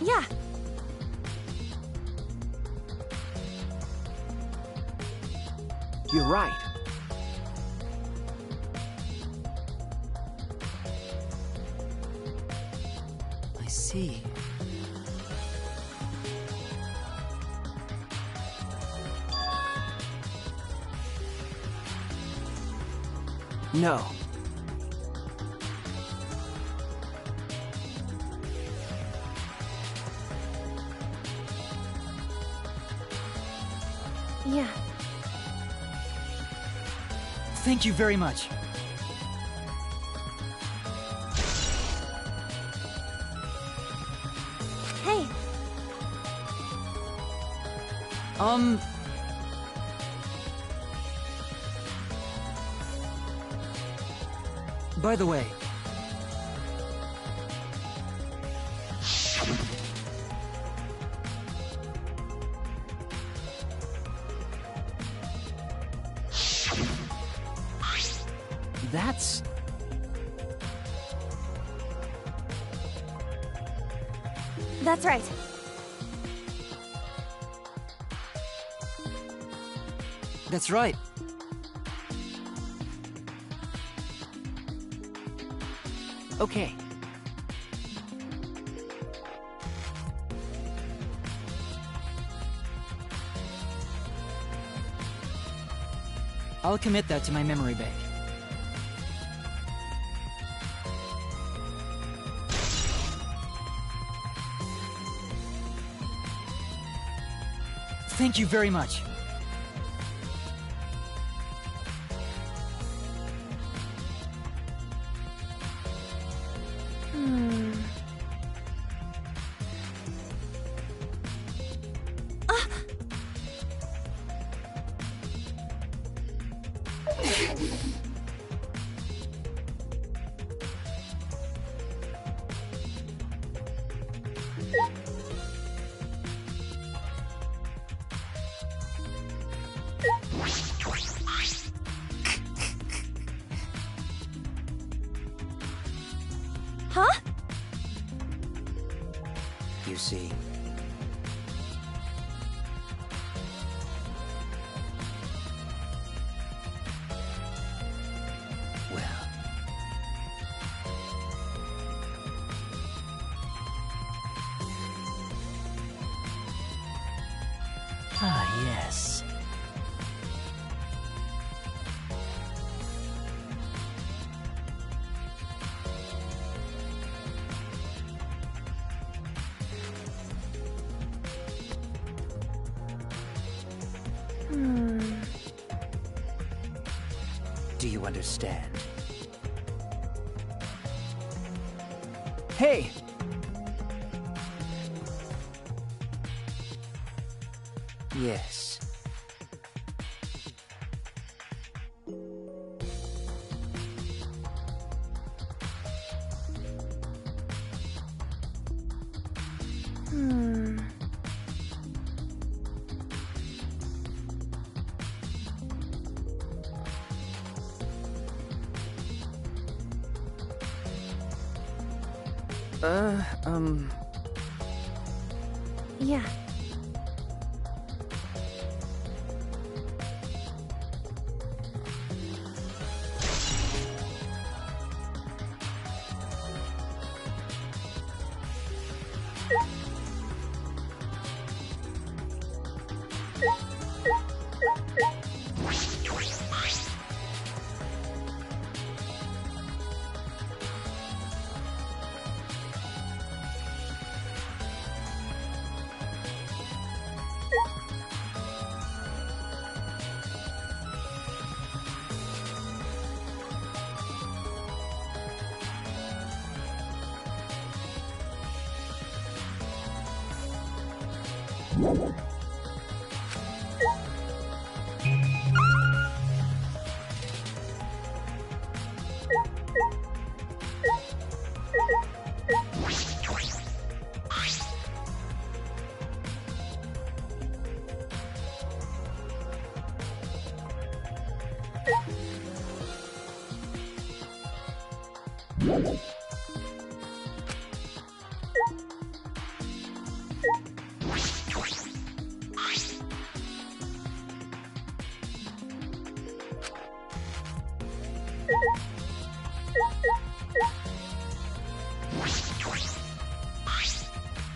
Yeah. You're right. I see. No. Yeah. Thank you very much. Hey. By the way, that's... That's right. That's right. Okay. I'll commit that to my memory bank. Thank you very much. Huh? You see. Well. Ah, yes. Do you understand? Hey! Yes. Yeah.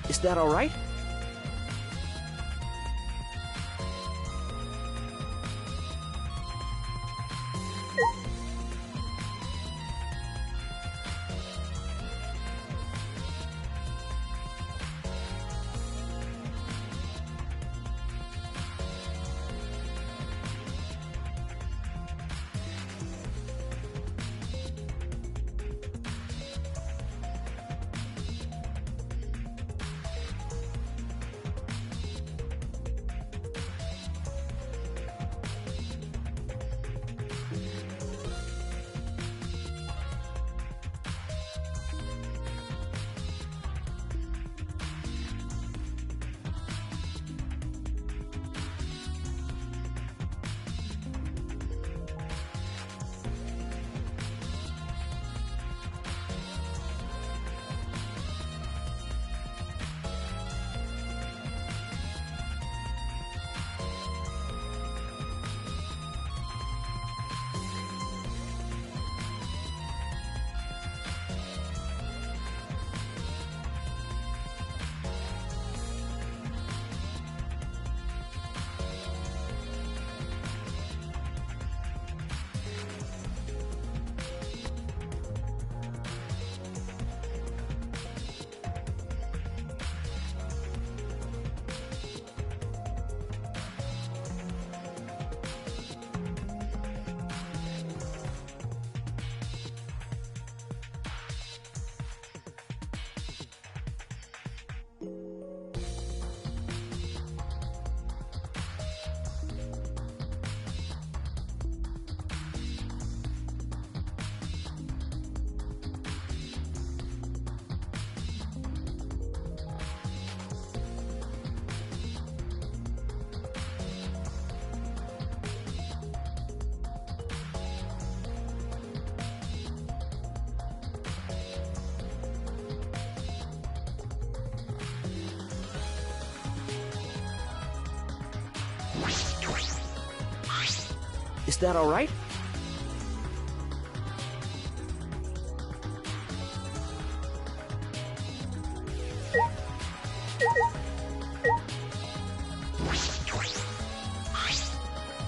Is that all right? Is that all right?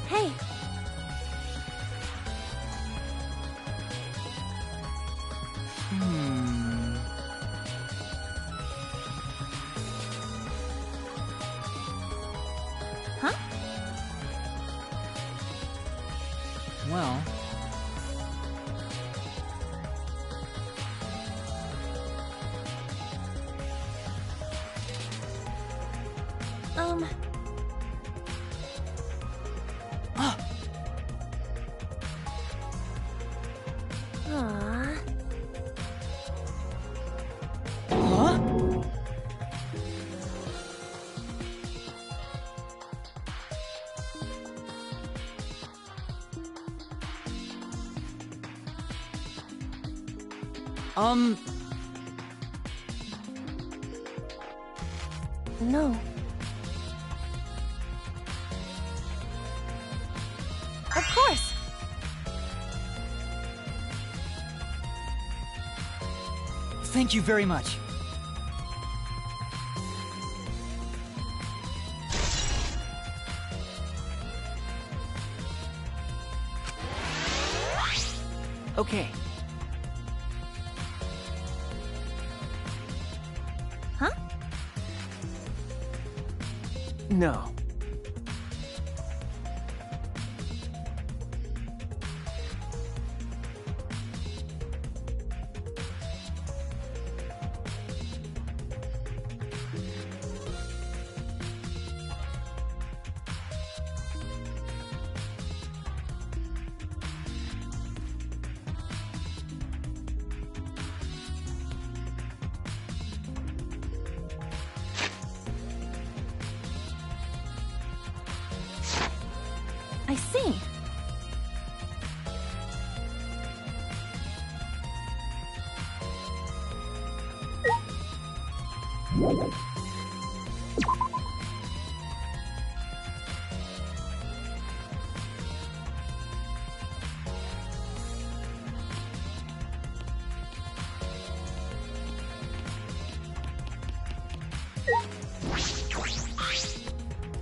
Hey, huh? Well, Aww. huh? No. Of course. Thank you very much. Okay. Huh? No. I see.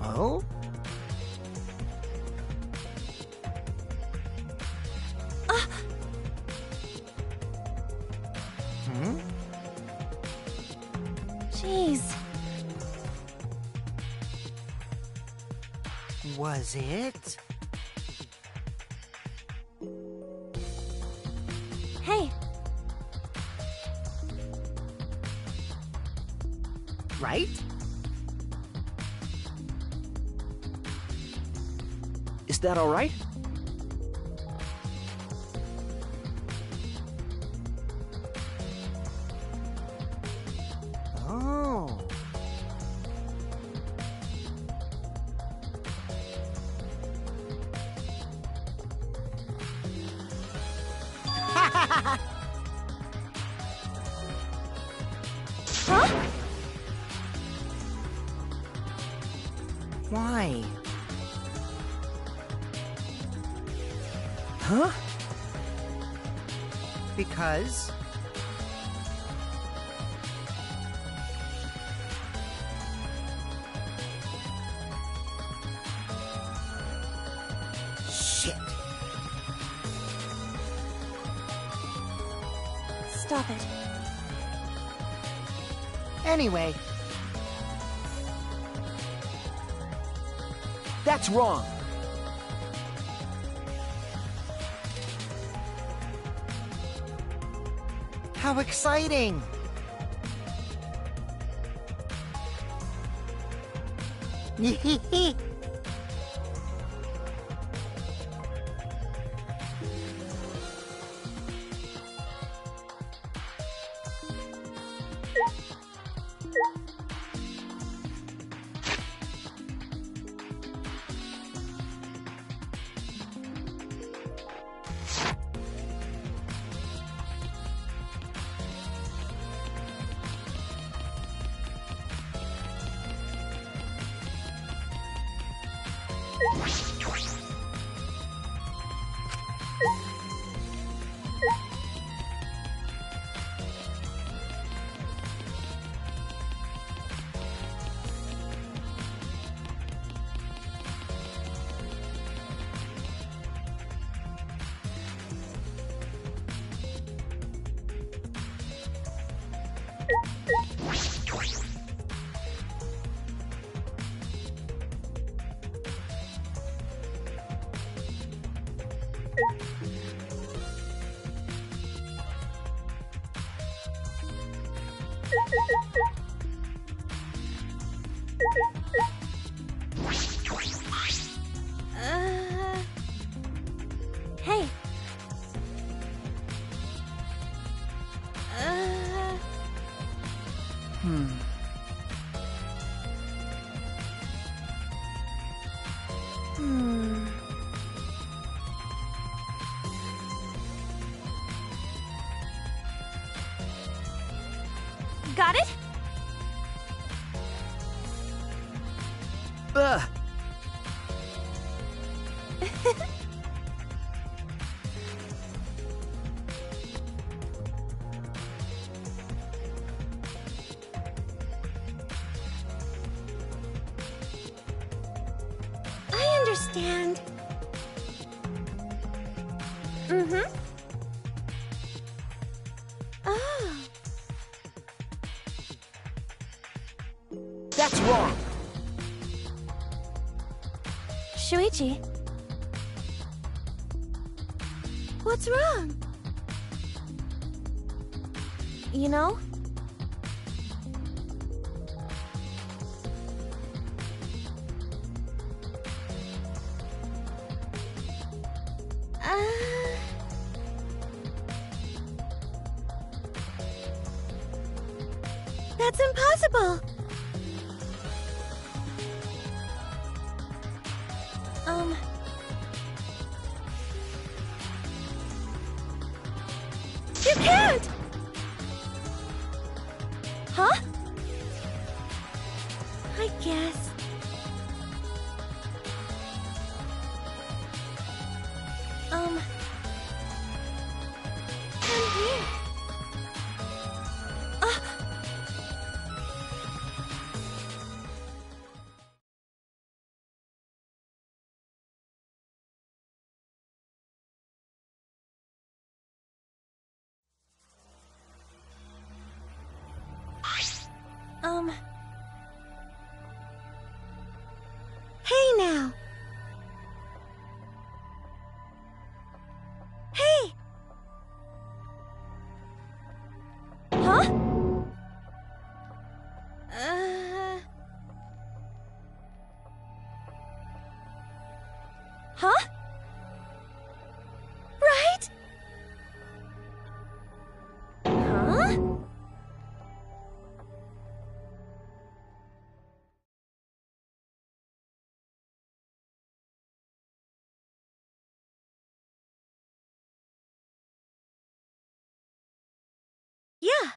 Oh? Hmm? Jeez. Was it? Hey, Right? Is that all right? Oh. huh? Why? Huh? Because? Shit. Stop it. Anyway, That's wrong. how exciting! Hey. Hmm. Hmm. Got it? Ugh. I understand. Mm-hmm. What's wrong? Shuichi. What's wrong? You know? That's impossible! You can't! Huh? I guess. I'm here. Hey now! Hey! Huh? Huh? Right? Huh? Yeah.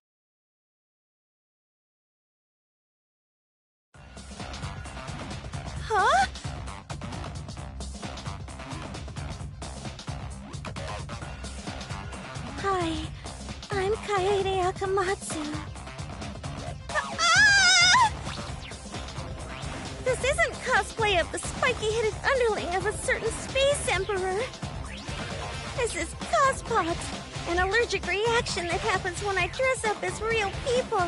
Huh? Hi, I'm Kaede Akamatsu. Ah! This isn't cosplay of the spiky-headed underling of a certain space emperor. This is Cospot, an allergic reaction that happens when I dress up as real people.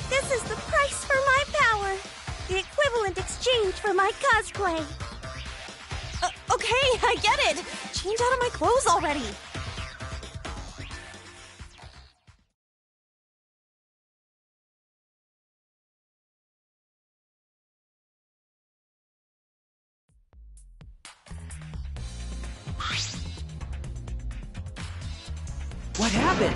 This is the price for my power, the equivalent exchange for my cosplay. Okay, I get it. Change out of my clothes already. What happened?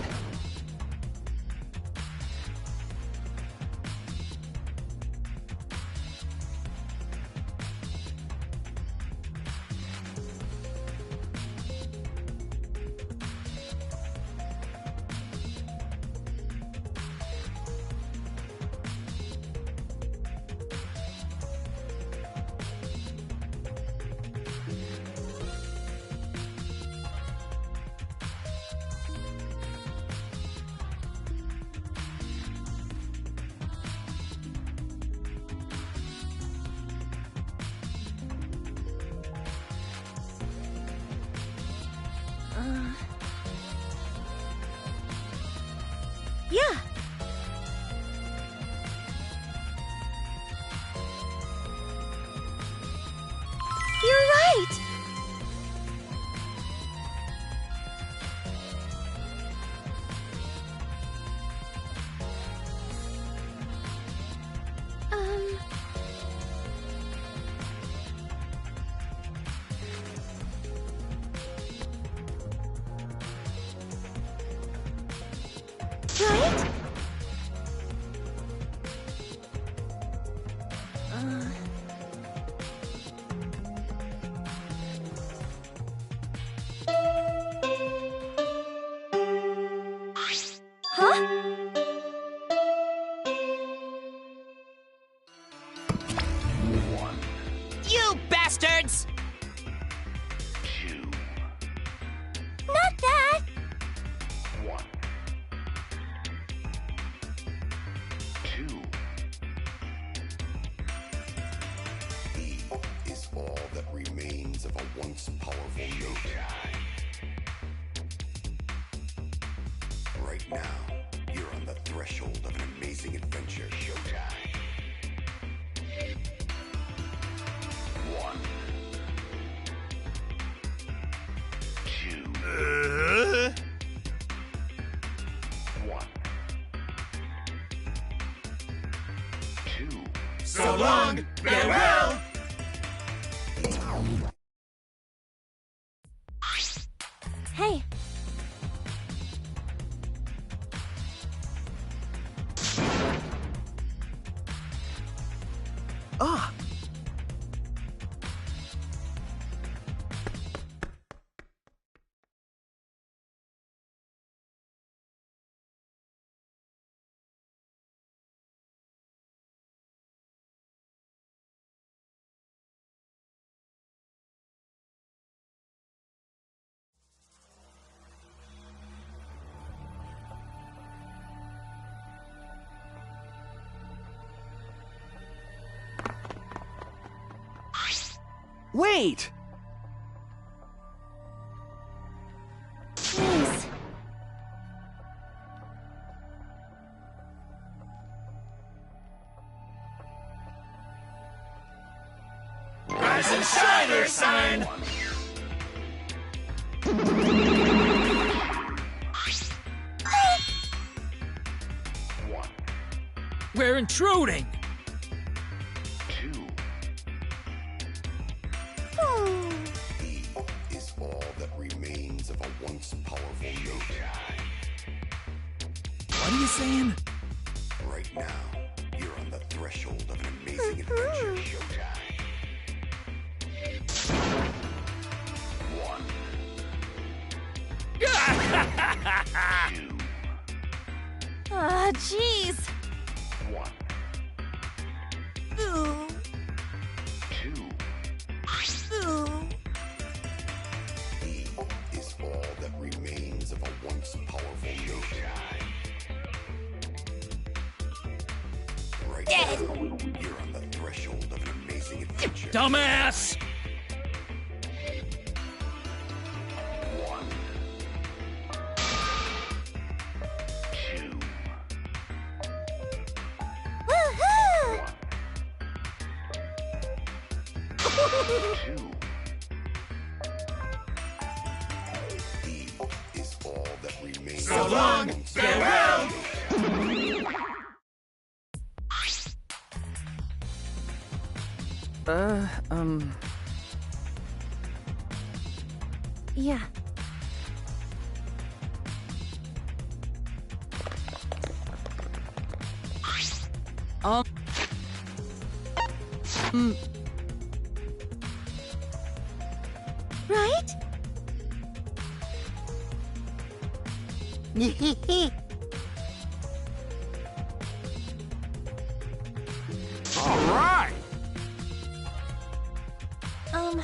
Yeah. You're right! Right? Huh? You bastards! Not that! He is all that remains of a once powerful nation. Right now, you're on the threshold of an amazing adventure. Showtime. So long, farewell! Hey, Ah! Wait! please. Rise and shine, Earth sign! We're intruding! Oh, E is all that remains of a once powerful note. What are you saying? Right now, you're on the threshold of an amazing adventure. One. ah, jeez. One. Ooh, Two. ooh. E is all that remains of a once powerful note. Right Dead. now, you're on the threshold of an amazing adventure. Dumbass! One. Two. Woohoo! Two. E is all that remains. So long, farewell! Yeah. Right? All right! Um.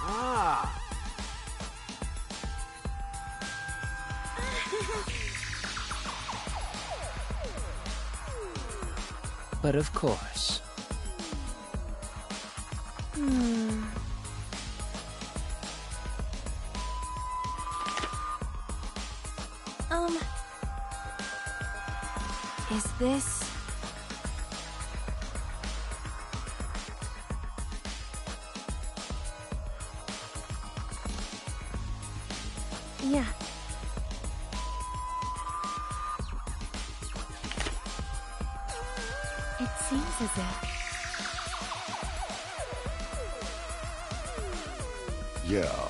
Ah! But of course. Is this... Yeah. seems as if... Yeah.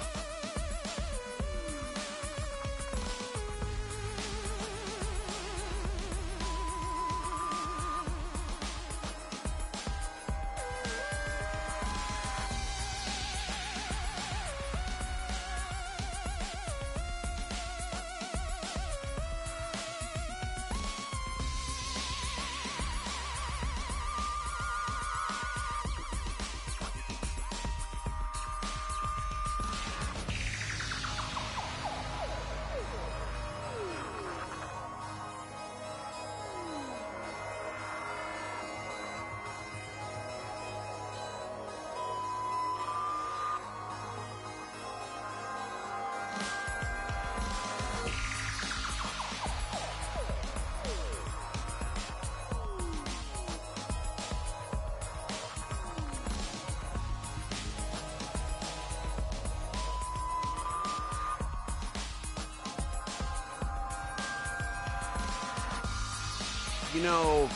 You know...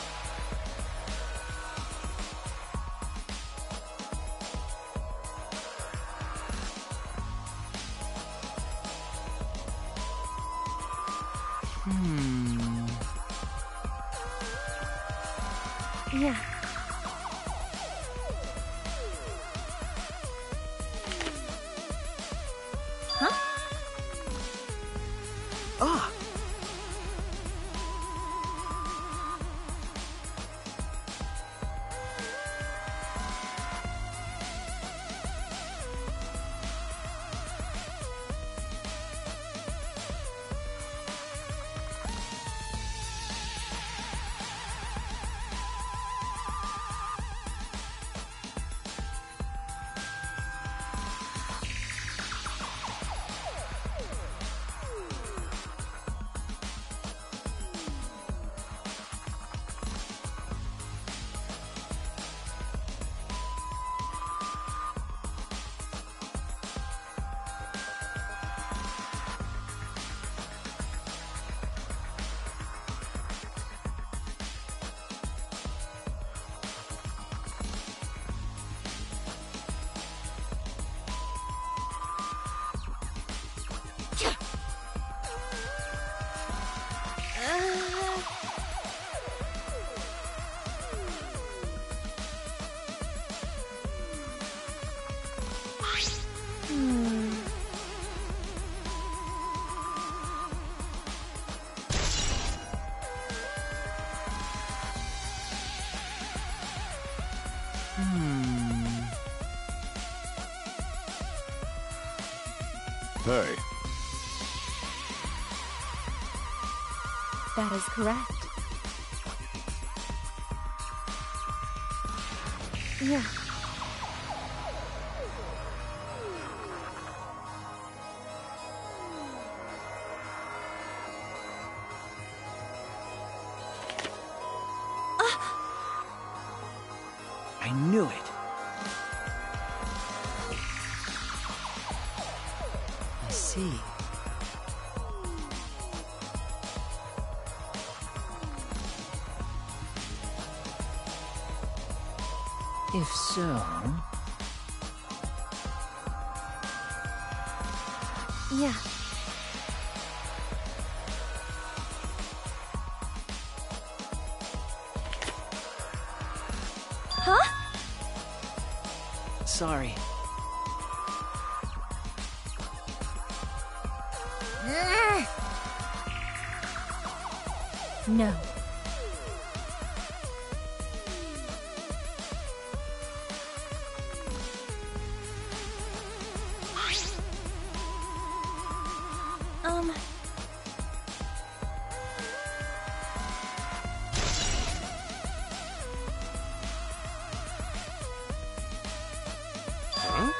Yeah. Huh? Ah! Hey. That is correct. Yeah. I knew it. I see. If so... Yeah. Huh? Sorry. No. Huh?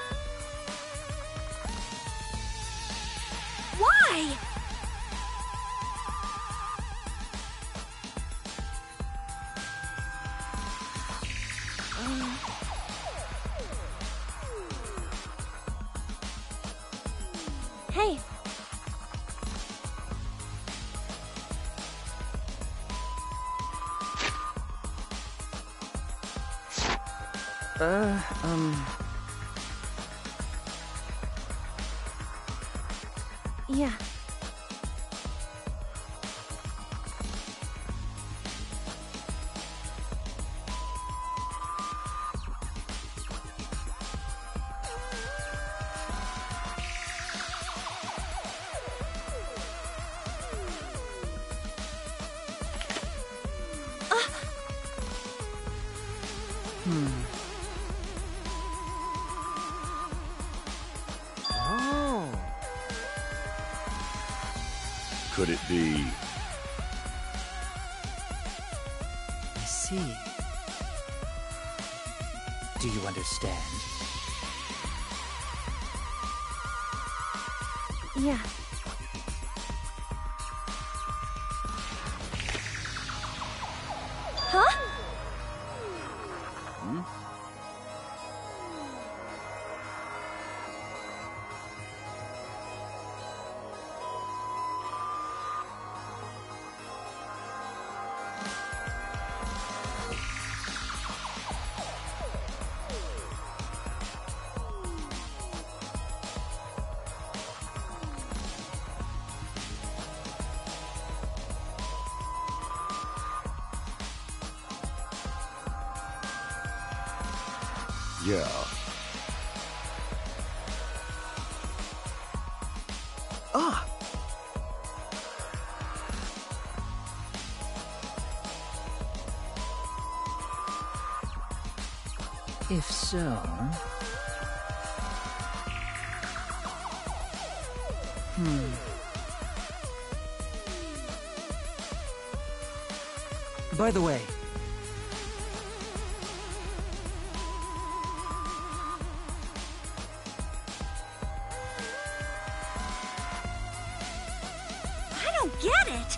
Why? Hey. Yeah. Oh. Could it be? I see. Do you understand? Yeah. Huh? Yeah. Ah! If so... By the way, I don't get it.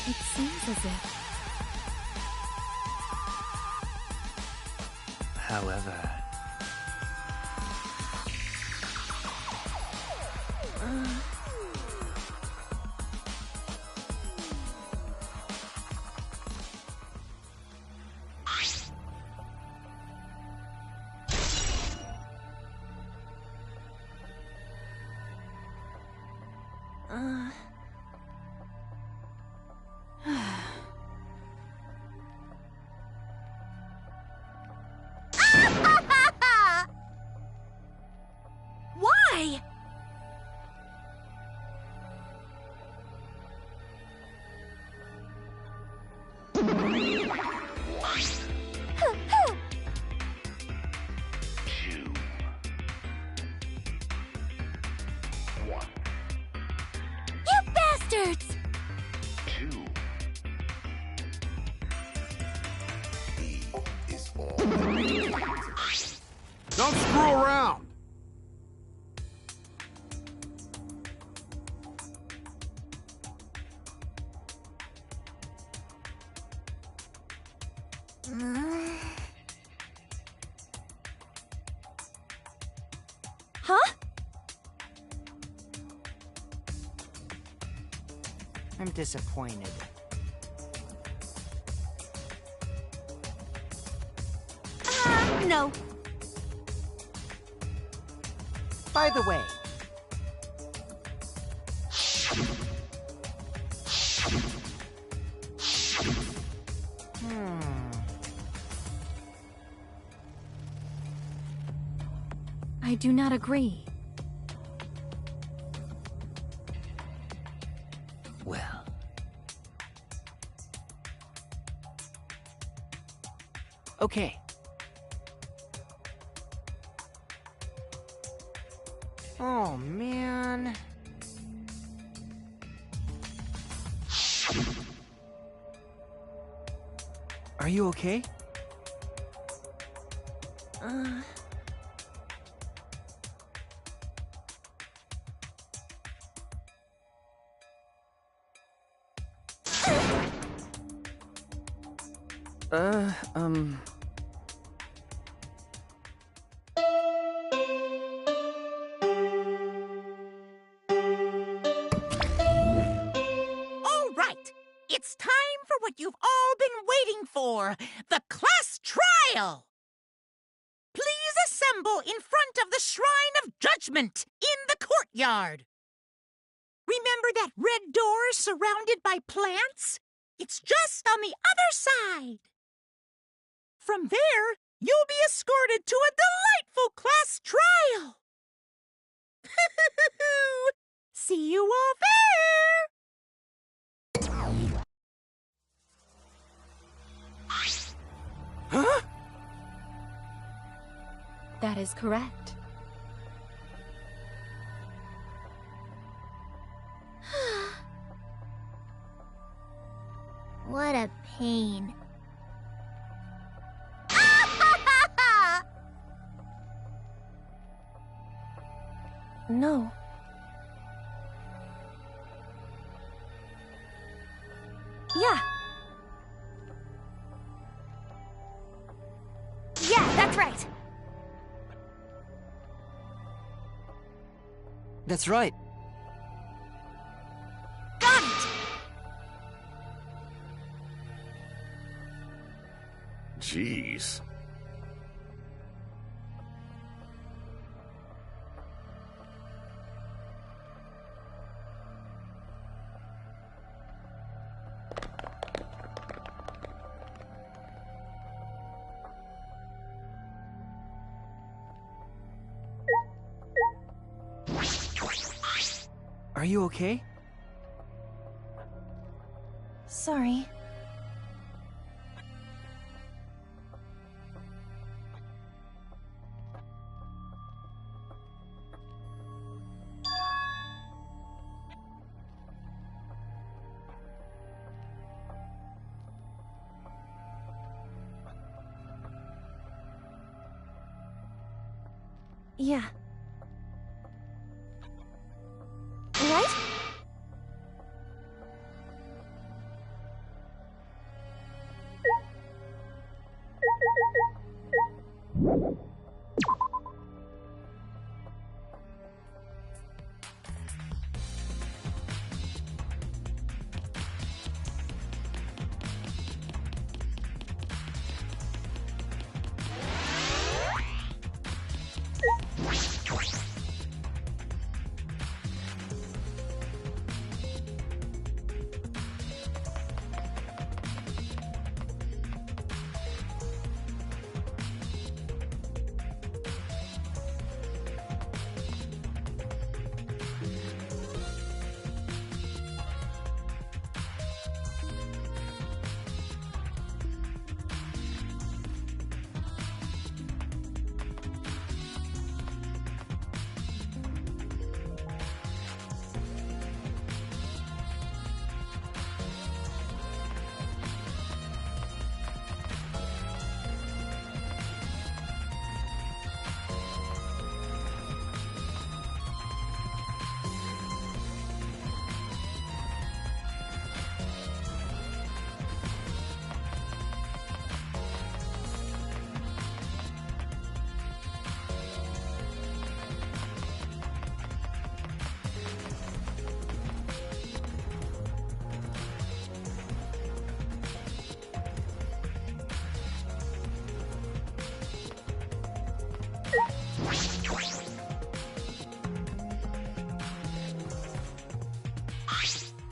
It seems as if... however... Why? You bastards! E is all that remains. Don't screw around! Huh? I'm disappointed. No. By the way, I do not agree. Well... Okay. oh man. Are you okay? All right. for the class trial. Please assemble in front of the Shrine of Judgment in the courtyard. Remember that red door surrounded by plants? It's just on the other side. From there, you'll be escorted to a delightful class trial. See you all there! Huh? That is correct. What a pain. No. Yeah. Yeah, that's right. That's right. Got it! Jeez. Are you okay? Sorry. Yeah. Right?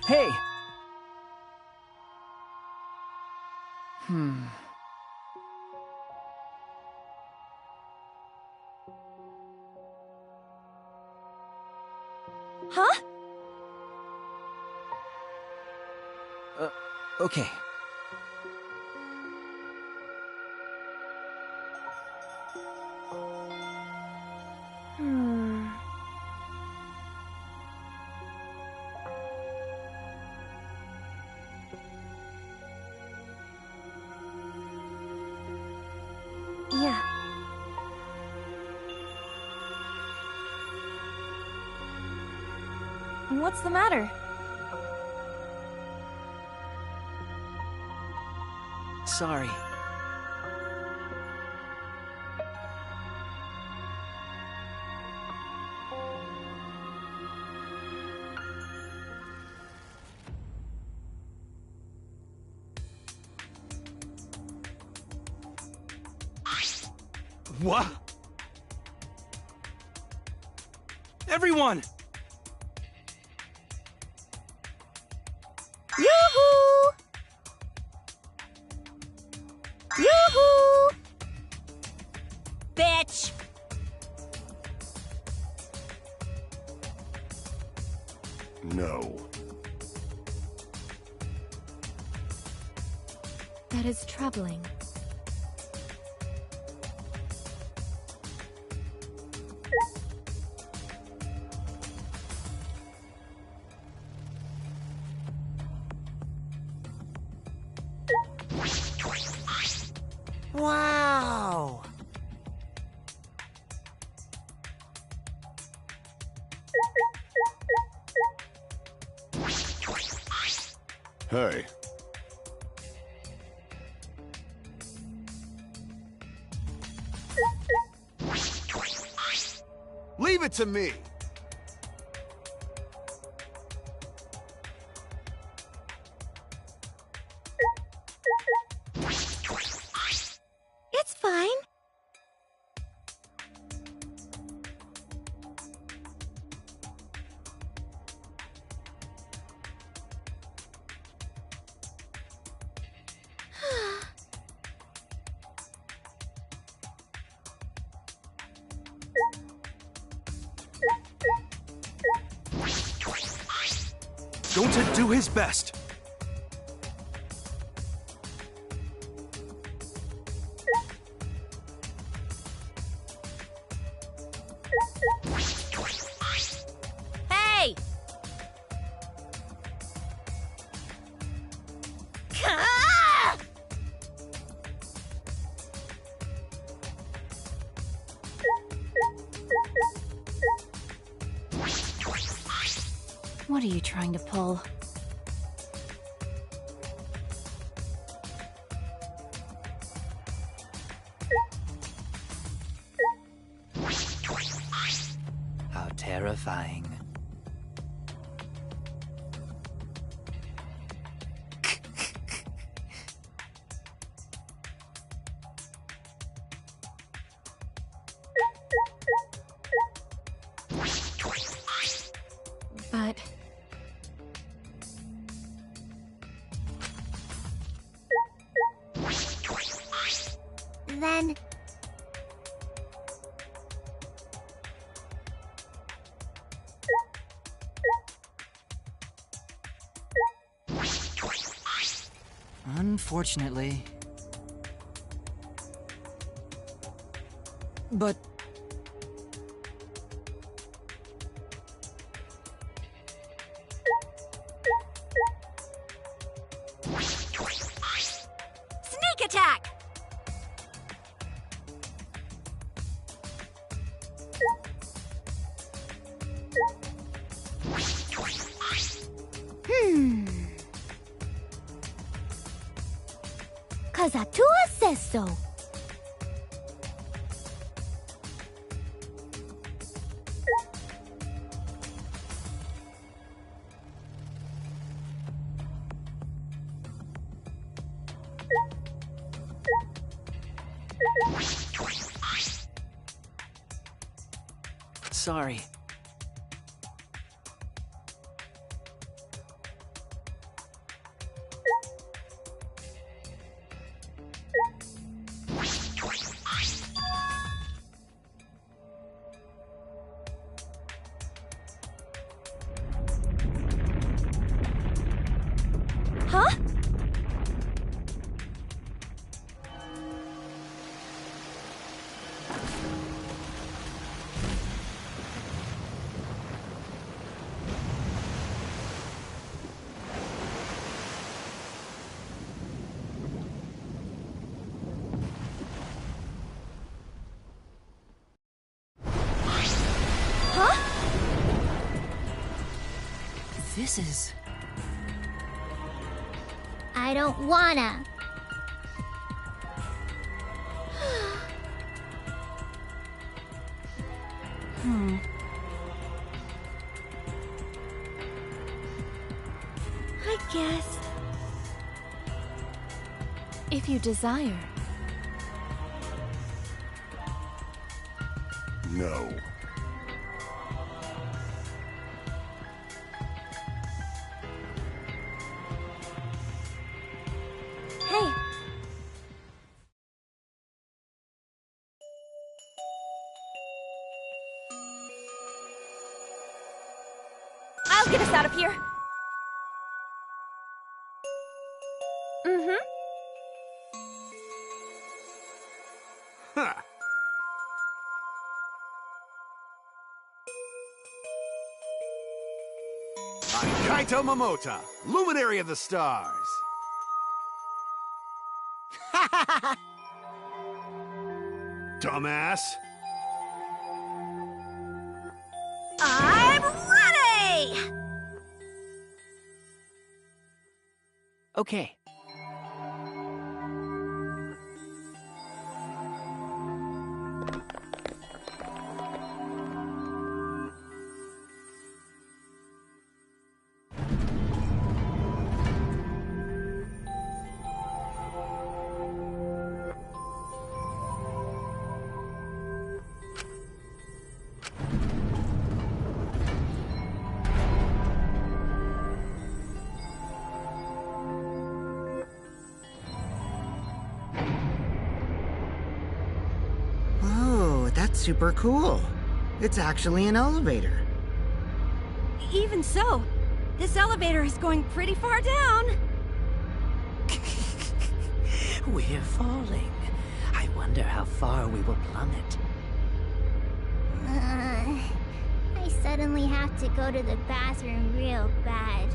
Hey! Huh? Okay. Yeah. What's the matter? Sorry. What? Everyone! Yoo-hoo! Yoo-hoo! Bitch! No. That is troubling. Wow! Hey. Leave it to me! It's fine. Don't do his best! Hey! Ah! What are you trying to pull? How terrifying. But... Then... Unfortunately. But Sneak attack! Kazatua says so. sorry. Huh? Huh? This is... I don't wanna. I guess. If you desire. No. Hey, I'll get us out of here. Mm-hmm. Huh. I'm Kaito Momota, Luminary of the Stars. Dumbass. I'm ready! Okay. Oh, that's super cool. It's actually an elevator. Even so, this elevator is going pretty far down. We're falling. I wonder how far we will plummet. I suddenly have to go to the bathroom real bad.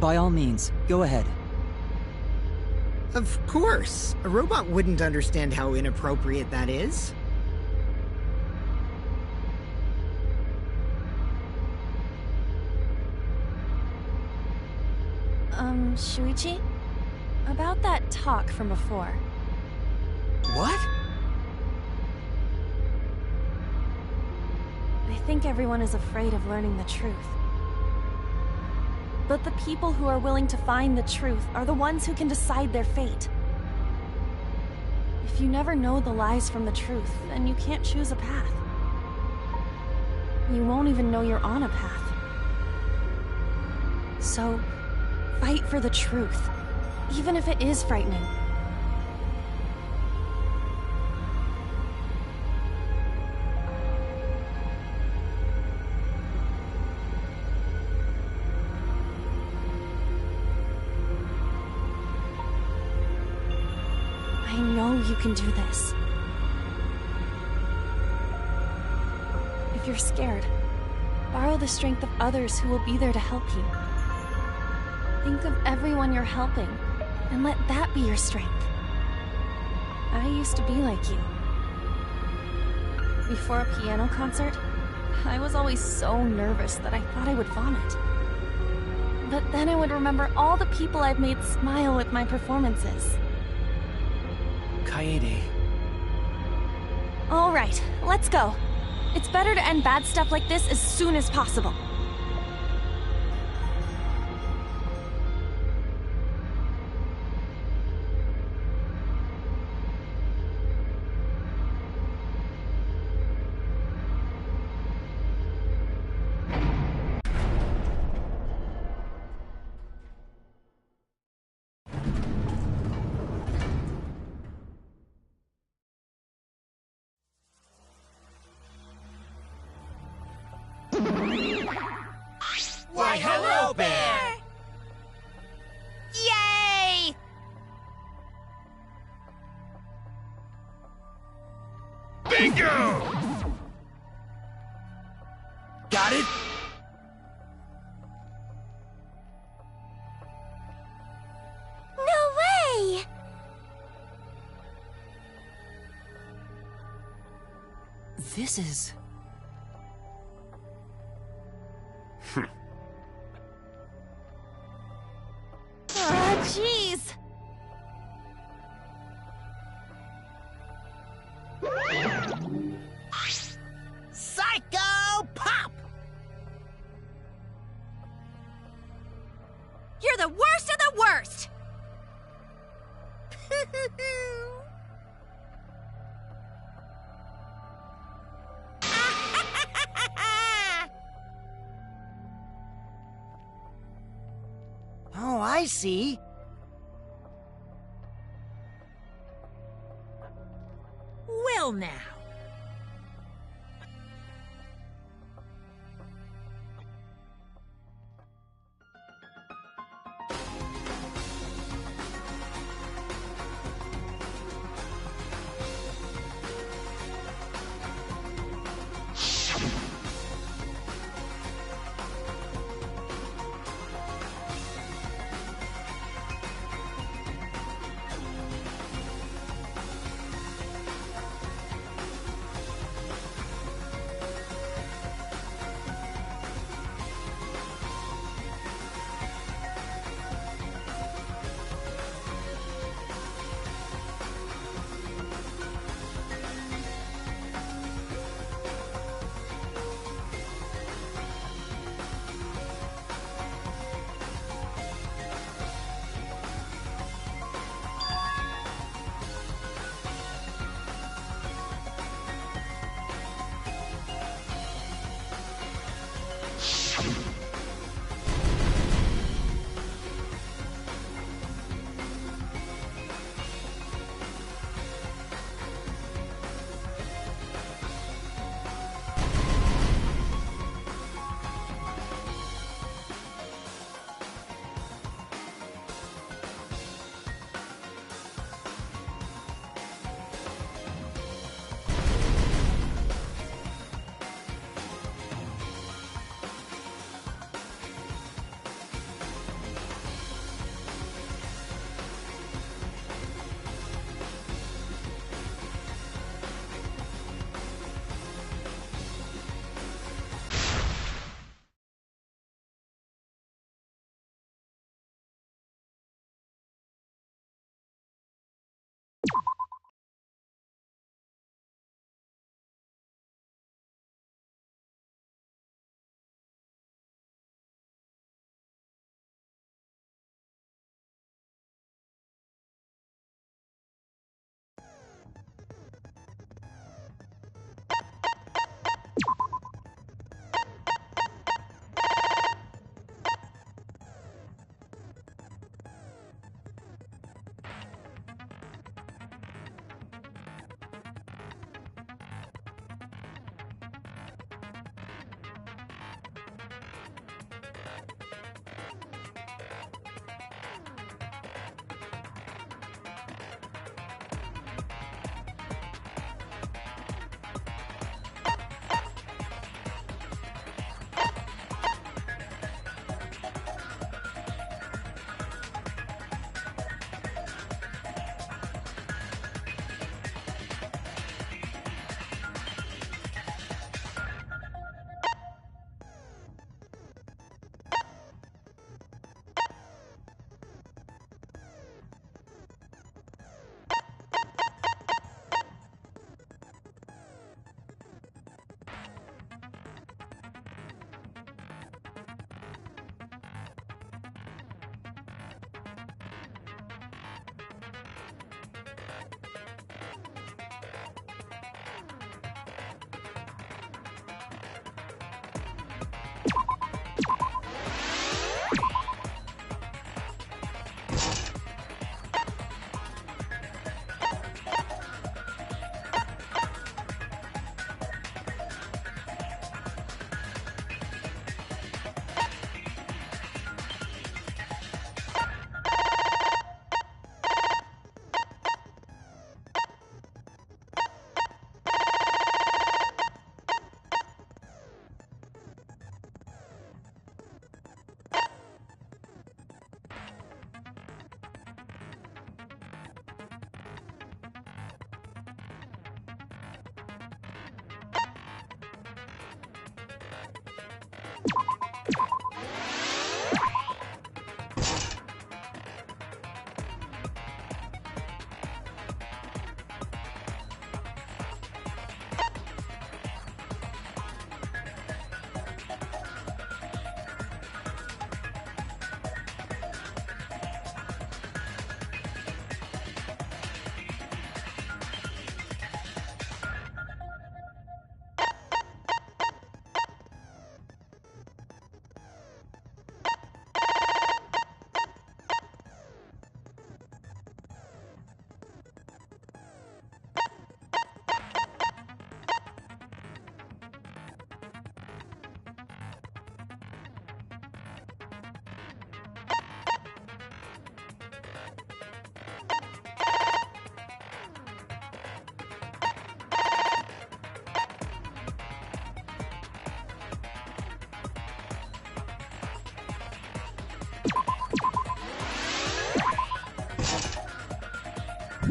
By all means, go ahead. Of course. A robot wouldn't understand how inappropriate that is. Shuichi? About that talk from before. What? I think everyone is afraid of learning the truth. But the people who are willing to find the truth are the ones who can decide their fate. If you never know the lies from the truth, then you can't choose a path. You won't even know you're on a path. So, fight for the truth, even if it is frightening. I know you can do this. If you're scared, borrow the strength of others who will be there to help you. Think of everyone you're helping, and let that be your strength. I used to be like you. Before a piano concert, I was always so nervous that I thought I would vomit. But then I would remember all the people I've made smile with my performances. Kaede. All right, let's go. It's better to end bad stuff like this as soon as possible. Why, hello, Bear! Yay! Bingo! Got it? No way! This is... Jeez! Psycho Pop! You're the worst of the worst! I see. Well now.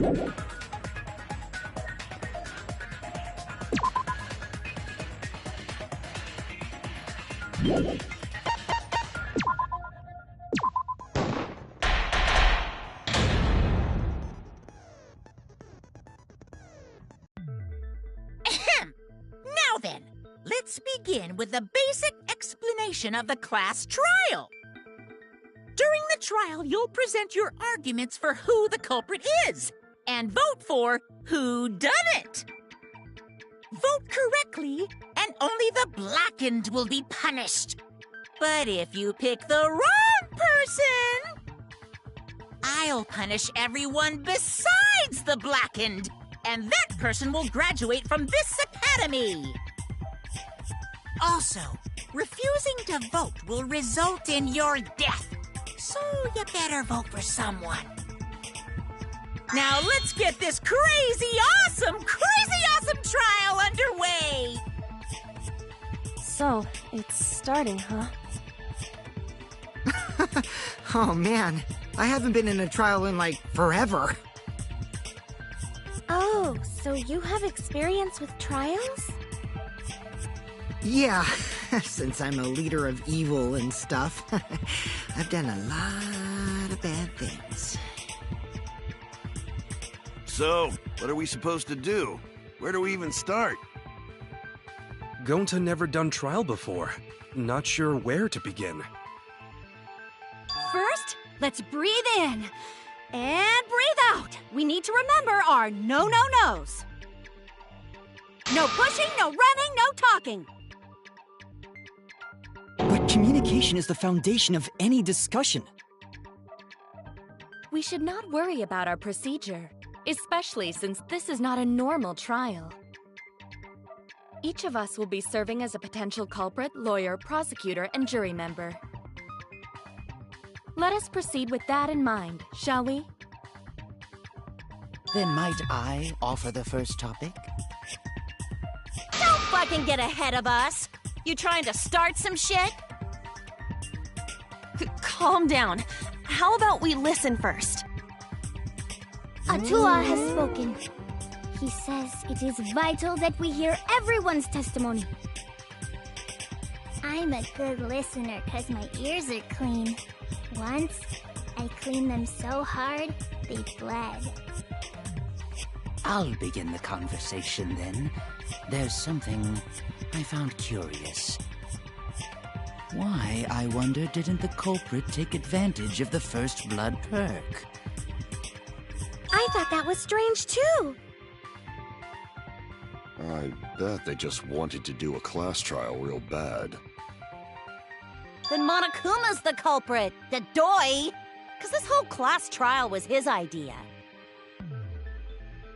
Ahem! Now then, let's begin with the basic explanation of the class trial. During the trial, you'll present your arguments for who the culprit is, and vote for who done it. Vote correctly, and only the blackened will be punished. But if you pick the wrong person, I'll punish everyone besides the blackened, and that person will graduate from this academy. Also, refusing to vote will result in your death, so you better vote for someone. Now let's get this crazy awesome trial underway! So, it's starting, huh? Oh man, I haven't been in a trial in like forever. Oh, so you have experience with trials? Yeah, since I'm a leader of evil and stuff, I've done a lot of bad things. So, what are we supposed to do? Where do we even start? Gonta never done trial before. Not sure where to begin. First, let's breathe in. And breathe out. We need to remember our no-no-nos. No pushing, no running, no talking. But communication is the foundation of any discussion. We should not worry about our procedure, especially since this is not a normal trial. Each of us will be serving as a potential culprit, lawyer, prosecutor, and jury member. Let us proceed with that in mind, shall we? Then might I offer the first topic? Don't fucking get ahead of us. You trying to start some shit? Calm down. How about we listen first? Atua has spoken. He says it is vital that we hear everyone's testimony. I'm a good listener because my ears are clean. Once, I cleaned them so hard, they bled. I'll begin the conversation then. There's something I found curious. Why, I wonder, didn't the culprit take advantage of the first blood perk? I thought that was strange too. I bet they just wanted to do a class trial real bad. Then Monokuma's the culprit, the doi. Because this whole class trial was his idea.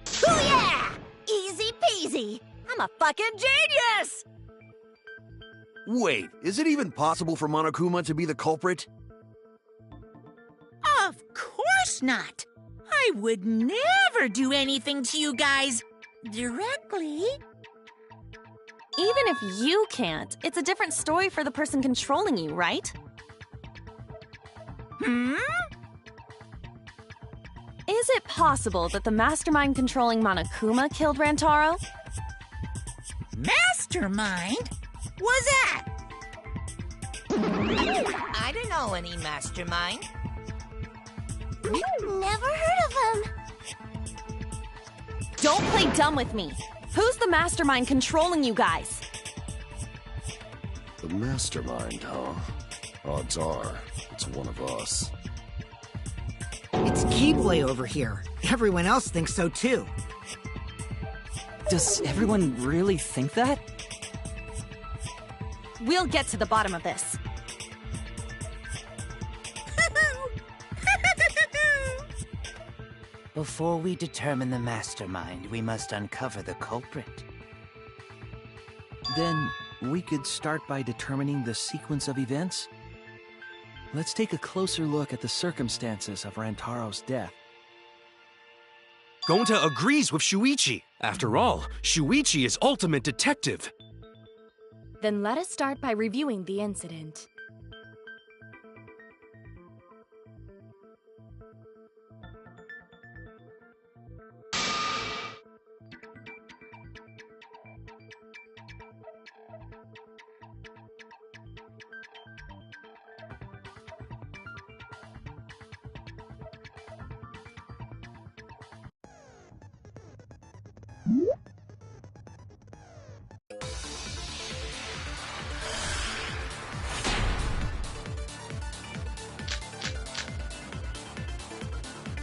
Booyah! Easy peasy. I'm a fucking genius! Wait, is it even possible for Monokuma to be the culprit? Of course not. I would never do anything to you guys directly. Even if you can't, it's a different story for the person controlling you, right? Hmm? Is it possible that the mastermind controlling Monokuma killed Rantaro? Mastermind? What's that? I don't know any mastermind. Never heard of him. Don't play dumb with me. Who's the mastermind controlling you guys? The mastermind, huh? Odds are, it's one of us. It's Keyblade over here. Everyone else thinks so too. Does everyone really think that? We'll get to the bottom of this. Before we determine the mastermind, we must uncover the culprit. Then we could start by determining the sequence of events. Let's take a closer look at the circumstances of Rantaro's death. Gonta agrees with Shuichi. After all, Shuichi is ultimate detective. Then let us start by reviewing the incident.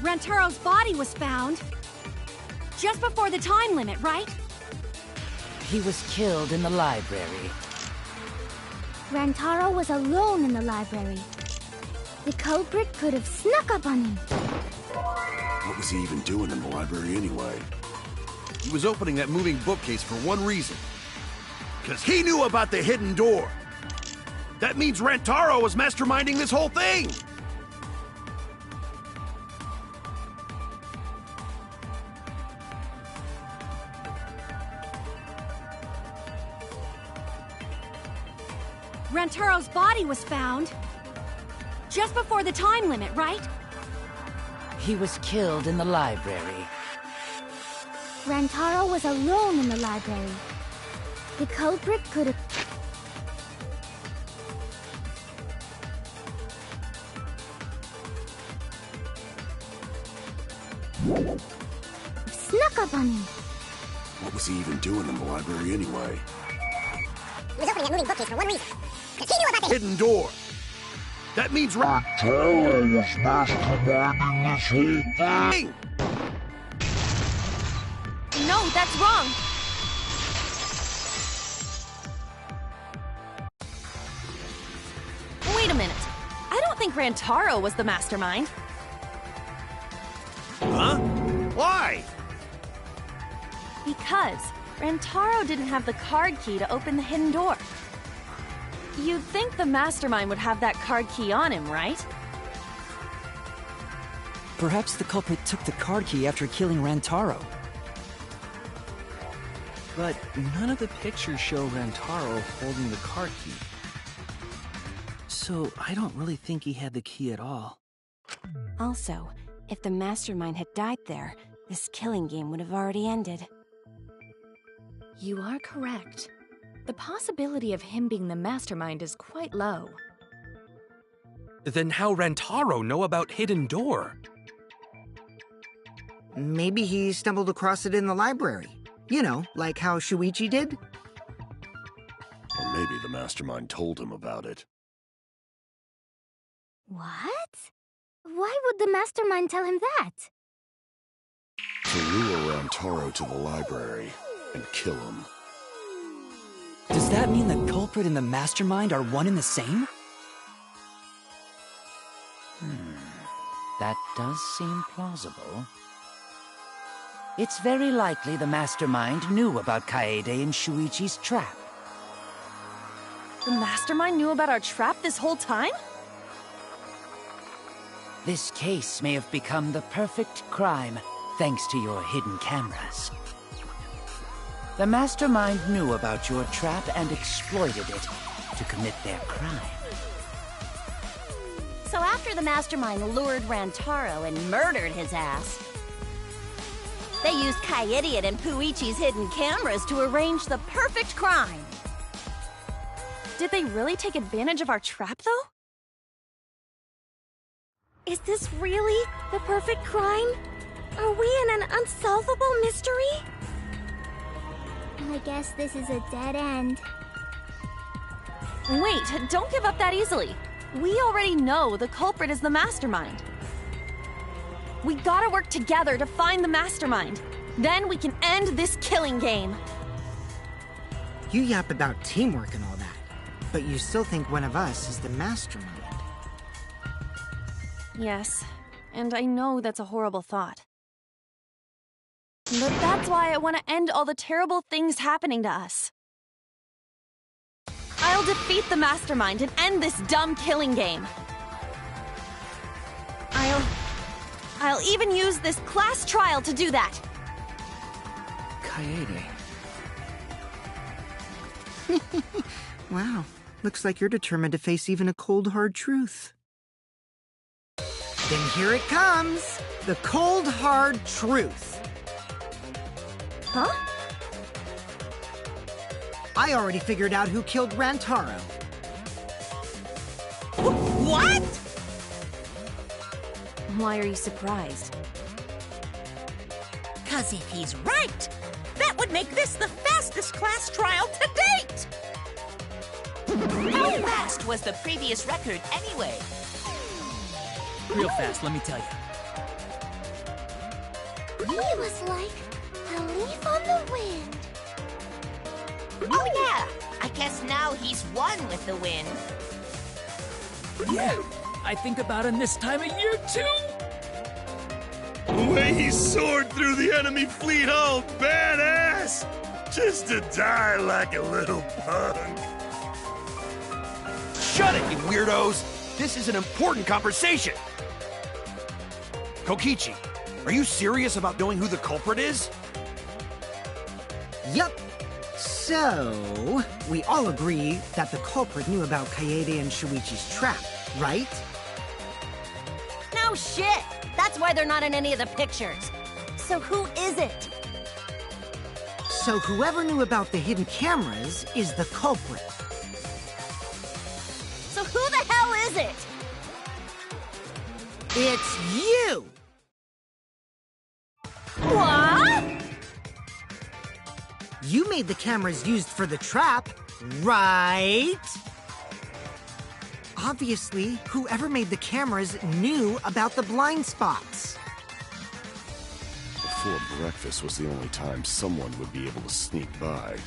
Rantaro's body was found just before the time limit, right? He was killed in the library. Rantaro was alone in the library. The culprit could have snuck up on him. What was he even doing in the library anyway? He was opening that moving bookcase for one reason. Because he knew about the hidden door. That means Rantaro was masterminding this whole thing! Rantaro's body was found just before the time limit, right? He was killed in the library. Rantaro was alone in the library. The culprit could have... snuck up on him. What was he even doing in the library anyway? He was opening a moving bookcase for one reason. Because he knew about the hidden door. That means Rantaro was masterminding this whole thing. No, that's wrong. Wait a minute. I don't think Rantaro was the mastermind. Huh? Why? Because Rantaro didn't have the card key to open the hidden door. You'd think the mastermind would have that card key on him, right? Perhaps the culprit took the card key after killing Rantaro. But none of the pictures show Rantaro holding the card key. So I don't really think he had the key at all. Also, if the mastermind had died there, this killing game would have already ended. You are correct. The possibility of him being the mastermind is quite low. Then how Rantaro know about Hidden Door? Maybe he stumbled across it in the library. You know, like how Shuichi did? Or maybe the mastermind told him about it. What? Why would the mastermind tell him that? To lure Rantaro to the library and kill him. Does that mean the culprit and the mastermind are one and the same? That does seem plausible. It's very likely the mastermind knew about Kaede and Shuichi's trap. The mastermind knew about our trap this whole time? This case may have become the perfect crime thanks to your hidden cameras. The mastermind knew about your trap and exploited it to commit their crime. So after the mastermind lured Rantaro and murdered his ass, they used Kaede and Puichi's hidden cameras to arrange the perfect crime. Did they really take advantage of our trap, though? Is this really the perfect crime? Are we in an unsolvable mystery? I guess this is a dead end. Wait, don't give up that easily. We already know the culprit is the mastermind. We gotta work together to find the mastermind. Then we can end this killing game. You yap about teamwork and all that, but you still think one of us is the mastermind. Yes, and I know that's a horrible thought. But that's why I want to end all the terrible things happening to us. I'll defeat the mastermind and end this dumb killing game. I'll even use this class trial to do that. Kaede. Wow, looks like you're determined to face even a cold, hard truth. Then here it comes! The cold, hard truth. Huh? I already figured out who killed Rantaro. What? Why are you surprised? 'Cause if he's right, would make this the fastest class trial to date! How fast was the previous record anyway? Real fast, let me tell you. He was like a leaf on the wind. Oh yeah! I guess now he's one with the wind. Yeah, I think about him this time of year too! The way he soared through the enemy fleet, oh, badass! Just to die like a little punk. Shut it, you weirdos! This is an important conversation! Kokichi, are you serious about knowing who the culprit is? Yup. So, we all agree that the culprit knew about Kaede and Shuichi's trap, right? No shit! That's why they're not in any of the pictures. So who is it? So whoever knew about the hidden cameras is the culprit. So who the hell is it? It's you! What? You made the cameras used for the trap, right? Obviously, whoever made the cameras knew about the blind spots. Before breakfast was the only time someone would be able to sneak by.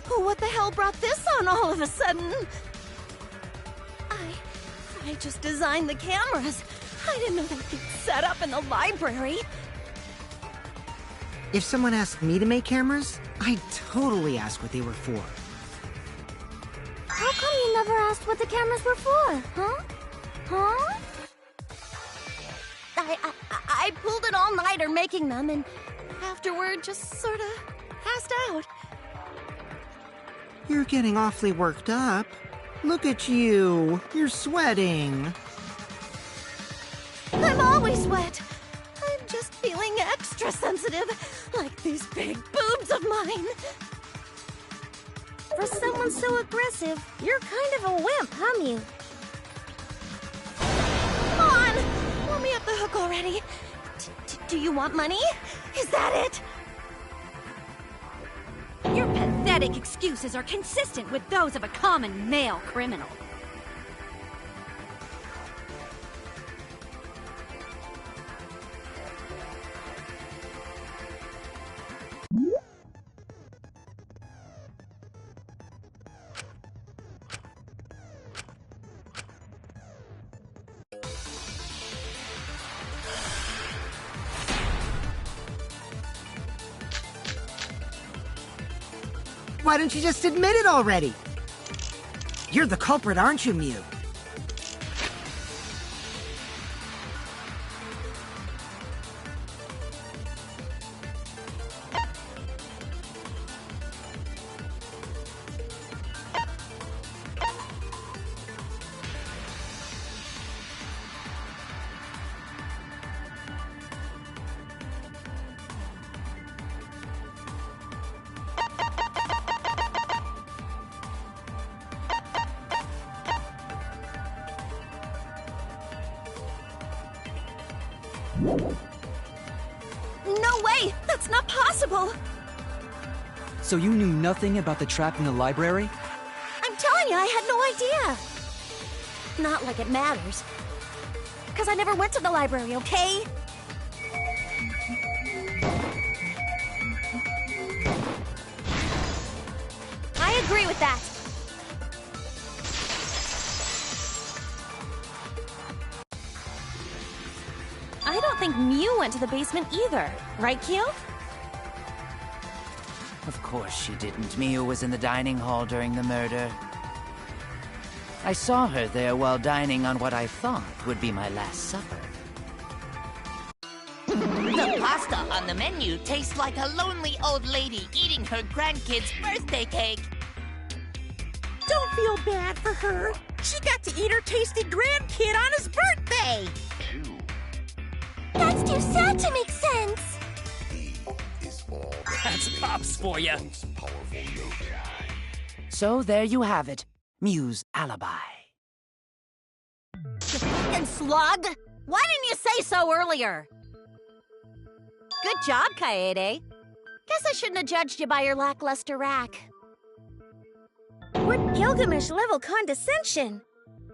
What the hell brought this on all of a sudden? I just designed the cameras. I didn't know they'd be set up in the library. If someone asked me to make cameras, I'd totally ask what they were for. How come you never asked what the cameras were for, huh? Huh? I pulled an all-nighter making them, and afterward just sort of passed out. You're getting awfully worked up. Look at you. You're sweating. I'm always wet. I'm just feeling extra sensitive, like these big boobs of mine. For someone so aggressive, you're kind of a wimp, huh, Mew? Come on! Let me off the hook already. Do you want money? Is that it? Your pathetic excuses are consistent with those of a common male criminal. Why don't you just admit it already? You're the culprit, aren't you, Mew? No way! That's not possible! So you knew nothing about the trap in the library? I'm telling you, I had no idea! Not like it matters. Because I never went to the library, okay? I agree with that. I don't think Mew went to the basement either. Right, Q? Of course she didn't. Mew was in the dining hall during the murder. I saw her there while dining on what I thought would be my last supper. The pasta on the menu tastes like a lonely old lady eating her grandkid's birthday cake. Don't feel bad for her. She got to eat her tasty grandkid on his birthday. That's too sad to make sense. That's Pops for you. So there you have it. Mew's alibi. You fucking slug! Why didn't you say so earlier? Good job, Kaede. Guess I shouldn't have judged you by your lackluster rack. What Gilgamesh-level condescension?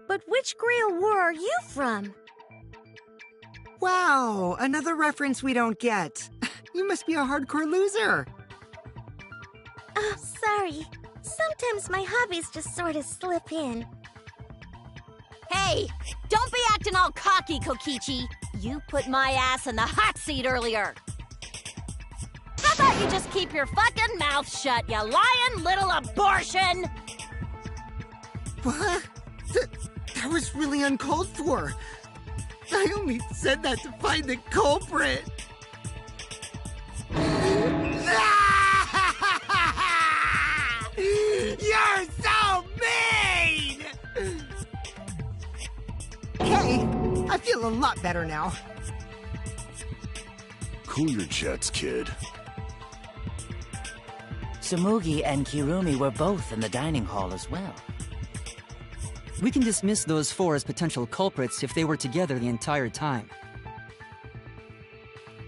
But which Grail War are you from? Wow, another reference we don't get. You must be a hardcore loser. Oh, sorry. Sometimes my hobbies just sort of slip in. Hey, don't be acting all cocky, Kokichi. You put my ass in the hot seat earlier. How about you just keep your fucking mouth shut, you lying little abortion? What? That was really uncalled for. I only said that to find the culprit. You're so mean! Hey, I feel a lot better now. Cool your jets, kid. Tsumugi and Kirumi were both in the dining hall as well. We can dismiss those four as potential culprits if they were together the entire time.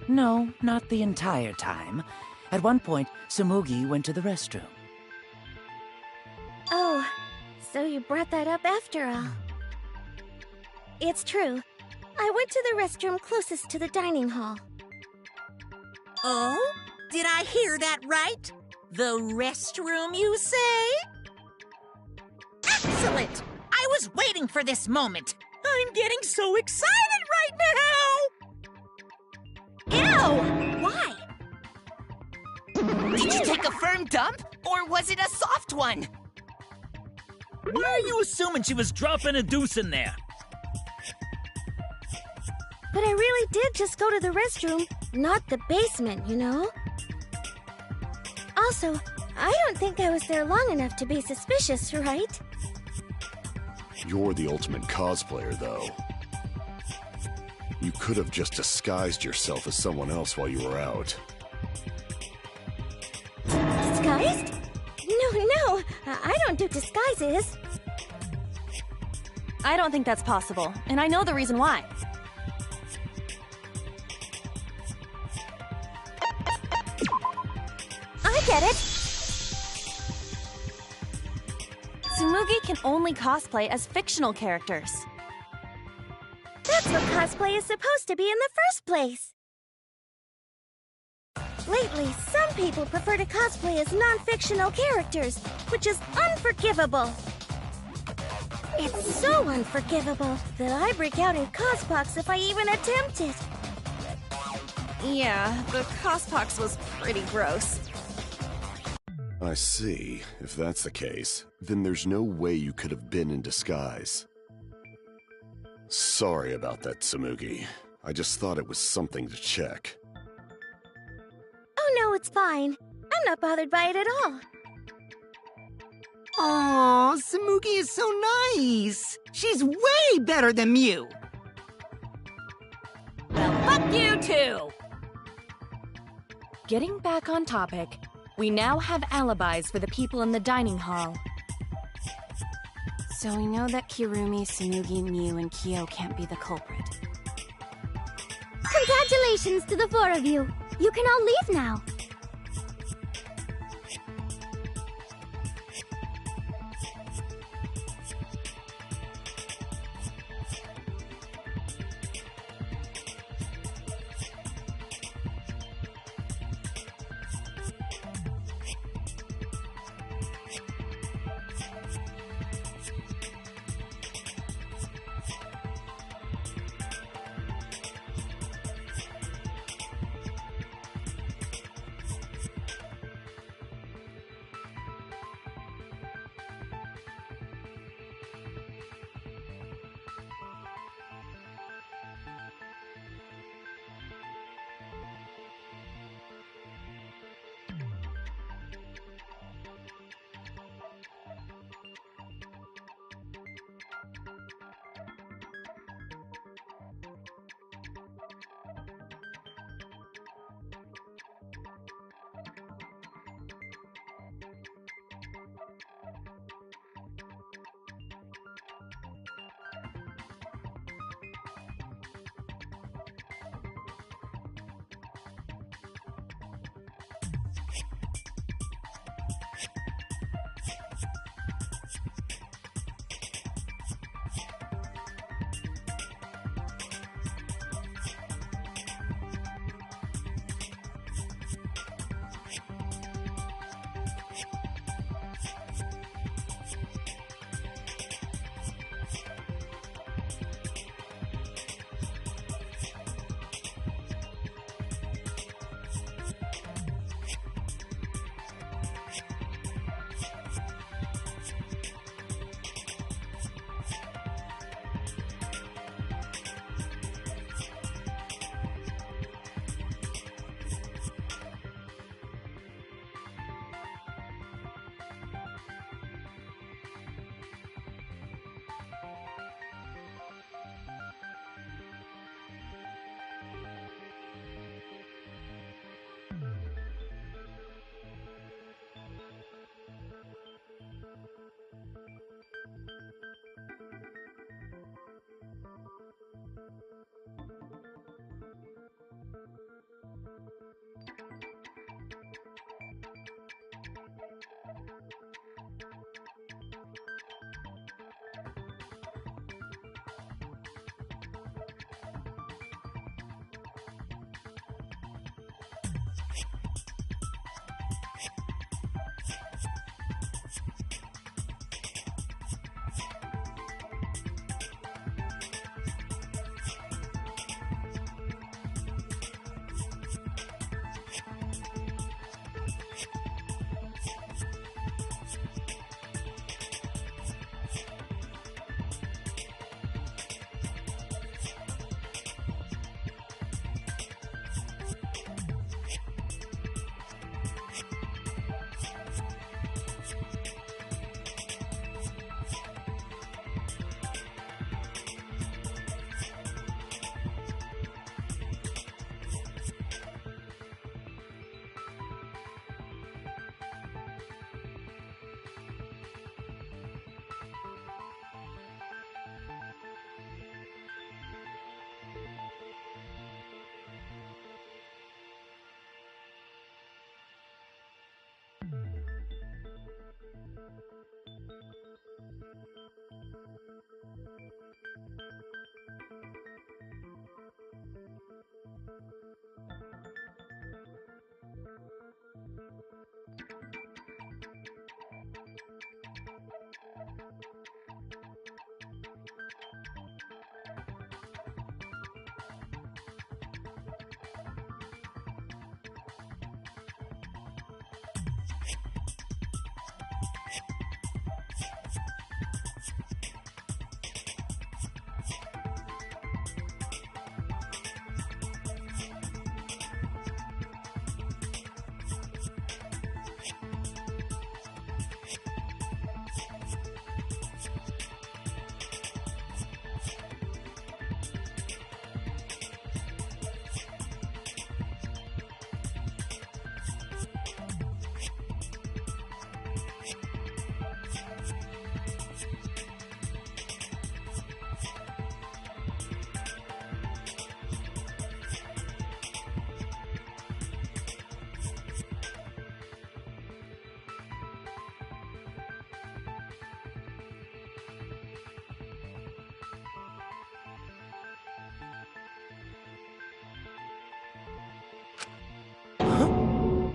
No, not the entire time. At one point, Tsumugi went to the restroom. Oh, so you brought that up after all. It's true. I went to the restroom closest to the dining hall. Oh? Did I hear that right? The restroom, you say? Excellent! I was waiting for this moment. I'm getting so excited right now! Ew! Why? Did you take a firm dump, or was it a soft one? Why are you assuming she was dropping a deuce in there? But I really did just go to the restroom, not the basement, you know? Also, I don't think I was there long enough to be suspicious, right? You're the ultimate cosplayer, though. You could have just disguised yourself as someone else while you were out. Disguised? No, I don't do disguises. I don't think that's possible, and I know the reason why. I get it! Tsumugi can only cosplay as fictional characters. That's what cosplay is supposed to be in the first place! Lately, some people prefer to cosplay as non-fictional characters, which is unforgivable. It's so unforgivable that I break out in cospox if I even attempt it. Yeah, the cospox was pretty gross. I see. If that's the case, then there's no way you could have been in disguise. Sorry about that, Tsumugi. I just thought it was something to check. Oh no, it's fine. I'm not bothered by it at all. Aw, Tsumugi is so nice. She's way better than Mew. Well, fuck you too! Getting back on topic, we now have alibis for the people in the dining hall. So we know that Kirumi, Tsumugi, Mew, and Kyo can't be the culprit. Congratulations to the four of you. You can all leave now.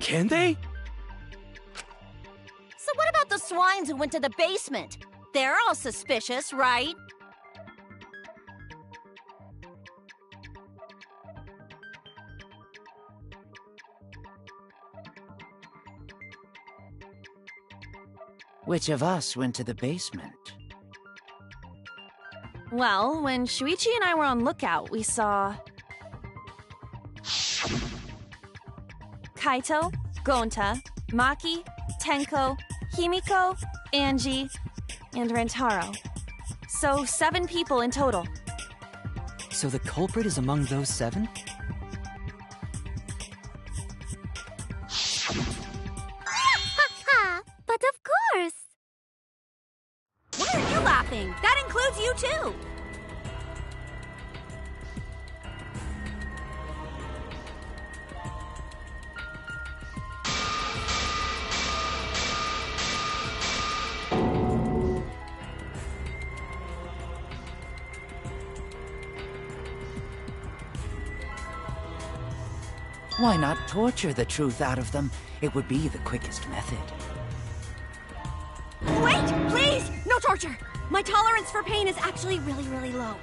Can they? So what about the swines who went to the basement? They're all suspicious, right? Which of us went to the basement? Well, when Shuichi and I were on lookout, we saw Kaito, Gonta, Maki, Tenko, Himiko, Angie, and Rantaro. So 7 people in total. So the culprit is among those 7? But of course! Why are you laughing? That includes you too! Why not torture the truth out of them? It would be the quickest method. Wait! Please! No torture! My tolerance for pain is actually really, really low.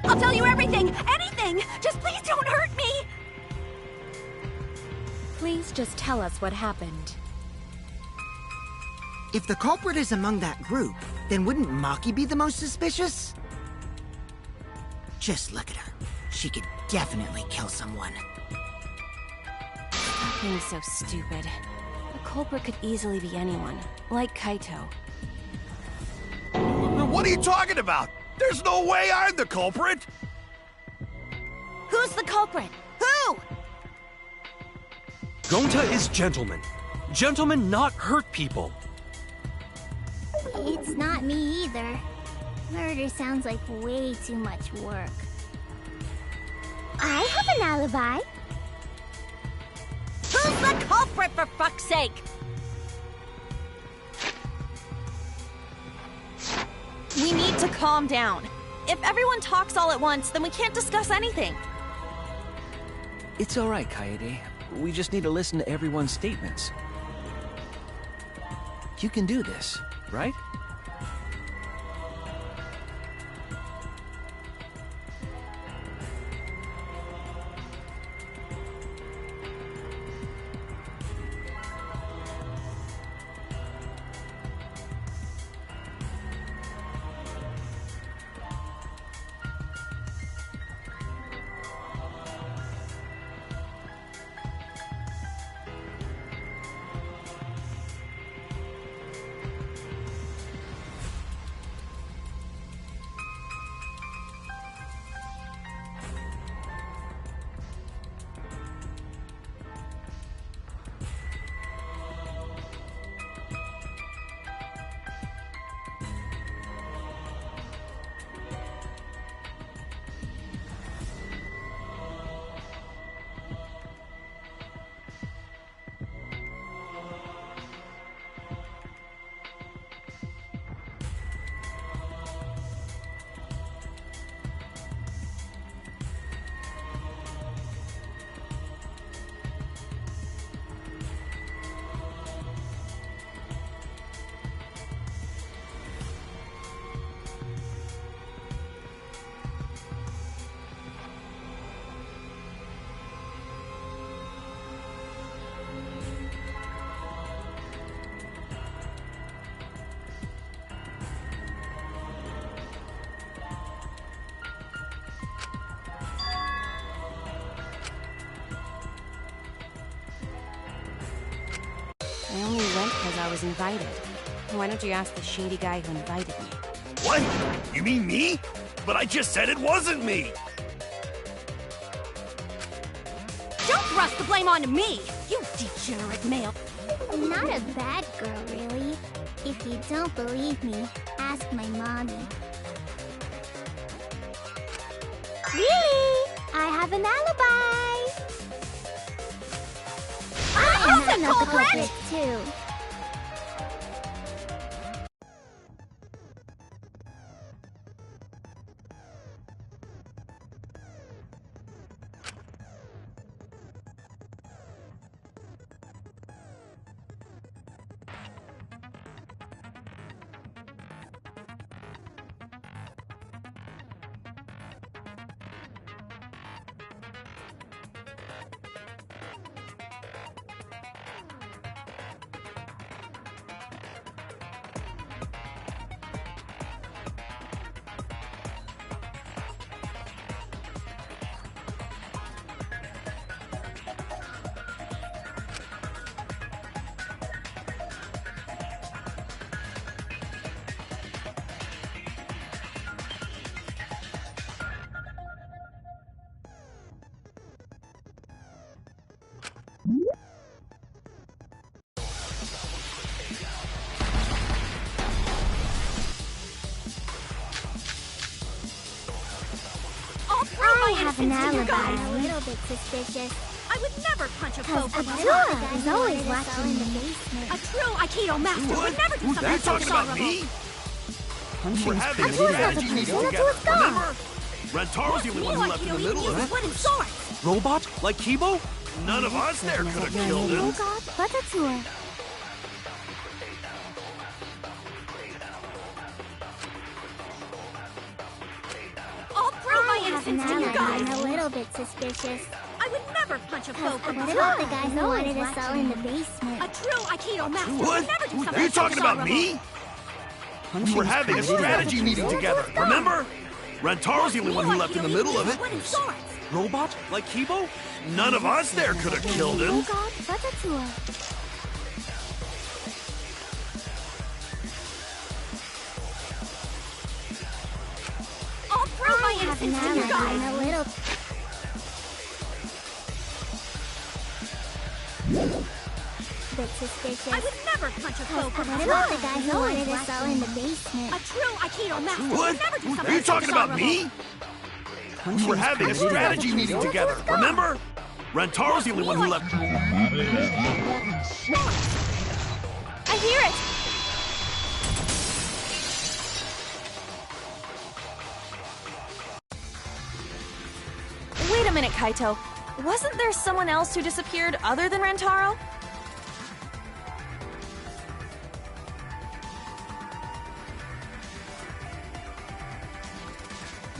I'll tell you everything! Anything! Just please don't hurt me! Please just tell us what happened. If the culprit is among that group, then wouldn't Maki be the most suspicious? Just look at her. She could definitely kill someone. Stop being so stupid. The culprit could easily be anyone, like Kaito. What are you talking about? There's no way I'm the culprit! Who's the culprit? Who? Gonta is gentleman. Gentlemen not hurt people. It's not me either. Murder sounds like way too much work. I have an alibi. Who's the culprit, for fuck's sake? We need to calm down. If everyone talks all at once, then we can't discuss anything. It's all right, Kaede. We just need to listen to everyone's statements. You can do this, right? I only went because I was invited. Why don't you ask the shady guy who invited me? What? You mean me? But I just said it wasn't me! Don't thrust the blame onto me, you degenerate male. I'm not a bad girl, really. If you don't believe me, ask my mommy. Really? I have an alibi! I'm not the culprit, too. I have an alibi. I'm a little bit suspicious. I would never punch a foe from Atua is always watching in the basement. A true Aikido master would never do something You so talking about dishonorable. me? Punching's We're having a pretty strategy bad. meeting together, remember? Rentaro's the only one who left in the middle of it. Robot? Like Kibo? None of us there could have killed him. Oh god, but Atua. I'll prove my innocence to you guys. I'm a little bit suspicious. I would never punch a foe from What about the guy who wanted us all in the basement? A true Aikido master would What? never do something Are you so talking about dishonorable. me? We were having a strategy meeting together, remember? Rentaro's the only one who left in the middle of it. Robot? Like Kibo? None of us there could have killed him. Oh god, but Atua. I'll prove my I have an innocence to you alibi. guys. I'm a little... bit suspicious. I would never punch a cobra. What about the guy who wanted us all in the basement? A true Aikido master would What? never do something Are you talking about dishonorable. me? We were having a strategy meeting together, remember? Rantaro's the only one who left. I hear it! Wait a minute, Kaito. Wasn't there someone else who disappeared other than Rantaro?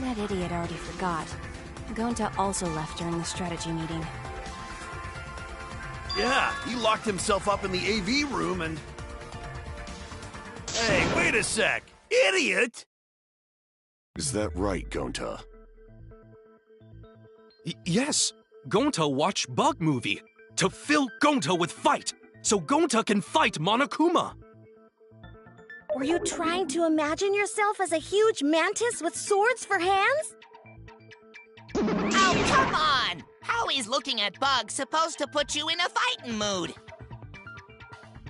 That idiot already forgot. Gonta also left during the strategy meeting. Yeah, he locked himself up in the AV room and... Hey, wait a sec! Idiot! Is that right, Gonta? Yes! Gonta watched Bug Movie to fill Gonta with fight, so Gonta can fight Monokuma! Were you trying to imagine yourself as a huge mantis with swords for hands? Oh, come on! How is looking at bugs supposed to put you in a fighting mood?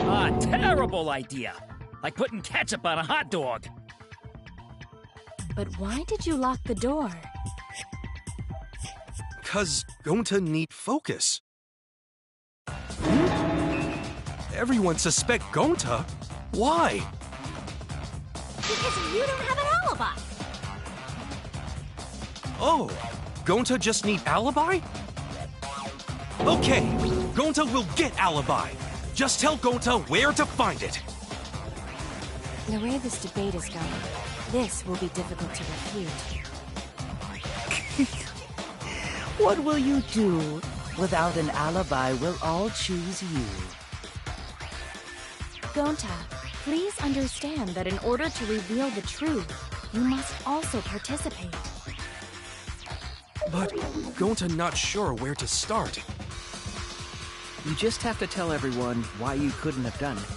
Ah, terrible idea. Like putting ketchup on a hot dog. But why did you lock the door? 'Cause Gonta need focus. Everyone suspect Gonta? Why? Because you don't have an alibi. Oh, Gonta just need alibi? Okay, Gonta will get alibi. Just tell Gonta where to find it. The way this debate is going, this will be difficult to refute. What will you do? Without an alibi, we'll all choose you. Gonta, please understand that in order to reveal the truth, you must also participate. But Gonta not sure where to start. You just have to tell everyone why you couldn't have done it.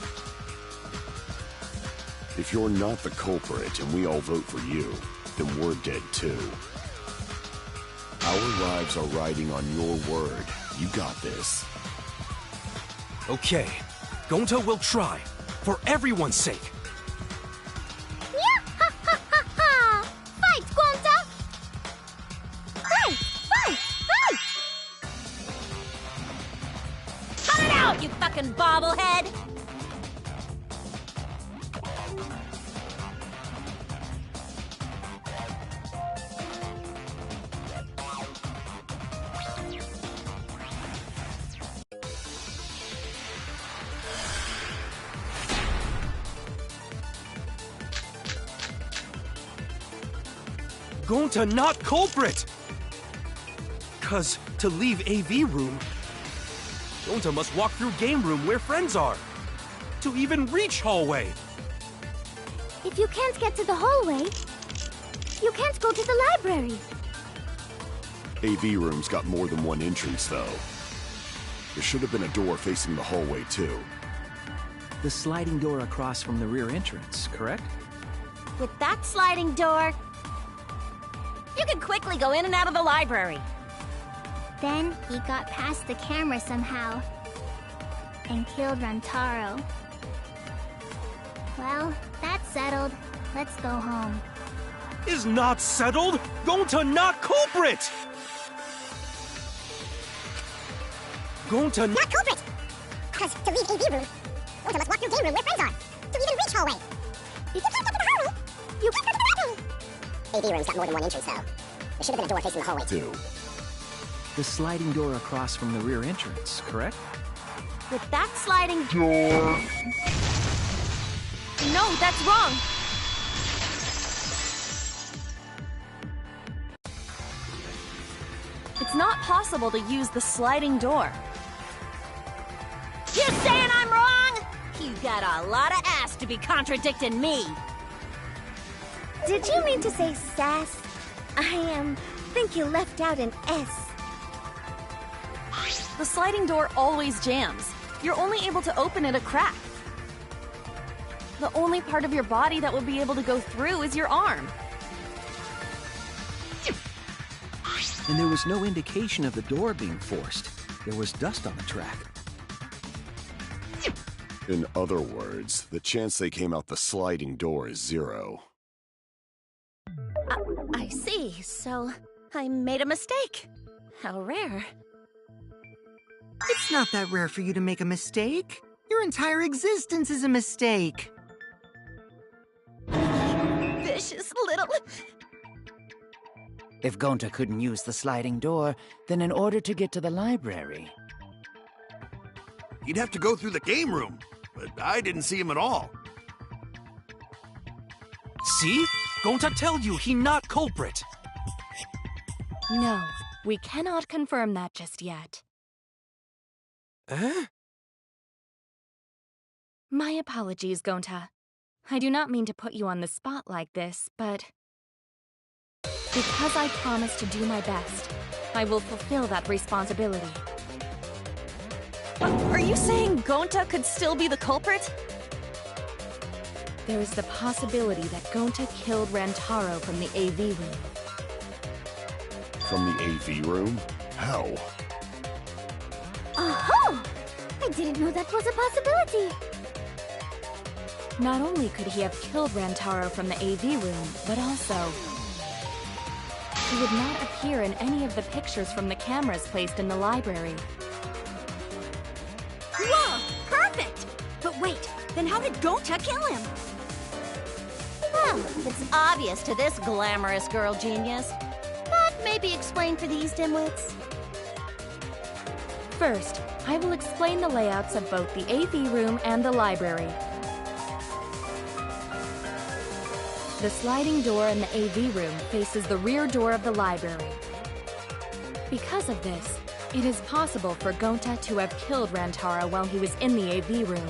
If you're not the culprit and we all vote for you, then we're dead too. Our lives are riding on your word. You got this. Okay, Gonta will try, for everyone's sake. Fight, Gonta! Fight! Fight! Fight! Cut it out, you fucking bobblehead! Gonta not culprit! 'Cause to leave AV room, Gonta must walk through game room where friends are. To even reach hallway. If you can't get to the hallway, you can't go to the library. AV room's got more than one entrance, though. There should have been a door facing the hallway, too. The sliding door across from the rear entrance, correct? With that sliding door, you can quickly go in and out of the library. Then he got past the camera somehow and killed Rantaro. Well, that's settled. Let's go home. Is not settled! Gonta not culprit! Gonta Not culprit! Because to leave AV room, Gonta must walk through game room where friends are. To even reach hallway. If you can't get to the hallway, you can't go to the library. AV room's got more than one entrance, though. There should have been a door facing the hallway, too. The sliding door across from the rear entrance, correct? With that sliding door. No, that's wrong! It's not possible to use the sliding door. You saying I'm wrong? You got a lot of ass to be contradicting me. Did you mean to say sass? I think you left out an S. The sliding door always jams. You're only able to open it a crack. The only part of your body that will be able to go through is your arm. And there was no indication of the door being forced. There was dust on the track. In other words, the chance they came out the sliding door is 0. I see. So, I made a mistake. How rare. It's not that rare for you to make a mistake. Your entire existence is a mistake. Vicious little... If Gonta couldn't use the sliding door, then in order to get to the library... He'd have to go through the game room, but I didn't see him at all. See? Gonta tell you he not culprit. No, we cannot confirm that just yet. Eh? My apologies, Gonta. I do not mean to put you on the spot like this, but... because I promised to do my best, I will fulfill that responsibility. Are you saying Gonta could still be the culprit? There is the possibility that Gonta killed Rantaro from the AV room. From the AV room? How? Oh! I didn't know that was a possibility. Not only could he have killed Rantaro from the AV room, but also... he would not appear in any of the pictures from the cameras placed in the library. Whoa! Perfect! But wait, then how did Gonta kill him? Well, it's obvious to this glamorous girl genius. But maybe explain for these dimwits. First, I will explain the layouts of both the AV room and the library. The sliding door in the AV room faces the rear door of the library. Because of this, it is possible for Gonta to have killed Rantaro while he was in the AV room.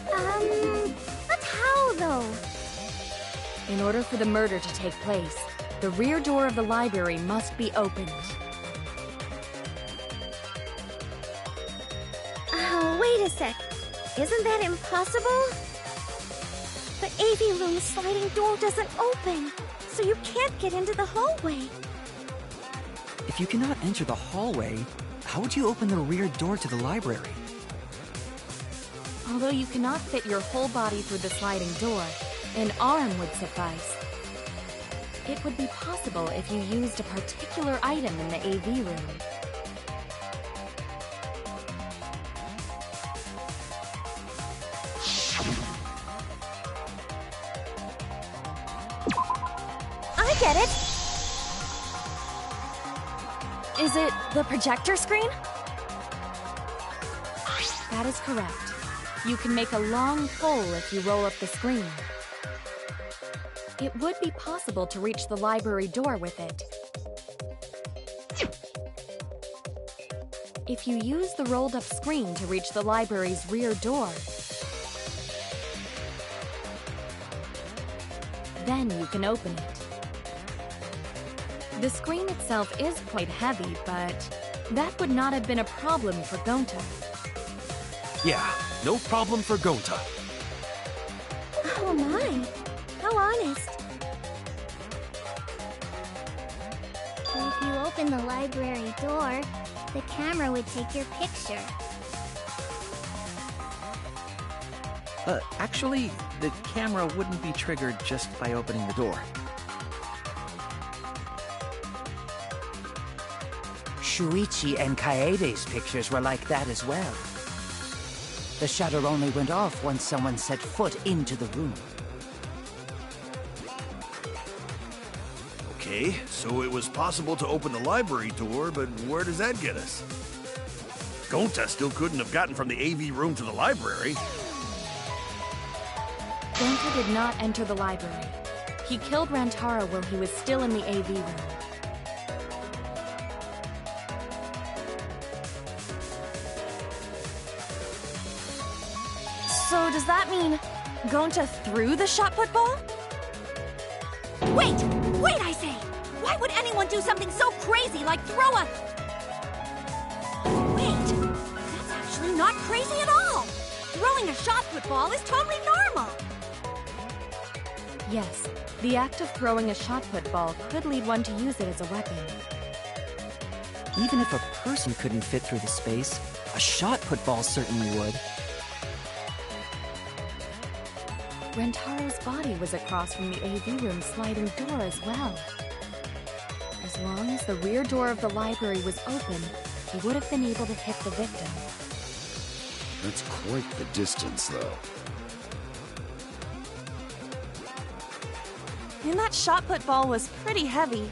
But how though? In order for the murder to take place, the rear door of the library must be opened. Oh, wait a sec. Isn't that impossible? The AV room's sliding door doesn't open, so you can't get into the hallway. If you cannot enter the hallway, how would you open the rear door to the library? Although you cannot fit your whole body through the sliding door, an arm would suffice. It would be possible if you used a particular item in the AV room. I get it! Is it the projector screen? That is correct. You can make a long pole if you roll up the screen. It would be possible to reach the library door with it. If you use the rolled up screen to reach the library's rear door, then you can open it. The screen itself is quite heavy, but that would not have been a problem for Gonta. Yeah, no problem for Gonta. Oh my, how honest. If you open the library door, the camera would take your picture. Actually, the camera wouldn't be triggered just by opening the door. Shuichi and Kaede's pictures were like that as well. The shutter only went off once someone set foot into the room. Okay, so it was possible to open the library door, but where does that get us? Gonta still couldn't have gotten from the AV room to the library. Gonta did not enter the library. He killed Rantaro while he was still in the AV room. So does that mean Gonta threw the shot put ball? Wait! Wait, I say! Why would anyone do something so crazy like throw a... Wait! That's actually not crazy at all! Throwing a shot put ball is totally normal! Yes, the act of throwing a shot put ball could lead one to use it as a weapon. Even if a person couldn't fit through the space, a shot put ball certainly would. Rentaro's body was across from the AV room sliding door as well. As long as the rear door of the library was open, he would have been able to hit the victim. That's quite the distance, though. And that shot put ball was pretty heavy.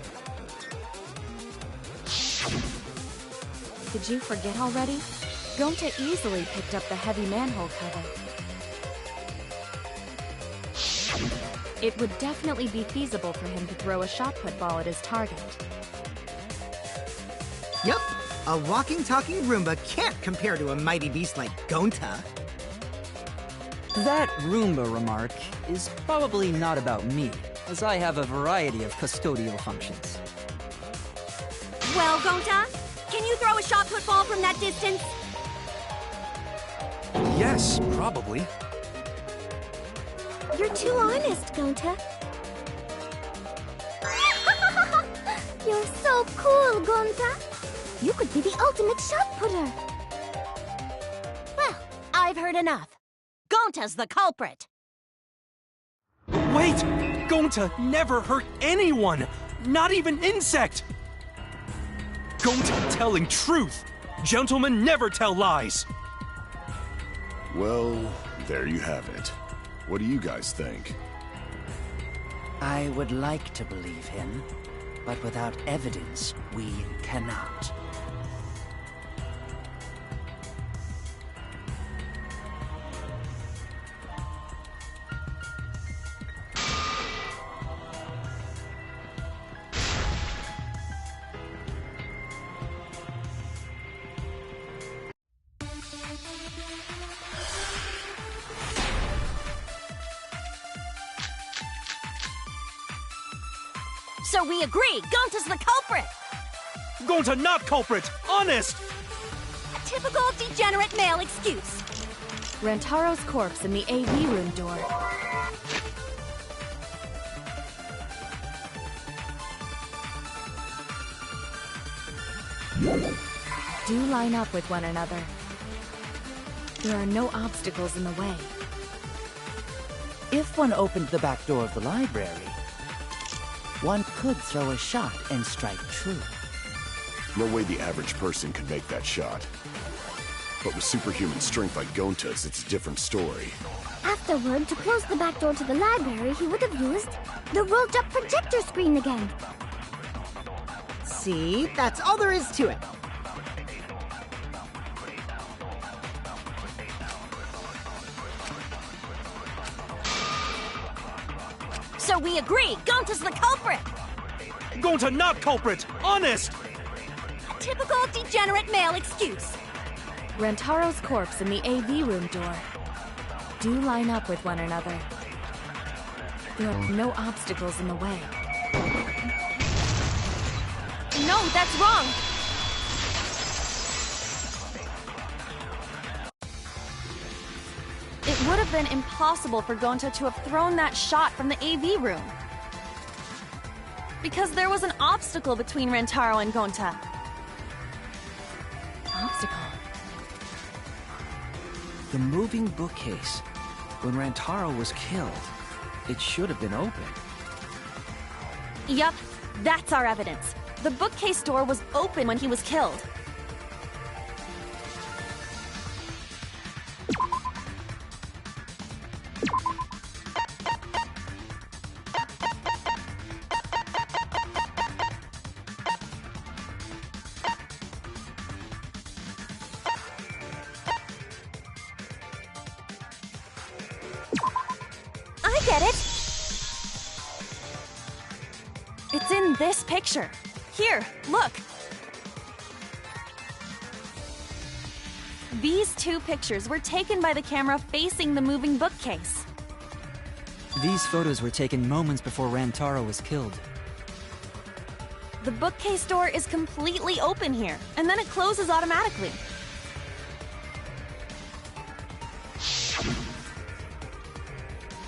Did you forget already? Gonta easily picked up the heavy manhole cover. It would definitely be feasible for him to throw a shot put ball at his target. Yup, a walking, talking Roomba can't compare to a mighty beast like Gonta. That Roomba remark is probably not about me, as I have a variety of custodial functions. Well, Gonta, can you throw a shot put ball from that distance? Yes, probably. You're too honest, Gonta. You're so cool, Gonta. You could be the ultimate shot putter. Well, I've heard enough. Gonta's the culprit. Wait! Gonta never hurt anyone! Not even insect! Gonta telling truth! Gentlemen never tell lies! Well, there you have it. What do you guys think? I would like to believe him, but without evidence, we cannot. So we agree, Gonta's the culprit! Gonta not culprit! Honest! A typical degenerate male excuse. Rantaro's corpse in the AV room door. Do line up with one another. There are no obstacles in the way. If one opened the back door of the library, one could throw a shot and strike true. No way the average person could make that shot. But with superhuman strength like Gonta's, it's a different story. Afterward, to close the back door to the library, he would have used the rolled-up projector screen again. See, that's all there is to it. So we agree, Gonta's the culprit! Gonta not culprit! Honest! A typical degenerate male excuse. Rantaro's corpse in the AV room door. Do line up with one another. There are no obstacles in the way. No, that's wrong! It would have been impossible for Gonta to have thrown that shot from the AV room. Because there was an obstacle between Rantaro and Gonta. Obstacle? The moving bookcase. When Rantaro was killed, it should have been open. Yup, that's our evidence. The bookcase door was open when he was killed. I get it! It's in this picture. Here, look. These two pictures were taken by the camera facing the moving bookcase. These photos were taken moments before Rantaro was killed. The bookcase door is completely open here, and then it closes automatically.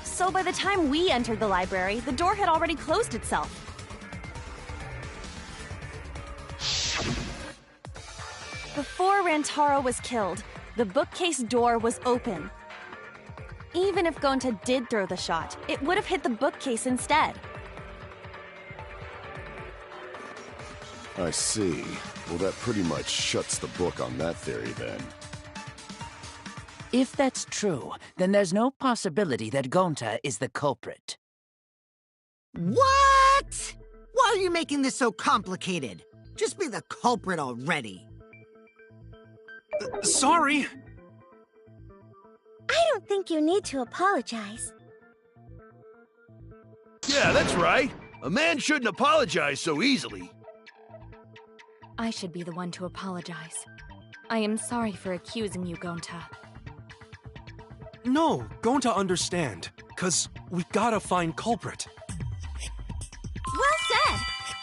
So by the time we entered the library, the door had already closed itself. Before Rantaro was killed, the bookcase door was open. Even if Gonta did throw the shot, it would have hit the bookcase instead. I see. Well, that pretty much shuts the book on that theory, then. If that's true, then there's no possibility that Gonta is the culprit. What? Why are you making this so complicated? Just be the culprit already. Sorry. I don't think you need to apologize. Yeah, that's right. A man shouldn't apologize so easily. I should be the one to apologize. I am sorry for accusing you, Gonta. No, Gonta understand. 'Cause we gotta find culprit. Well said!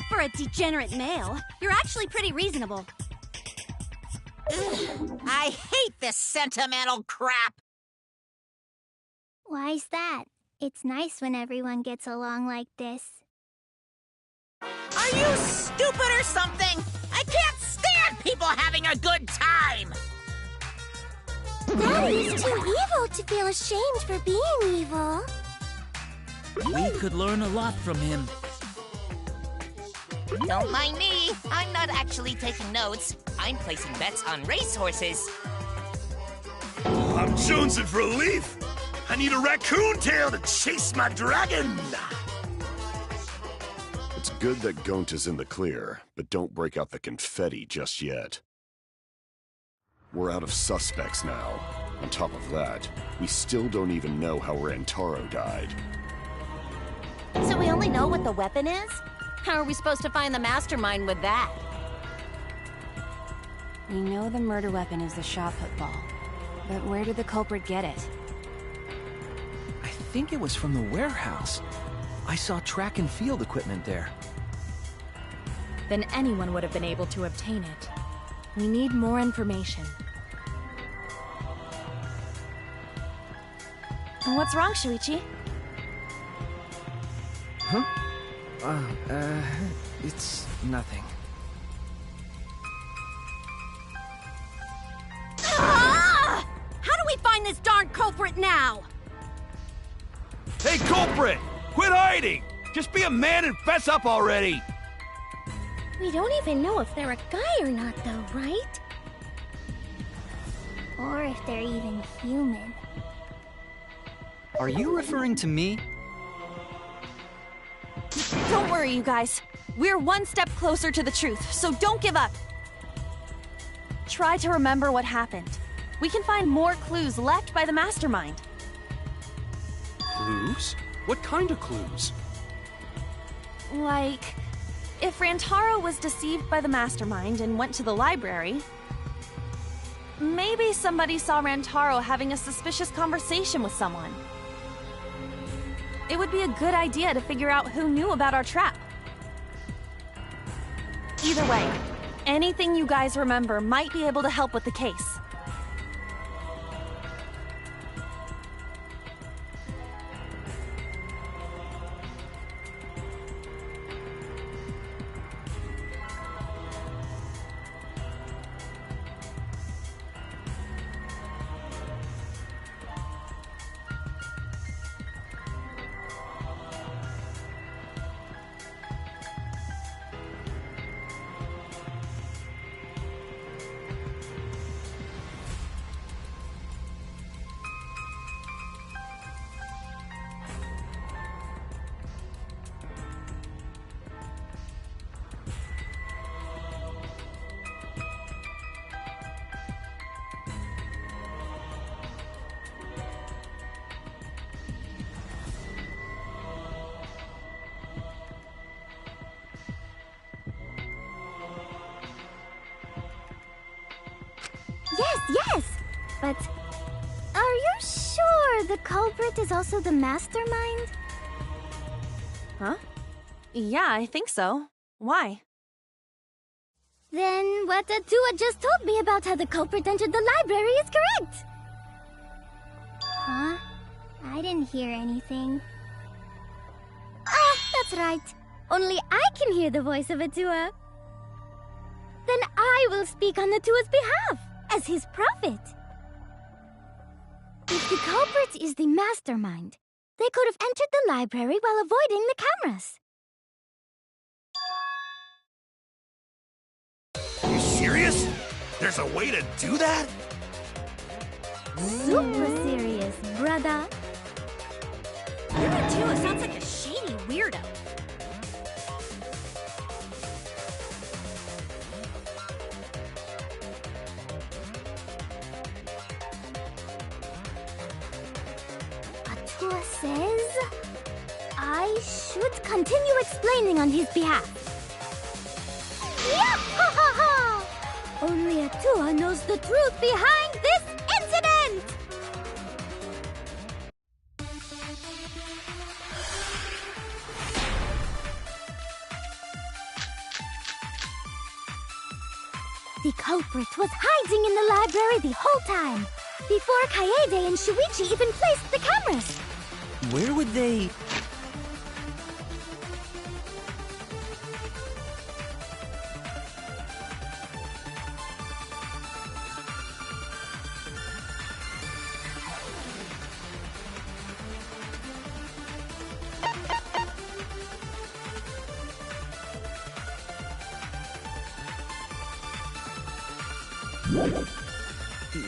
For a degenerate male, you're actually pretty reasonable. Ugh, I hate this sentimental crap! Why's that? It's nice when everyone gets along like this. Are you stupid or something? I can't stand people having a good time! Daddy is too evil to feel ashamed for being evil. We could learn a lot from him. Don't mind me. I'm not actually taking notes. I'm placing bets on racehorses. I'm jonesing for a leaf. I need a raccoon tail to chase my dragon. It's good that Gonta's in the clear, but don't break out the confetti just yet. We're out of suspects now. On top of that, we still don't even know how Rantaro died. So we only know what the weapon is? How are we supposed to find the mastermind with that? We know the murder weapon is the shot put ball. But where did the culprit get it? I think it was from the warehouse. I saw track and field equipment there. Then anyone would have been able to obtain it. We need more information. What's wrong, Shuichi? Huh? It's nothing. Ah! How do we find this darn culprit now? Hey, culprit! Quit hiding! Just be a man and fess up already! We don't even know if they're a guy or not, though, right? Or if they're even human. Are you referring to me? Don't worry, you guys. We're one step closer to the truth, so don't give up. Try to remember what happened. We can find more clues left by the mastermind. Clues? What kind of clues? Like, if Rantaro was deceived by the mastermind and went to the library, maybe somebody saw Rantaro having a suspicious conversation with someone. It would be a good idea to figure out who knew about our trap. Either way, anything you guys remember might be able to help with the case. Yes! But are you sure the culprit is also the mastermind? Huh? Yeah, I think so. Why? Then what Atua just told me about how the culprit entered the library is correct! Huh? I didn't hear anything. Oh, that's right. Only I can hear the voice of Atua. Then I will speak on Atua's behalf, as his prophet. If the culprit is the mastermind, they could have entered the library while avoiding the cameras. You serious? There's a way to do that? Super serious, brother. Tua sounds like a shady weirdo. Atua says I should continue explaining on his behalf. Yahahaha! Only Atua knows the truth behind this incident! The culprit was hiding in the library the whole time, before Kaede and Shuichi even placed the cameras. Where would they...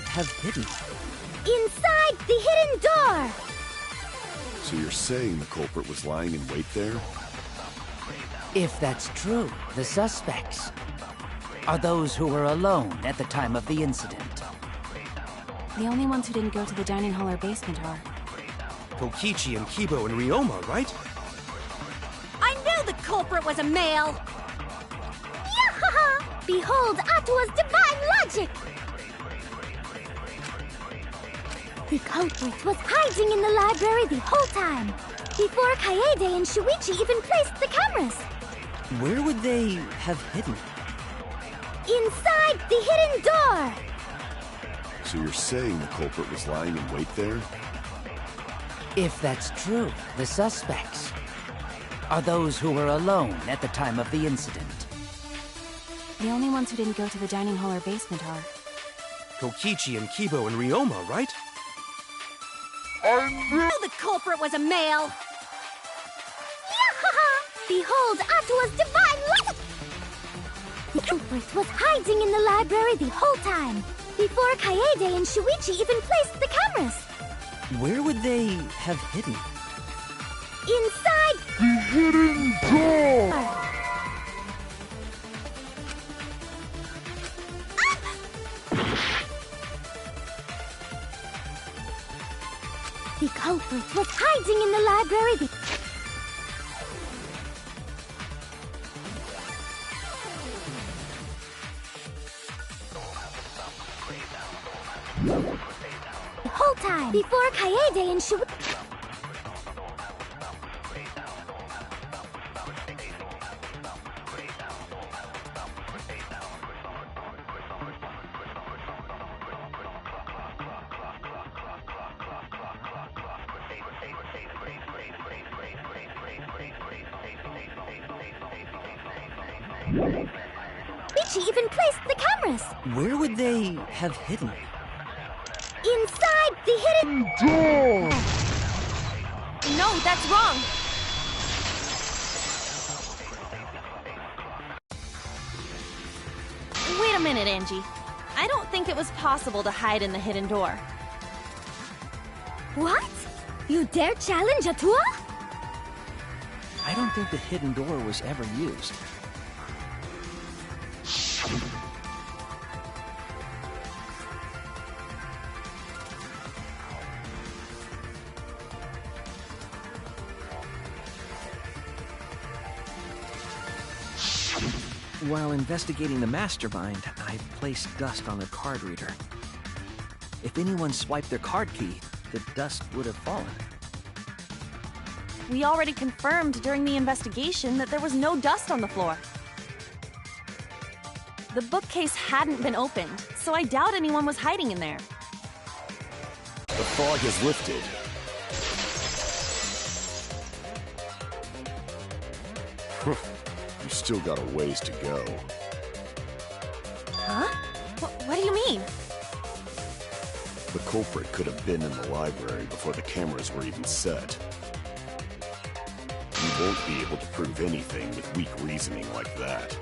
have hidden? Inside the hidden door! So you're saying the culprit was lying in wait there? If that's true, the suspects are those who were alone at the time of the incident. The only ones who didn't go to the dining hall or basement are... Kokichi and Kibo and Ryoma, right? I knew the culprit was a male! Yahaha! Behold Atua's divine logic! The culprit was hiding in the library the whole time, before Kaede and Shuichi even placed the cameras. Where would they have hidden? Inside the hidden door! So you're saying the culprit was lying in wait there? If that's true, the suspects are those who were alone at the time of the incident. The only ones who didn't go to the dining hall or basement are... Kokichi and Kibo and Ryoma, right? I knew the culprit was a male! Yahaha! Behold Atua's divine logic! The culprit was hiding in the library the whole time, before Kaede and Shuichi even placed the cameras. Where would they have hidden? Inside the hidden door! The culprit was hiding in the library. The whole time, before Kaede and Shuichi... Shuichi even placed the cameras. Where would they have hidden? Inside the hidden door! No, that's wrong! Wait a minute, Angie. I don't think it was possible to hide in the hidden door. What? You dare challenge Atua? I don't think the hidden door was ever used. While investigating the mastermind, I placed dust on the card reader. If anyone swiped their card key, the dust would have fallen. We already confirmed during the investigation that there was no dust on the floor. The bookcase hadn't been opened, so I doubt anyone was hiding in there. The fog has lifted. You still got a ways to go. Huh? What do you mean? The culprit could have been in the library before the cameras were even set. You won't be able to prove anything with weak reasoning like that.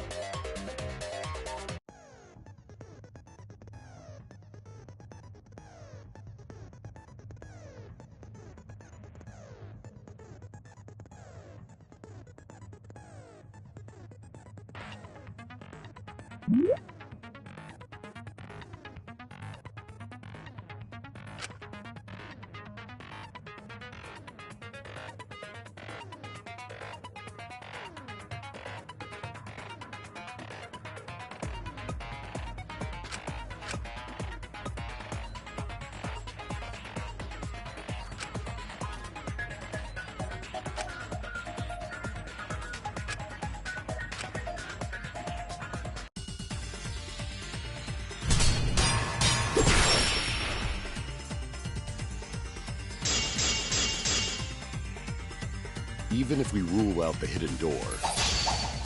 Even if we rule out the hidden door,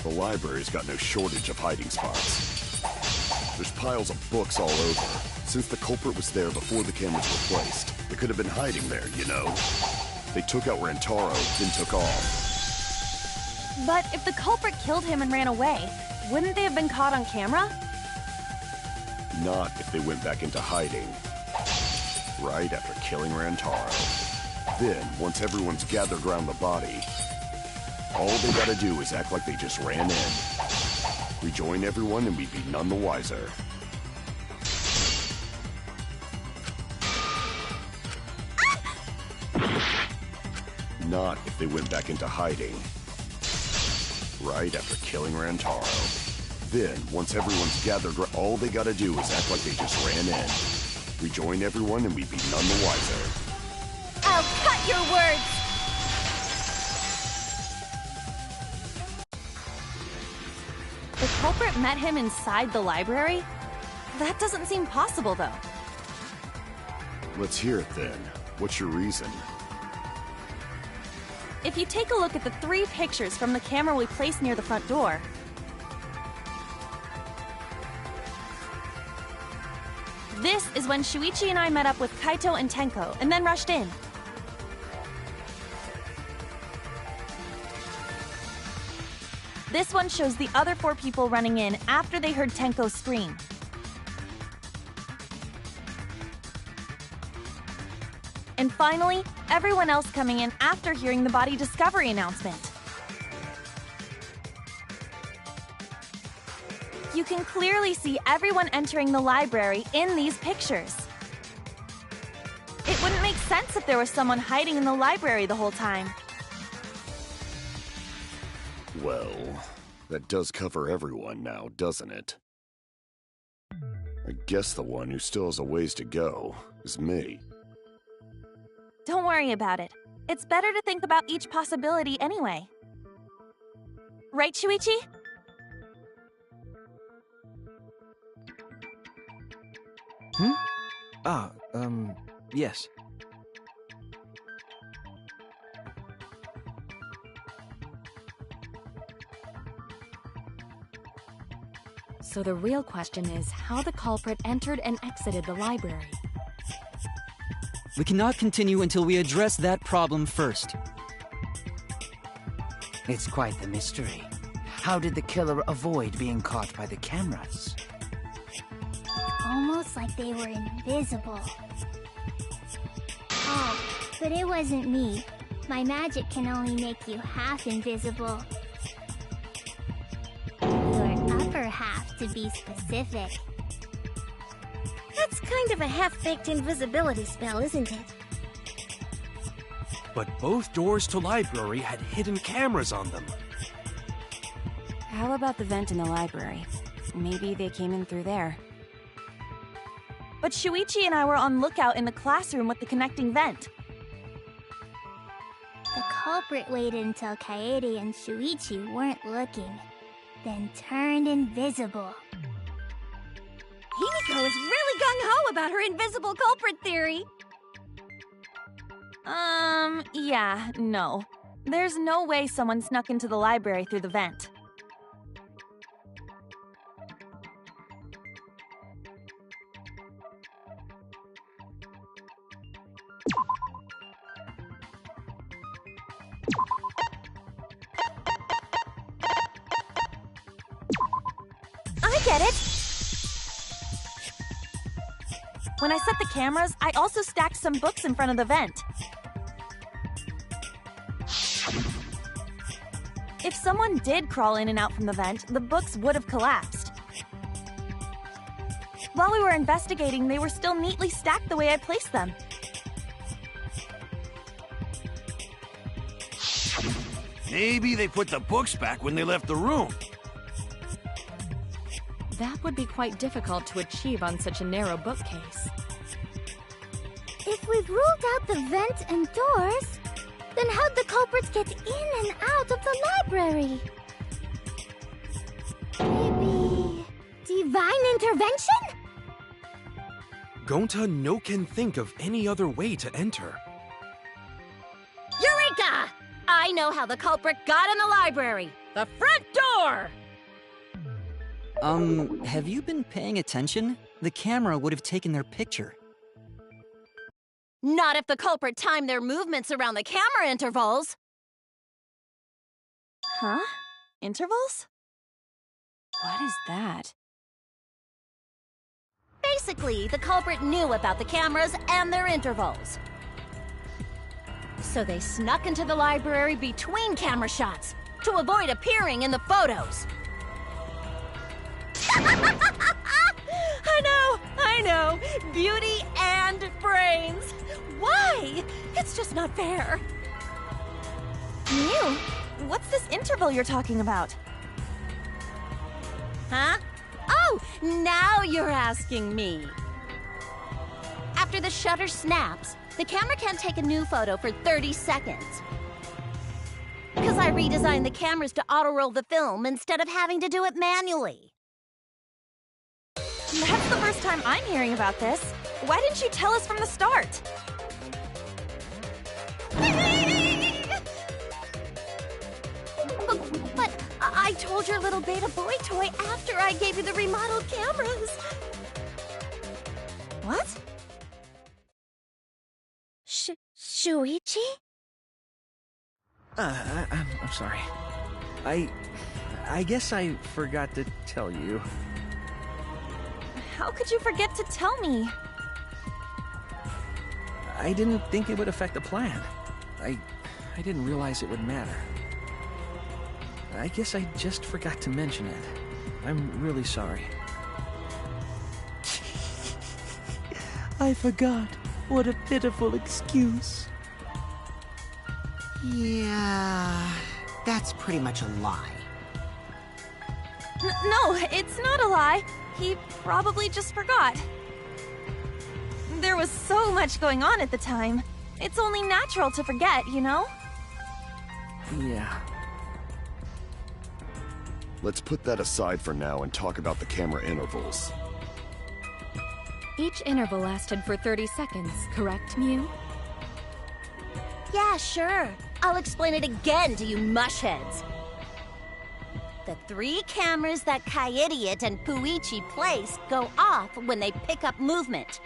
the library's got no shortage of hiding spots. There's piles of books all over. Since the culprit was there before the cameras were placed, they could have been hiding there, you know? They took out Rantaro, then took off. But if the culprit killed him and ran away, wouldn't they have been caught on camera? Not if they went back into hiding. Right after killing Rantaro. Then, once everyone's gathered around the body, all they gotta do is act like they just ran in. Rejoin everyone and we'd be none the wiser. Not if they went back into hiding. Right after killing Rantaro. Then, once everyone's gathered, all they gotta do is act like they just ran in. Rejoin everyone and we'd be none the wiser. I'll cut your words! The culprit met him inside the library? That doesn't seem possible, though. Let's hear it then. What's your reason? If you take a look at the 3 pictures from the camera we placed near the front door, this is when Shuichi and I met up with Kaito and Tenko, and then rushed in. This one shows the other 4 people running in after they heard Tenko scream. And finally, everyone else coming in after hearing the body discovery announcement. You can clearly see everyone entering the library in these pictures. It wouldn't make sense if there was someone hiding in the library the whole time. Well, that does cover everyone now, doesn't it? I guess the one who still has a ways to go is me. Don't worry about it. It's better to think about each possibility anyway. Right, Shuichi? Yes. So the real question is how the culprit entered and exited the library. We cannot continue until we address that problem first. It's quite the mystery. How did the killer avoid being caught by the cameras? Almost like they were invisible. Oh, but it wasn't me. My magic can only make you half invisible. Your upper half, to be specific. That's kind of a half-baked invisibility spell, isn't it? But both doors to library had hidden cameras on them. How about the vent in the library? Maybe they came in through there. But Shuichi and I were on lookout in the classroom with the connecting vent. The culprit waited until Kaede and Shuichi weren't looking, then turned invisible. Himiko is really gung-ho about her invisible culprit theory. Yeah, no. There's no way someone snuck into the library through the vent. get it! When I set the cameras, I also stacked some books in front of the vent. If someone did crawl in and out from the vent, the books would have collapsed. While we were investigating, they were still neatly stacked the way I placed them. Maybe they put the books back when they left the room. That would be quite difficult to achieve on such a narrow bookcase. If we've ruled out the vent and doors, then how'd the culprits get in and out of the library? Maybe divine intervention? Gonta no can think of any other way to enter. Eureka! I know how the culprit got in the library. The front door! Have you been paying attention? The camera would have taken their picture. Not if the culprit timed their movements around the camera intervals. Huh? Intervals? What is that? Basically, the culprit knew about the cameras and their intervals. So they snuck into the library between camera shots to avoid appearing in the photos. I know! Beauty and brains! Why? It's just not fair. Mew, what's this interval you're talking about? Huh? Oh, now you're asking me. After the shutter snaps, the camera can't take a new photo for 30 seconds. Because I redesigned the cameras to auto-roll the film instead of having to do it manually. That's the first time I'm hearing about this. Why didn't you tell us from the start? But I told your little beta boy toy after I gave you the remodeled cameras. What? Shuichi? I'm sorry. I guess I forgot to tell you. How could you forget to tell me? I didn't think it would affect the plan. I didn't realize it would matter. I guess I just forgot to mention it. I'm really sorry. I forgot. What a pitiful excuse. Yeah, that's pretty much a lie. No, it's not a lie. He probably just forgot. There was so much going on at the time. It's only natural to forget, you know? Yeah. Let's put that aside for now and talk about the camera intervals. Each interval lasted for 30 seconds, correct, Mew? Yeah, sure. I'll explain it again to you mushheads. The 3 cameras that Kaidiot and Puichi placed go off when they pick up movement.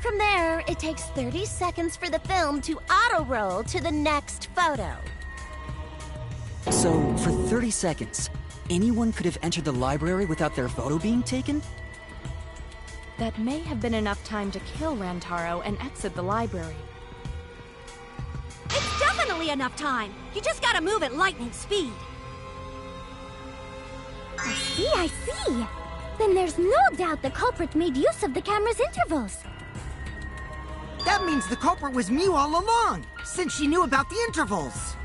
From there, it takes 30 seconds for the film to auto-roll to the next photo. So, for 30 seconds, anyone could have entered the library without their photo being taken? That may have been enough time to kill Rantaro and exit the library. It's definitely enough time. You just gotta move at lightning speed. I see. Then there's no doubt the culprit made use of the camera's intervals. That means the culprit was Mew all along, since she knew about the intervals.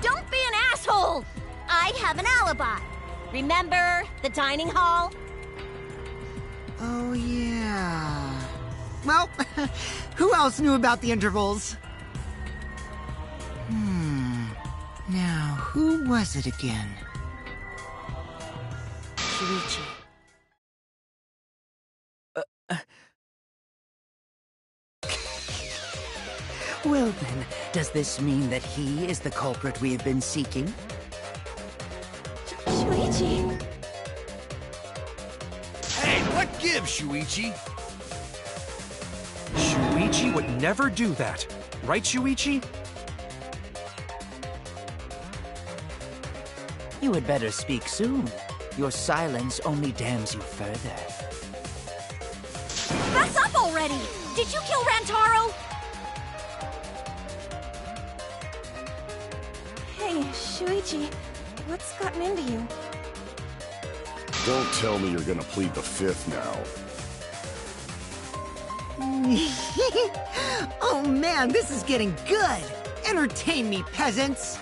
Don't be an asshole! I have an alibi. Remember the dining hall? Oh, yeah. Well, who else knew about the intervals? Now, who was it again? Shuichi. Well then, does this mean that he is the culprit we have been seeking? Shuichi! Hey, what gives, Shuichi? Shuichi would never do that. Right, Shuichi? You had better speak soon. Your silence only damns you further. Fess up already! Did you kill Rantaro? Hey, Shuichi, what's gotten into you? Don't tell me you're gonna plead the fifth now. Oh man, this is getting good! Entertain me, peasants!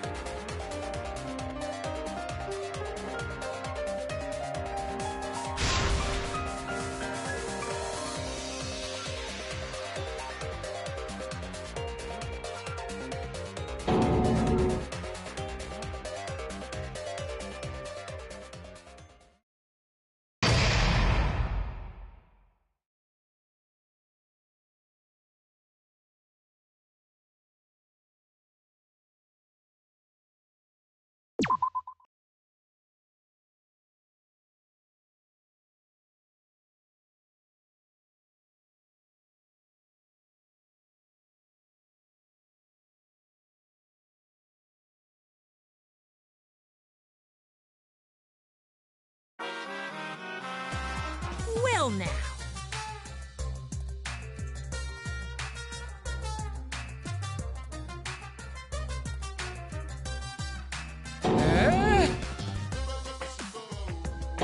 Well now.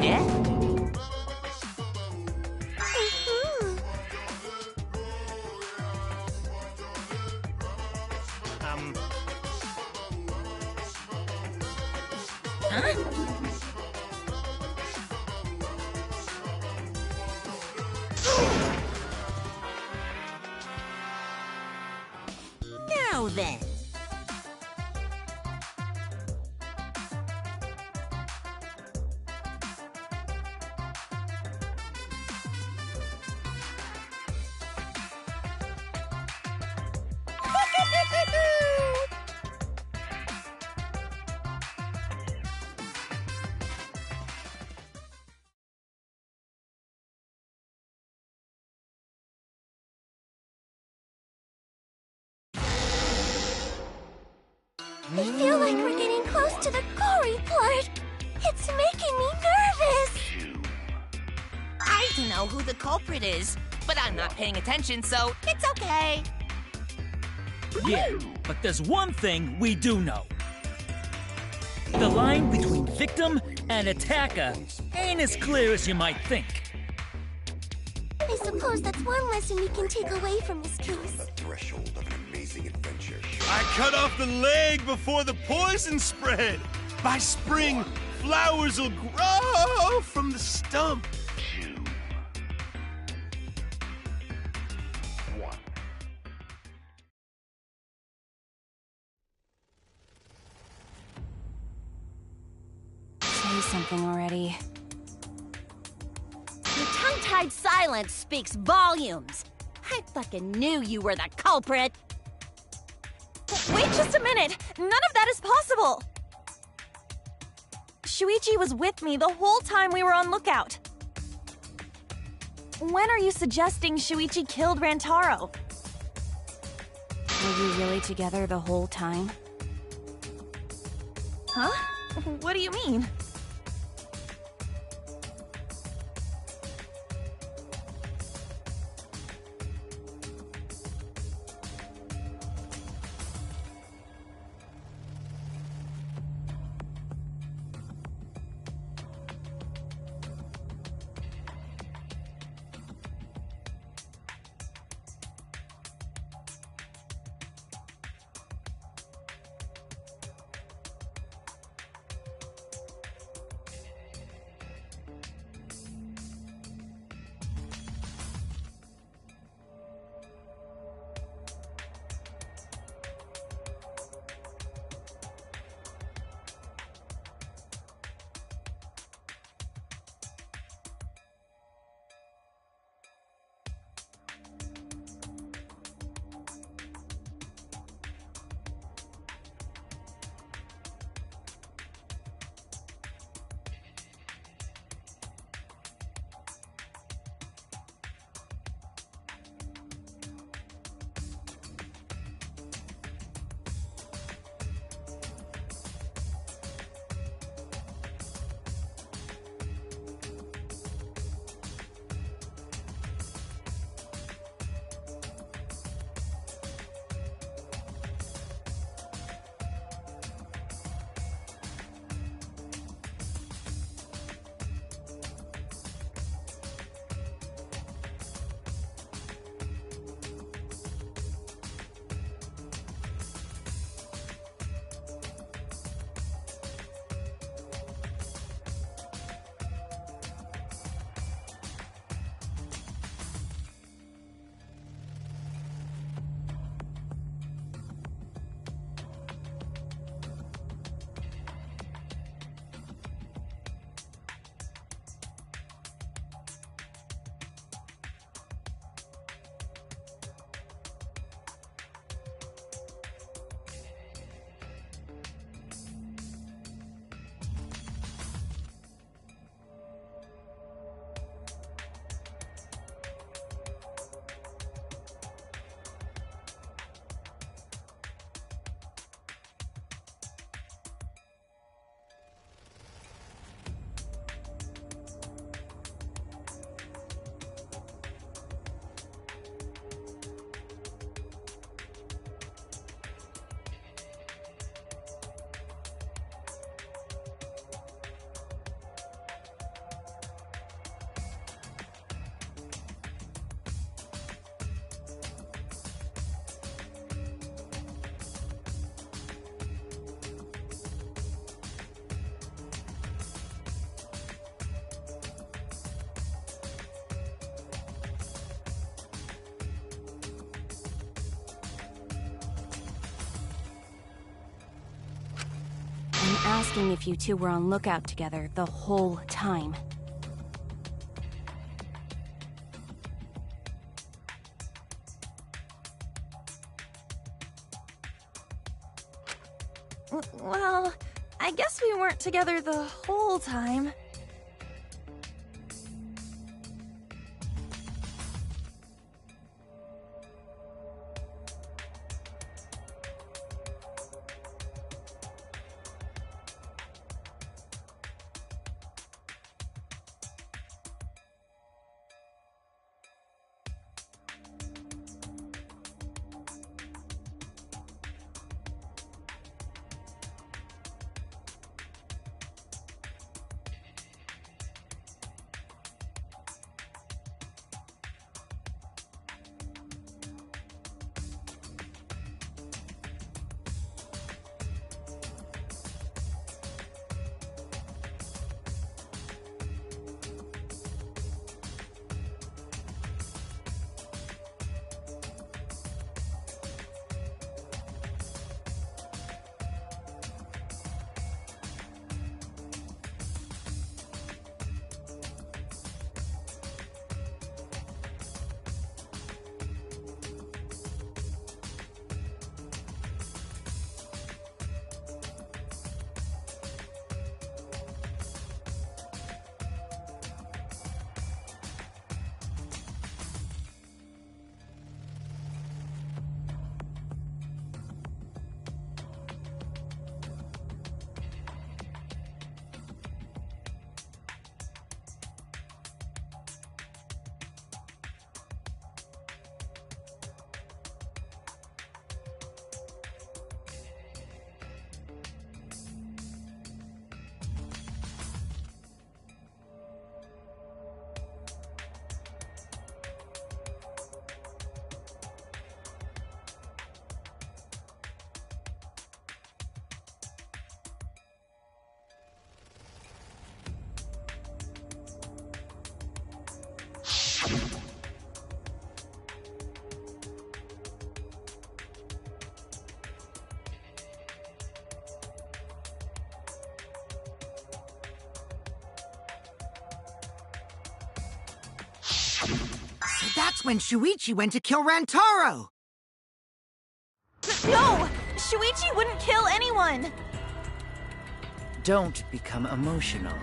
Yeah? Now then. I feel like we're getting close to the gory part. It's making me nervous. I don't know who the culprit is, but I'm not paying attention, so it's okay. Yeah, but there's one thing we do know. The line between victim and attacker ain't as clear as you might think. I suppose that's one lesson we can take away from this case. Threshold of an amazing adventure. I cut off the leg before the poison spread. By spring, flowers will grow from the stump. Say something already. Your tongue-tied silence speaks volumes. I fucking knew you were the culprit. Wait just a minute! None of that is possible! Shuichi was with me the whole time we were on lookout. When are you suggesting Shuichi killed Rantaro? Were you really together the whole time? Huh? What do you mean? asking if you two were on lookout together the whole time. Well, I guess we weren't together the whole time. So that's when Shuichi went to kill Rantaro! No! Shuichi wouldn't kill anyone! Don't become emotional.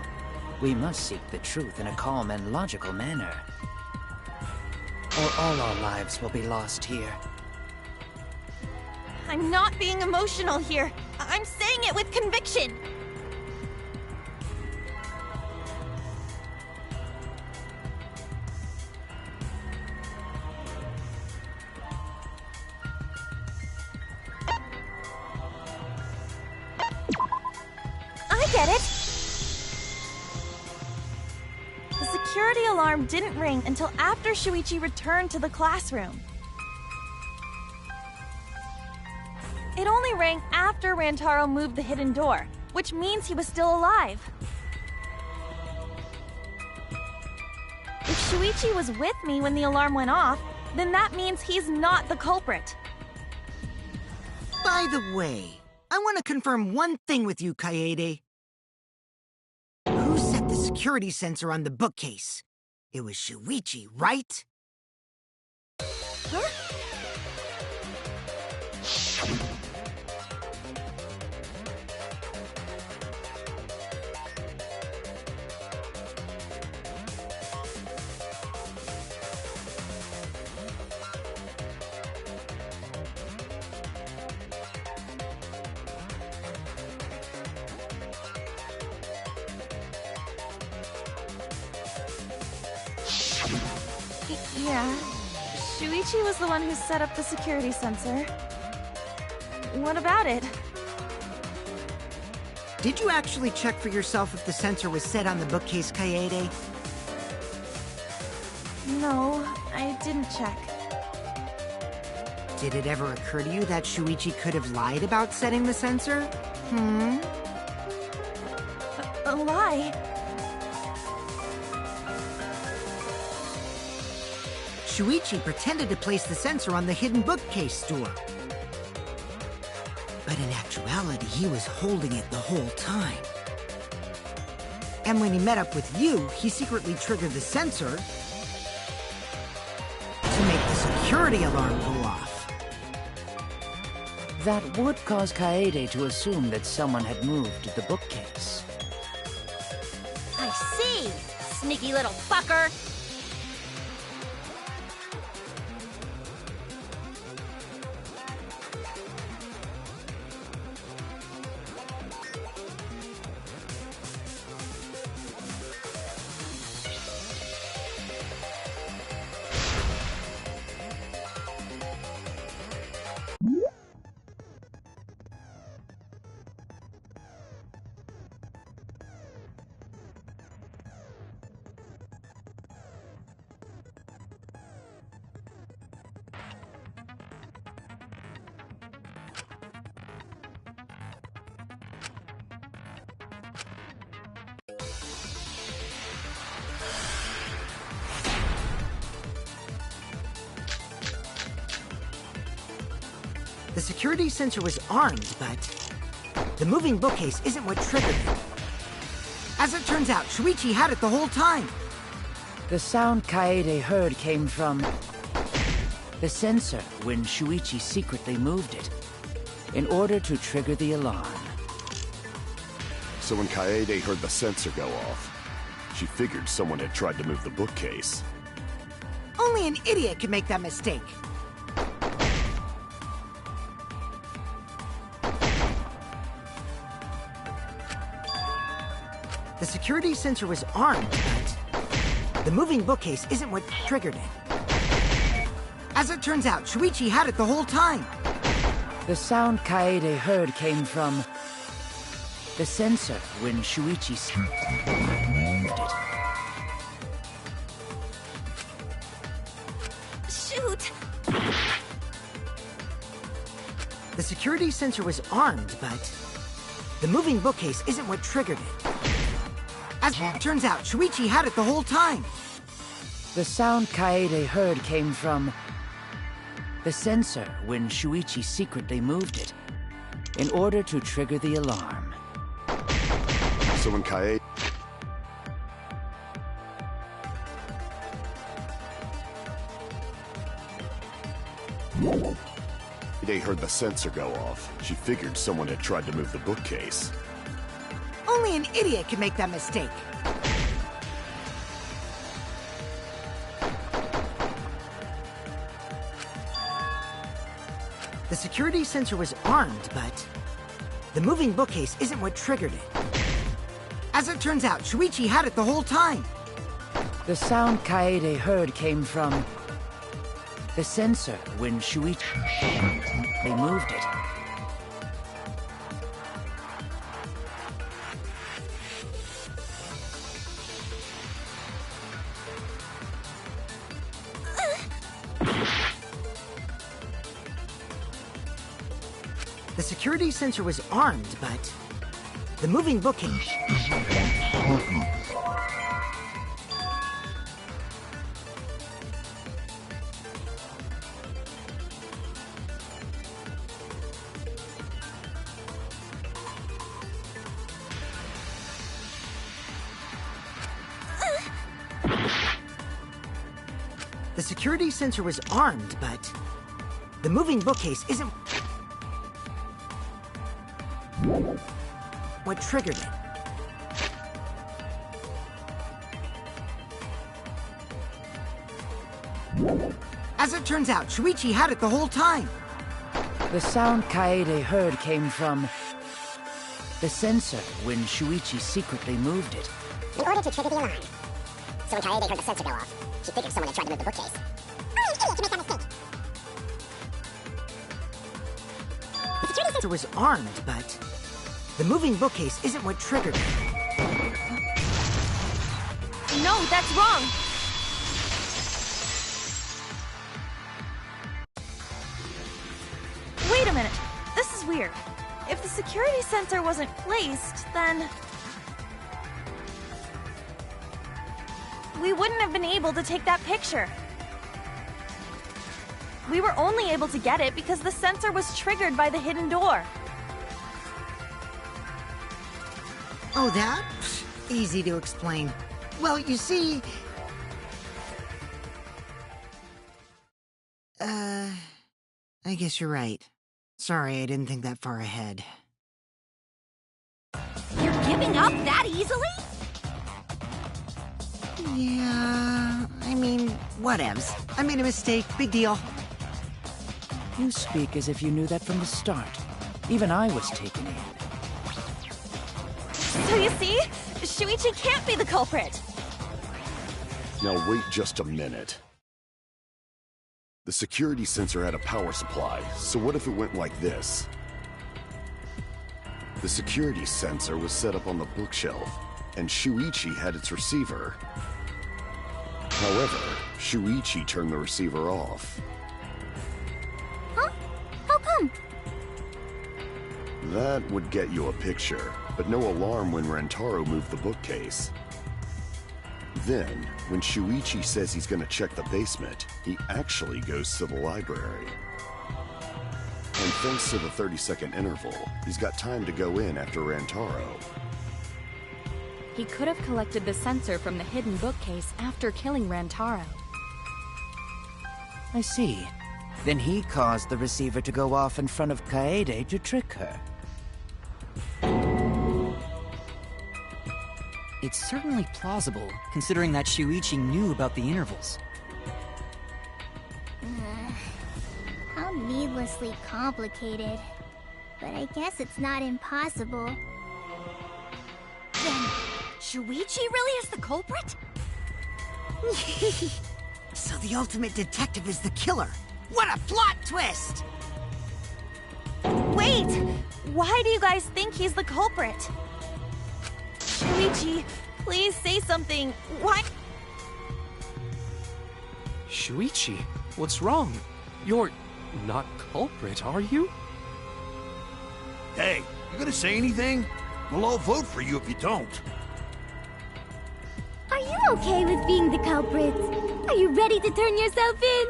We must seek the truth in a calm and logical manner. Or all our lives will be lost here. I'm not being emotional here. I'm saying it with conviction. I get it. The security alarm didn't ring until after Shuichi returned to the classroom. It only rang after Rantaro moved the hidden door, which means he was still alive. If Shuichi was with me when the alarm went off, then that means he's not the culprit. By the way, I want to confirm one thing with you, Kaede. Who set the security sensor on the bookcase? It was Shuichi, right? Huh? Yeah, Shuichi was the one who set up the security sensor. What about it? Did you actually check for yourself if the sensor was set on the bookcase, Kaede? No, I didn't check. Did it ever occur to you that Shuichi could have lied about setting the sensor? A lie? Shuichi pretended to place the sensor on the hidden bookcase door. But in actuality, he was holding it the whole time. And when he met up with you, he secretly triggered the sensor to make the security alarm go off. That would cause Kaede to assume that someone had moved the bookcase. I see! Sneaky little fucker! The security sensor was armed, but the moving bookcase isn't what triggered it. As it turns out, Shuichi had it the whole time. The sound Kaede heard came from the sensor when Shuichi secretly moved it in order to trigger the alarm. So when Kaede heard the sensor go off, she figured someone had tried to move the bookcase. Only an idiot could make that mistake. The security sensor was armed, but the moving bookcase isn't what triggered it. As it turns out, Shuichi had it the whole time. The sound Kaede heard came from the sensor when Shuichi moved it. Shoot! The security sensor was armed, but the moving bookcase isn't what triggered it. As it turns out, Shuichi had it the whole time. The sound Kaede heard came from the sensor when Shuichi secretly moved it in order to trigger the alarm. So when Kaede heard the sensor go off, she figured someone had tried to move the bookcase. Only an idiot could make that mistake. The security sensor was armed, but the moving bookcase isn't what triggered it. As it turns out, Shuichi had it the whole time. The sound Kaede heard came from the sensor when Shuichi moved it. The security sensor was armed, but the moving bookcase. The security sensor was armed, but the moving bookcase isn't what triggered it. As it turns out, Shuichi had it the whole time. The sound Kaede heard came from the sensor when Shuichi secretly moved it. In order to trigger the alarm. So when Kaede heard the sensor go off, she figured someone had tried to move the bookcase. Only an idiot can make that mistake. The security sensor was armed, but the moving bookcase isn't what triggered it. No, that's wrong! Wait a minute. This is weird. If the security sensor wasn't placed, then we wouldn't have been able to take that picture. We were only able to get it because the sensor was triggered by the hidden door. Oh, that? Easy to explain. Well, you see... I guess you're right. Sorry, I didn't think that far ahead. You're giving up that easily? Yeah, I mean, whatevs. I made a mistake, big deal. You speak as if you knew that from the start. Even I was taken in. So you see, Shuichi can't be the culprit. Now wait just a minute. The security sensor had a power supply, so what if it went like this? The security sensor was set up on the bookshelf, and Shuichi had its receiver. However, Shuichi turned the receiver off. Huh? How come? That would get you a picture, but no alarm when Rentaro moved the bookcase. Then, when Shuichi says he's gonna check the basement, he actually goes to the library. And thanks to the 30-second interval, he's got time to go in after Rentaro. He could have collected the sensor from the hidden bookcase after killing Rantaro. I see. Then he caused the receiver to go off in front of Kaede to trick her. It's certainly plausible, considering that Shuichi knew about the intervals. How needlessly complicated. But I guess it's not impossible. Then, Shuichi really is the culprit? So the ultimate detective is the killer. What a plot twist! Wait! Why do you guys think he's the culprit? Shuichi, please say something. Why? Shuichi, what's wrong? You're not culprit, are you? Hey, you gonna say anything? We'll all vote for you if you don't. Are you okay with being the culprit? Are you ready to turn yourself in?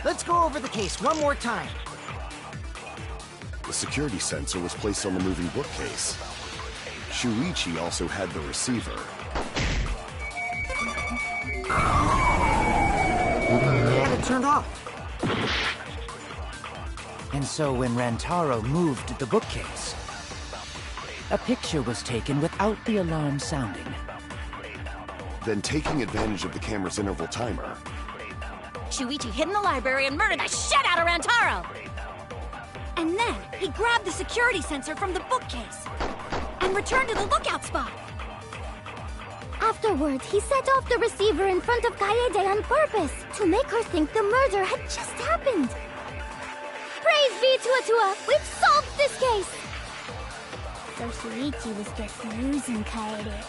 Let's go over the case one more time. The security sensor was placed on the moving bookcase. Shuichi also had the receiver. Had it turned off. And so when Rantaro moved the bookcase, a picture was taken without the alarm sounding. Then, taking advantage of the camera's interval timer, Shuichi hid in the library and murdered the shit out of Rantaro! And then, he grabbed the security sensor from the bookcase and returned to the lookout spot. Afterward, he set off the receiver in front of Kaede on purpose to make her think the murder had just happened. Praise be to Atua! We've solved this case! So Shuichi was just using Kaede.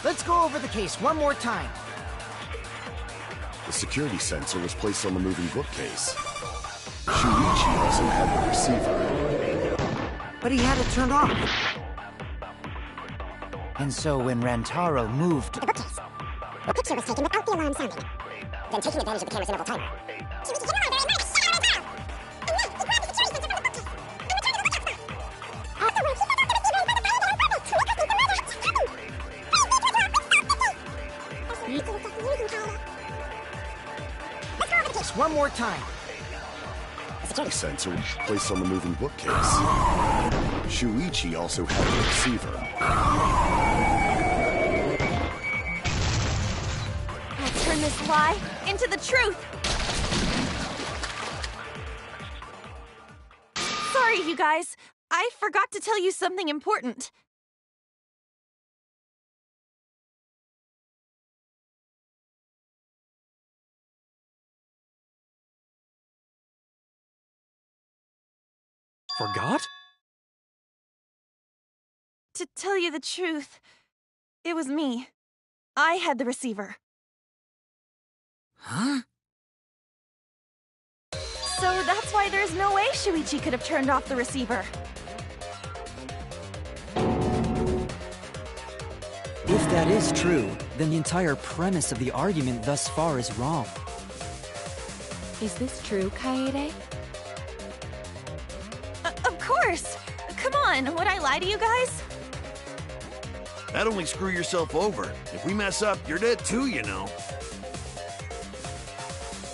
Let's go over the case one more time. the security sensor was placed on the moving bookcase. Shuichi also had the receiver. But he had it turned off. And so when Rantaro moved... The bookcase. The picture was taken without the alarm sounding. Then taking advantage of the camera's interval timer. Shuichi hit the library and managed to shatter it down! And then he grabbed the security sensor from the bookcase and returned to the lookout spot. Afterwards, he found out the receiver in front of Kayede on purpose to make us think the murder had just happened! Just one more time. The security sensor placed on the moving bookcase. Shuichi also had the receiver. I'll turn this lie into the truth. Sorry, you guys. I forgot to tell you something important. Forgot? To tell you the truth, it was me. I had the receiver. Huh? So that's why there's no way Shuichi could have turned off the receiver. If that is true, then the entire premise of the argument thus far is wrong. Is this true, Kayede? Of course! Come on, would I lie to you guys? That'd only screw yourself over. If we mess up, you're dead too, you know.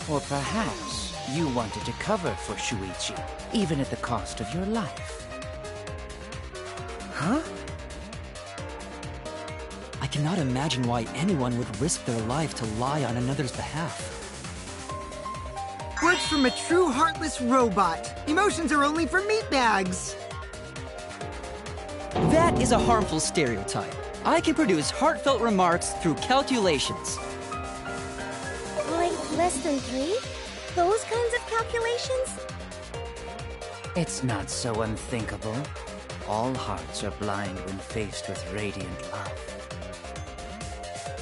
Or perhaps you wanted to cover for Shuichi, even at the cost of your life. Huh? I cannot imagine why anyone would risk their life to lie on another's behalf. Words from a true heartless robot. Emotions are only for meatbags. That is a harmful stereotype. I can produce heartfelt remarks through calculations. Like less than 3? Those kinds of calculations? It's not so unthinkable. All hearts are blind when faced with radiant love.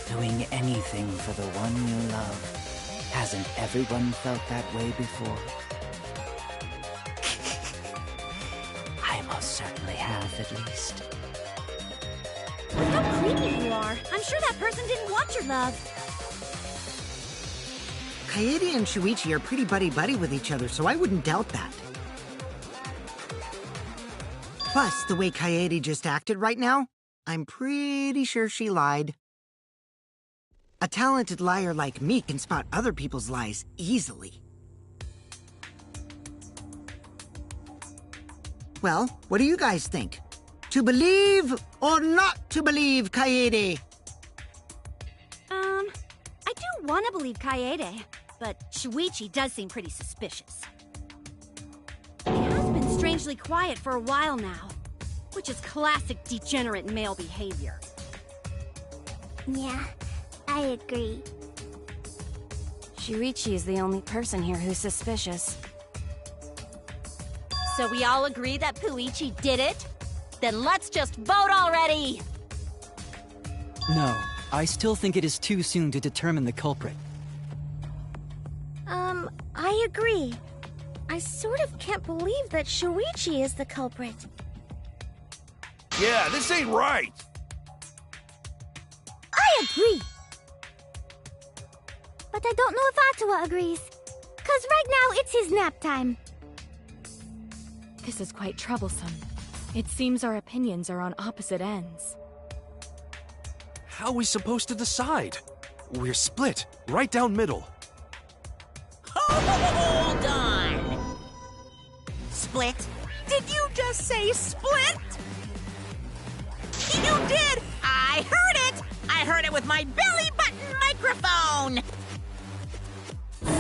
Doing anything for the one you love. Hasn't everyone felt that way before? I most certainly have, at least. How creepy you are. I'm sure that person didn't want your love. Kayede and Shuichi are pretty buddy-buddy with each other, so I wouldn't doubt that. Plus, the way Kayede just acted right now, I'm pretty sure she lied. A talented liar like me can spot other people's lies easily. Well, what do you guys think? To believe or not to believe Kayede? I do want to believe Kayede, but Shuichi does seem pretty suspicious. He has been strangely quiet for a while now, which is classic degenerate male behavior. Yeah, I agree. Shuichi is the only person here who's suspicious. So we all agree that Puichi did it? Then let's just vote already! No, I still think it is too soon to determine the culprit. I agree. I sort of can't believe that Shuichi is the culprit. Yeah, this ain't right. I agree. But I don't know if Atua agrees. 'Cause right now it's his nap time. This is quite troublesome. It seems our opinions are on opposite ends. How are we supposed to decide? We're split, right down middle. Hold on! Split? Did you just say split? You did! I heard it! I heard it with my belly button microphone!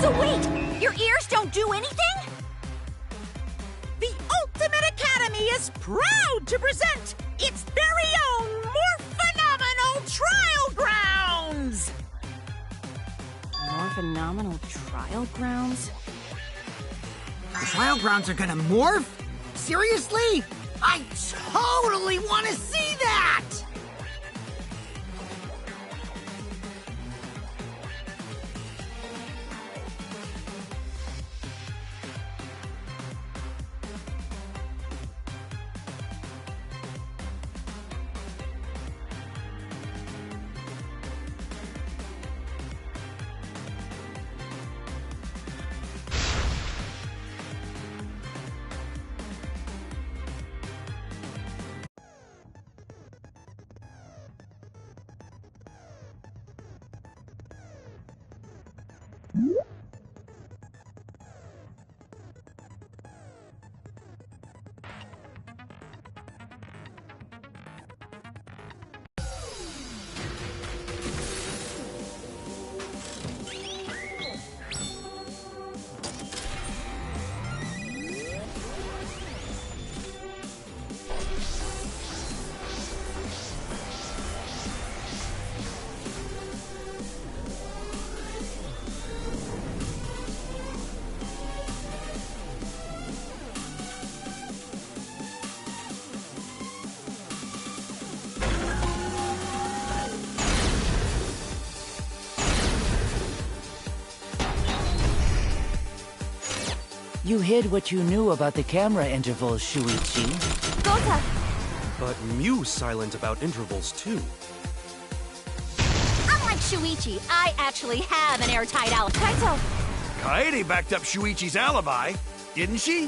So wait, your ears don't do anything? The Ultimate Academy is proud to present its very own, more phenomenal trial grounds! More phenomenal trial grounds? The trial grounds are gonna morph? Seriously? I totally want to see that! You hid what you knew about the camera intervals, Shuichi. Gota! But Mew's silent about intervals, too. Unlike Shuichi, I actually have an airtight alibi. Kaito! Kaede backed up Shuichi's alibi, didn't she?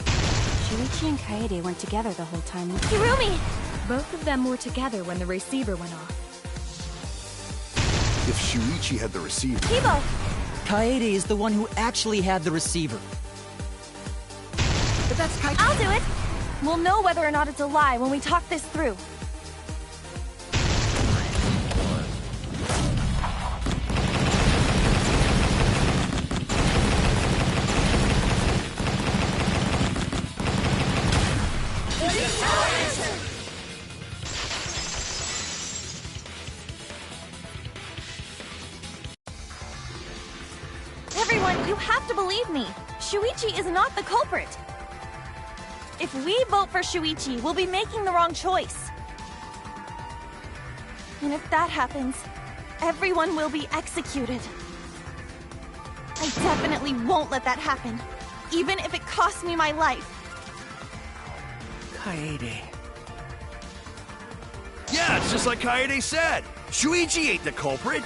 Shuichi and Kaede weren't together the whole time. Hirumi! Both of them were together when the receiver went off. If Shuichi had the receiver... Kibo! Kaede is the one who actually had the receiver. But that's Kaito. I'll do it! We'll know whether or not it's a lie when we talk this through. Everyone, you have to believe me. Shuichi is not the culprit. If we vote for Shuichi, we'll be making the wrong choice. And if that happens, everyone will be executed. I definitely won't let that happen, even if it costs me my life. Kaede. Yeah, it's just like Kaede said. Shuichi ain't the culprit.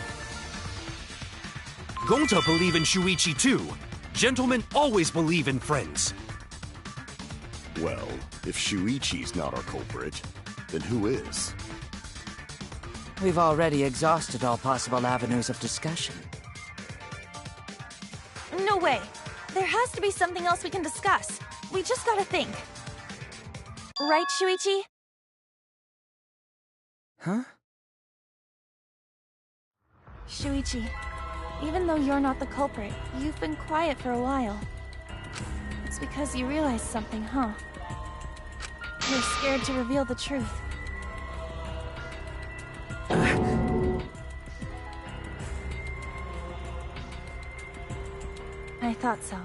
Gonta believe in Shuichi, too. Gentlemen always believe in friends. Well, if Shuichi's not our culprit, then who is? We've already exhausted all possible avenues of discussion. No way. There has to be something else we can discuss. We just gotta think. Right, Shuichi? Huh? Shuichi, even though you're not the culprit, you've been quiet for a while. It's because you realized something, huh? You're scared to reveal the truth. I thought so.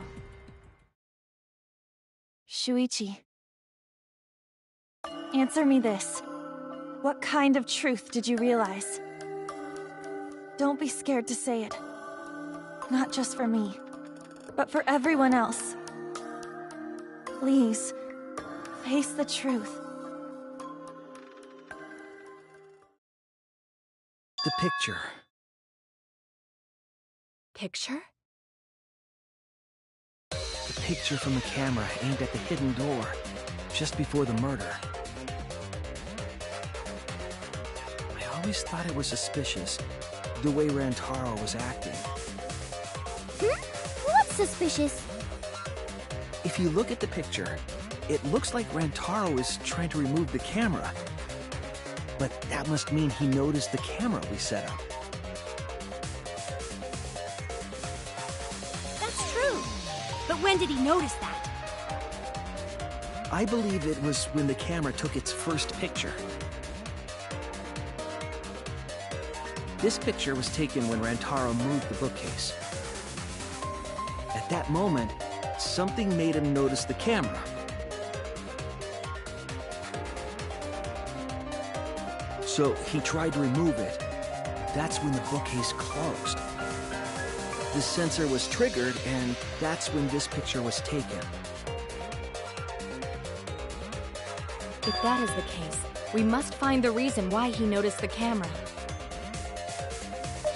Shuichi. Answer me this. What kind of truth did you realize? Don't be scared to say it. Not just for me, but for everyone else. Please, face the truth. The picture. Picture? The picture from the camera aimed at the hidden door, just before the murder. I always thought it was suspicious, the way Rantaro was acting. What's suspicious? If you look at the picture, it looks like Rantaro is trying to remove the camera. But that must mean he noticed the camera we set up. That's true. But when did he notice that? I believe it was when the camera took its first picture. This picture was taken when Rantaro moved the bookcase. At that moment, something made him notice the camera. So he tried to remove it. That's when the bookcase closed. The sensor was triggered, and that's when this picture was taken. If that is the case, we must find the reason why he noticed the camera.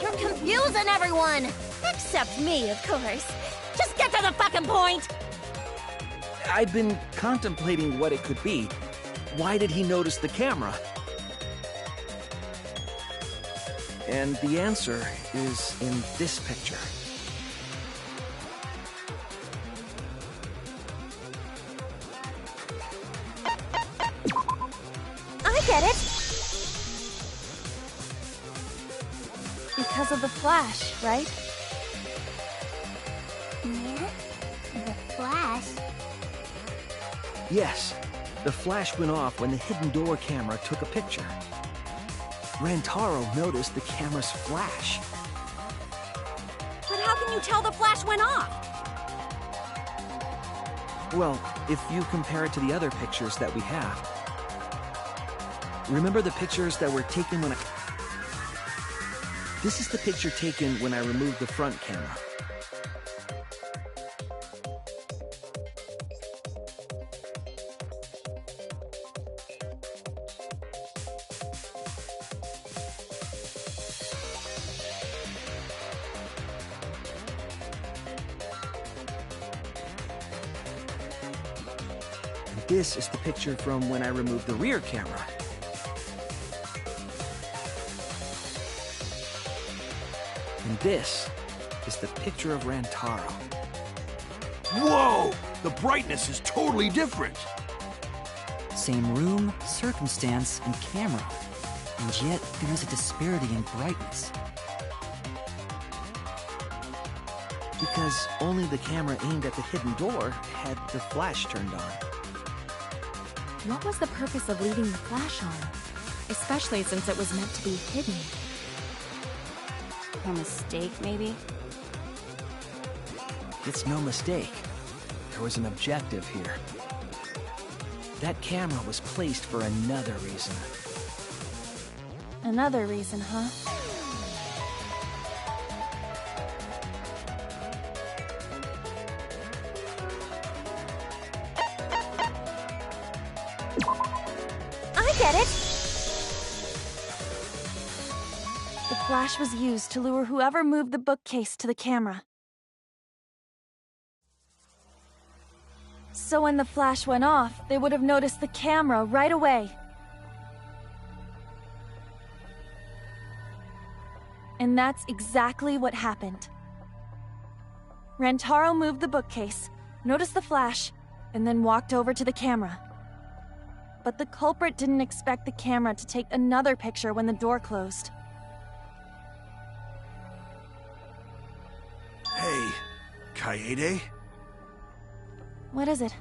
You're confusing everyone! Except me, of course. Just get to the fucking point! I've been contemplating what it could be. Why did he notice the camera? And the answer is in this picture. I get it! Because of the flash, right? Yeah? The flash? Yes. The flash went off when the hidden door camera took a picture. Rantaro noticed the camera's flash. But how can you tell the flash went off? Well, if you compare it to the other pictures that we have. Remember the pictures that were taken when I... This is the picture taken when I removed the front camera. This is the picture from when I removed the rear camera. And this is the picture of Rantaro. Whoa! The brightness is totally different. Same room, circumstance, and camera. And yet, there is a disparity in brightness. Because only the camera aimed at the hidden door had the flash turned on. What was the purpose of leaving the flash on? Especially since it was meant to be hidden. A mistake, maybe? It's no mistake. There was an objective here. That camera was placed for another reason. Another reason, huh? I get it! The flash was used to lure whoever moved the bookcase to the camera. So when the flash went off, they would have noticed the camera right away. And that's exactly what happened. Rantaro moved the bookcase, noticed the flash, and then walked over to the camera. But the culprit didn't expect the camera to take another picture when the door closed. Hey, Kaede? What is it?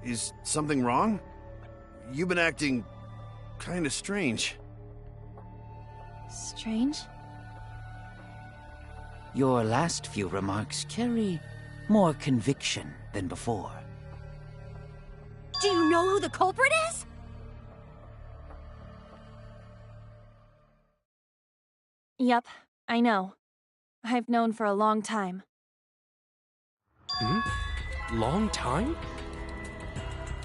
Is something wrong? You've been acting kinda strange. Strange? Your last few remarks carry more conviction than before. Do you know who the culprit is? Yep, I know. I've known for a long time. Long time?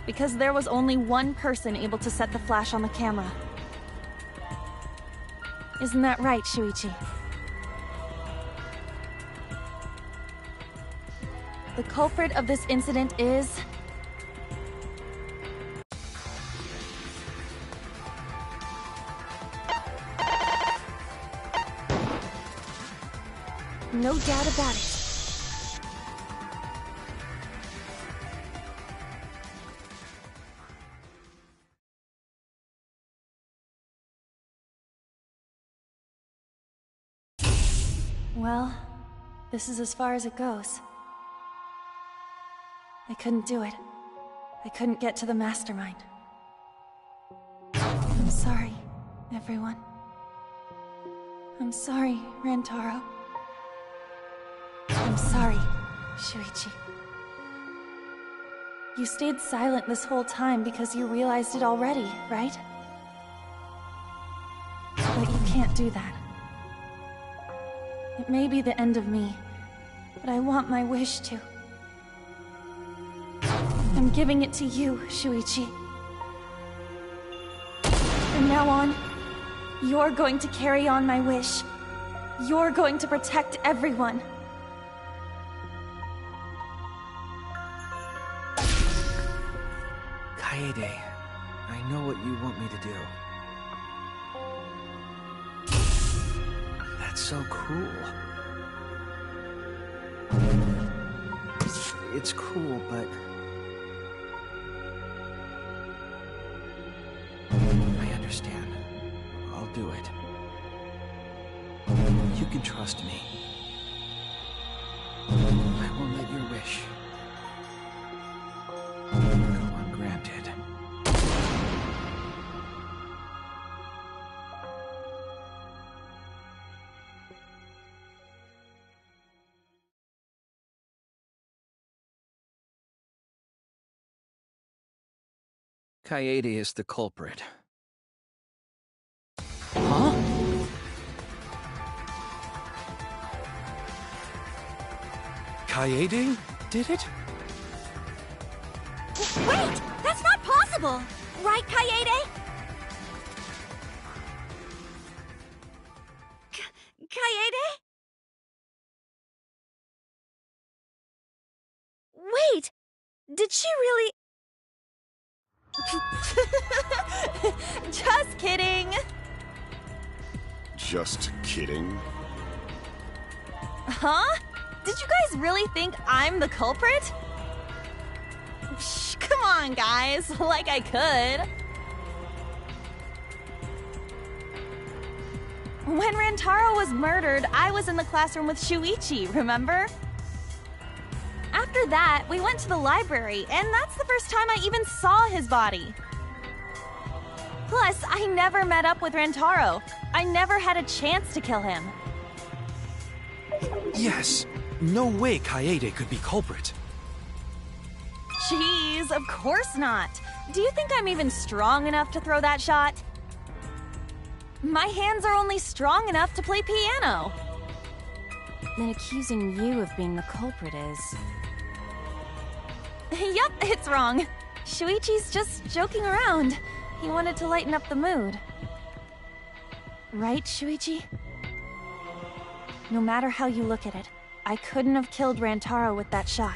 Because there was only one person able to set the flash on the camera. Isn't that right, Shuichi? The culprit of this incident is... no doubt about it. Well, this is as far as it goes. I couldn't do it. I couldn't get to the mastermind. I'm sorry, everyone. I'm sorry, Rantaro. I'm sorry, Shuichi. You stayed silent this whole time because you realized it already, right? But you can't do that. It may be the end of me, but I want my wish to. I'm giving it to you, Shuichi. From now on, you're going to carry on my wish. You're going to protect everyone. Kaede, I know what you want me to do. That's so cruel. It's cruel, but... do it. You can trust me. I won't let your wish go ungranted. Kaede is the culprit. Huh? Kaede did it? Wait! That's not possible! Right, Kaede? Kaede? Wait! Did she really... Just kidding! Just kidding? Huh? Did you guys really think I'm the culprit? Come on, guys. Like I could. When Rantaro was murdered, I was in the classroom with Shuichi, remember? After that, we went to the library, and that's the first time I even saw his body. Plus, I never met up with Rantaro. I never had a chance to kill him. Yes. No way Kaede could be culprit. Jeez, of course not. Do you think I'm even strong enough to throw that shot? My hands are only strong enough to play piano. Then accusing you of being the culprit is... Yep, it's wrong. Shuichi's just joking around. He wanted to lighten up the mood. Right, Shuichi? No matter how you look at it, I couldn't have killed Rantaro with that shot.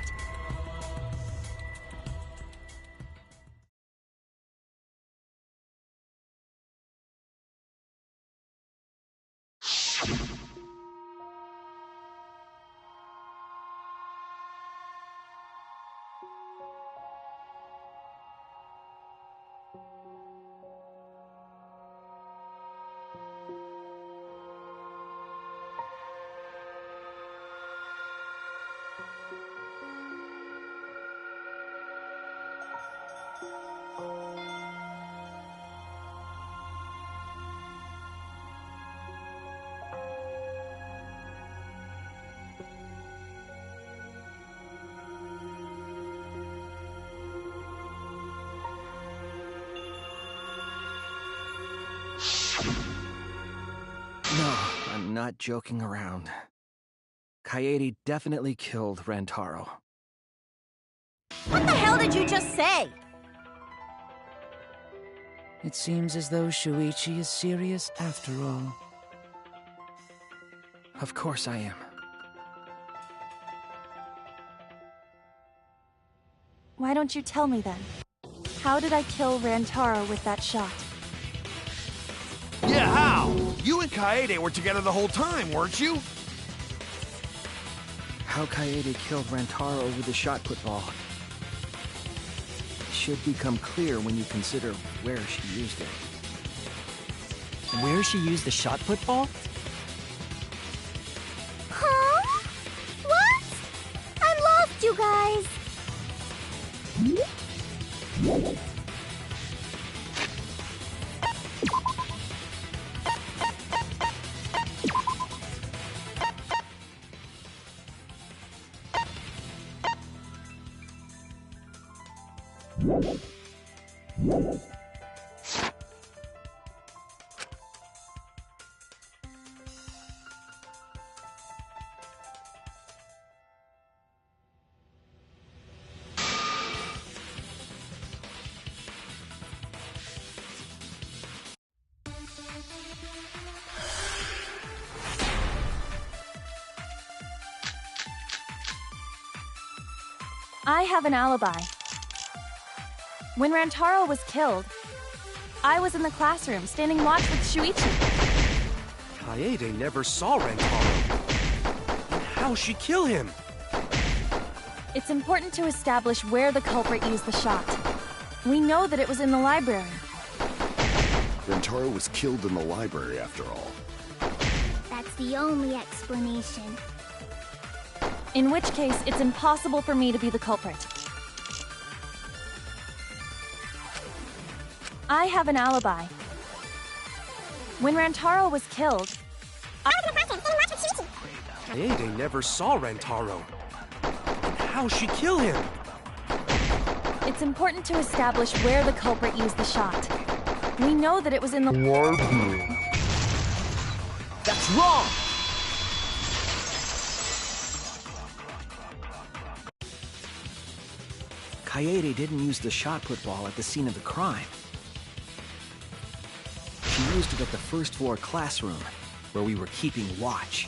No, I'm not joking around. Kaede definitely killed Rantaro. What the hell did you just say? It seems as though Shuichi is serious after all. Of course I am. Why don't you tell me then? How did I kill Rantaro with that shot? Yeah, how? You and Kaede were together the whole time, weren't you? How Kaede killed Rantaro with the shot put ball should become clear when you consider where she used it. Where she used the shot put ball? Huh? What? I'm lost, you guys. I have an alibi. When Rantaro was killed, I was in the classroom standing watch with Shuichi. Kaede never saw Rantaro. And how'd she kill him? It's important to establish where the culprit used the shot. We know that it was in the library. Rentaro was killed in the library after all. That's the only explanation. In which case, it's impossible for me to be the culprit. I have an alibi. When Rantaro was killed, Kaede never saw Rantaro. And how'd she kill him? it's important to establish where the culprit used the shot. We know that it was in the library. That's wrong! Kaede didn't use the shot put ball at the scene of the crime. She used it at the first floor classroom, where we were keeping watch.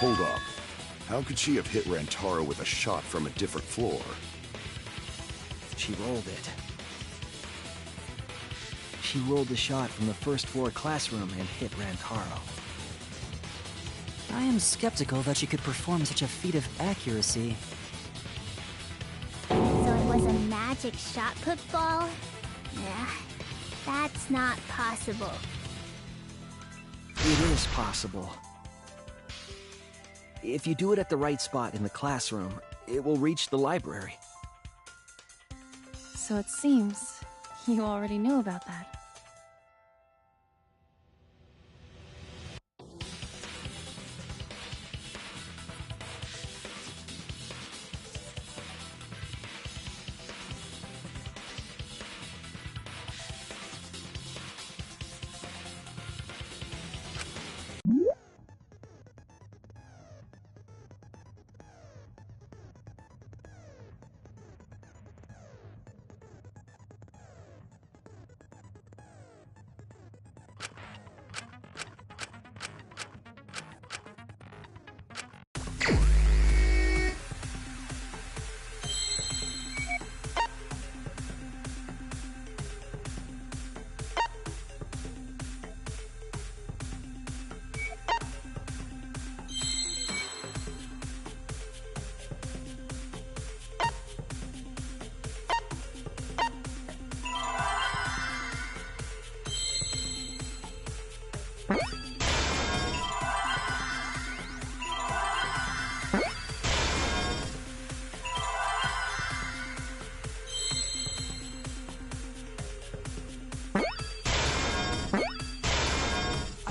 Hold up. How could she have hit Rantaro with a shot from a different floor? She rolled it. She rolled the shot from the first floor classroom and hit Rantaro. I am skeptical that she could perform such a feat of accuracy. So it was a magic shot put ball? Yeah, that's not possible. It is possible. If you do it at the right spot in the classroom, it will reach the library. So it seems you already knew about that.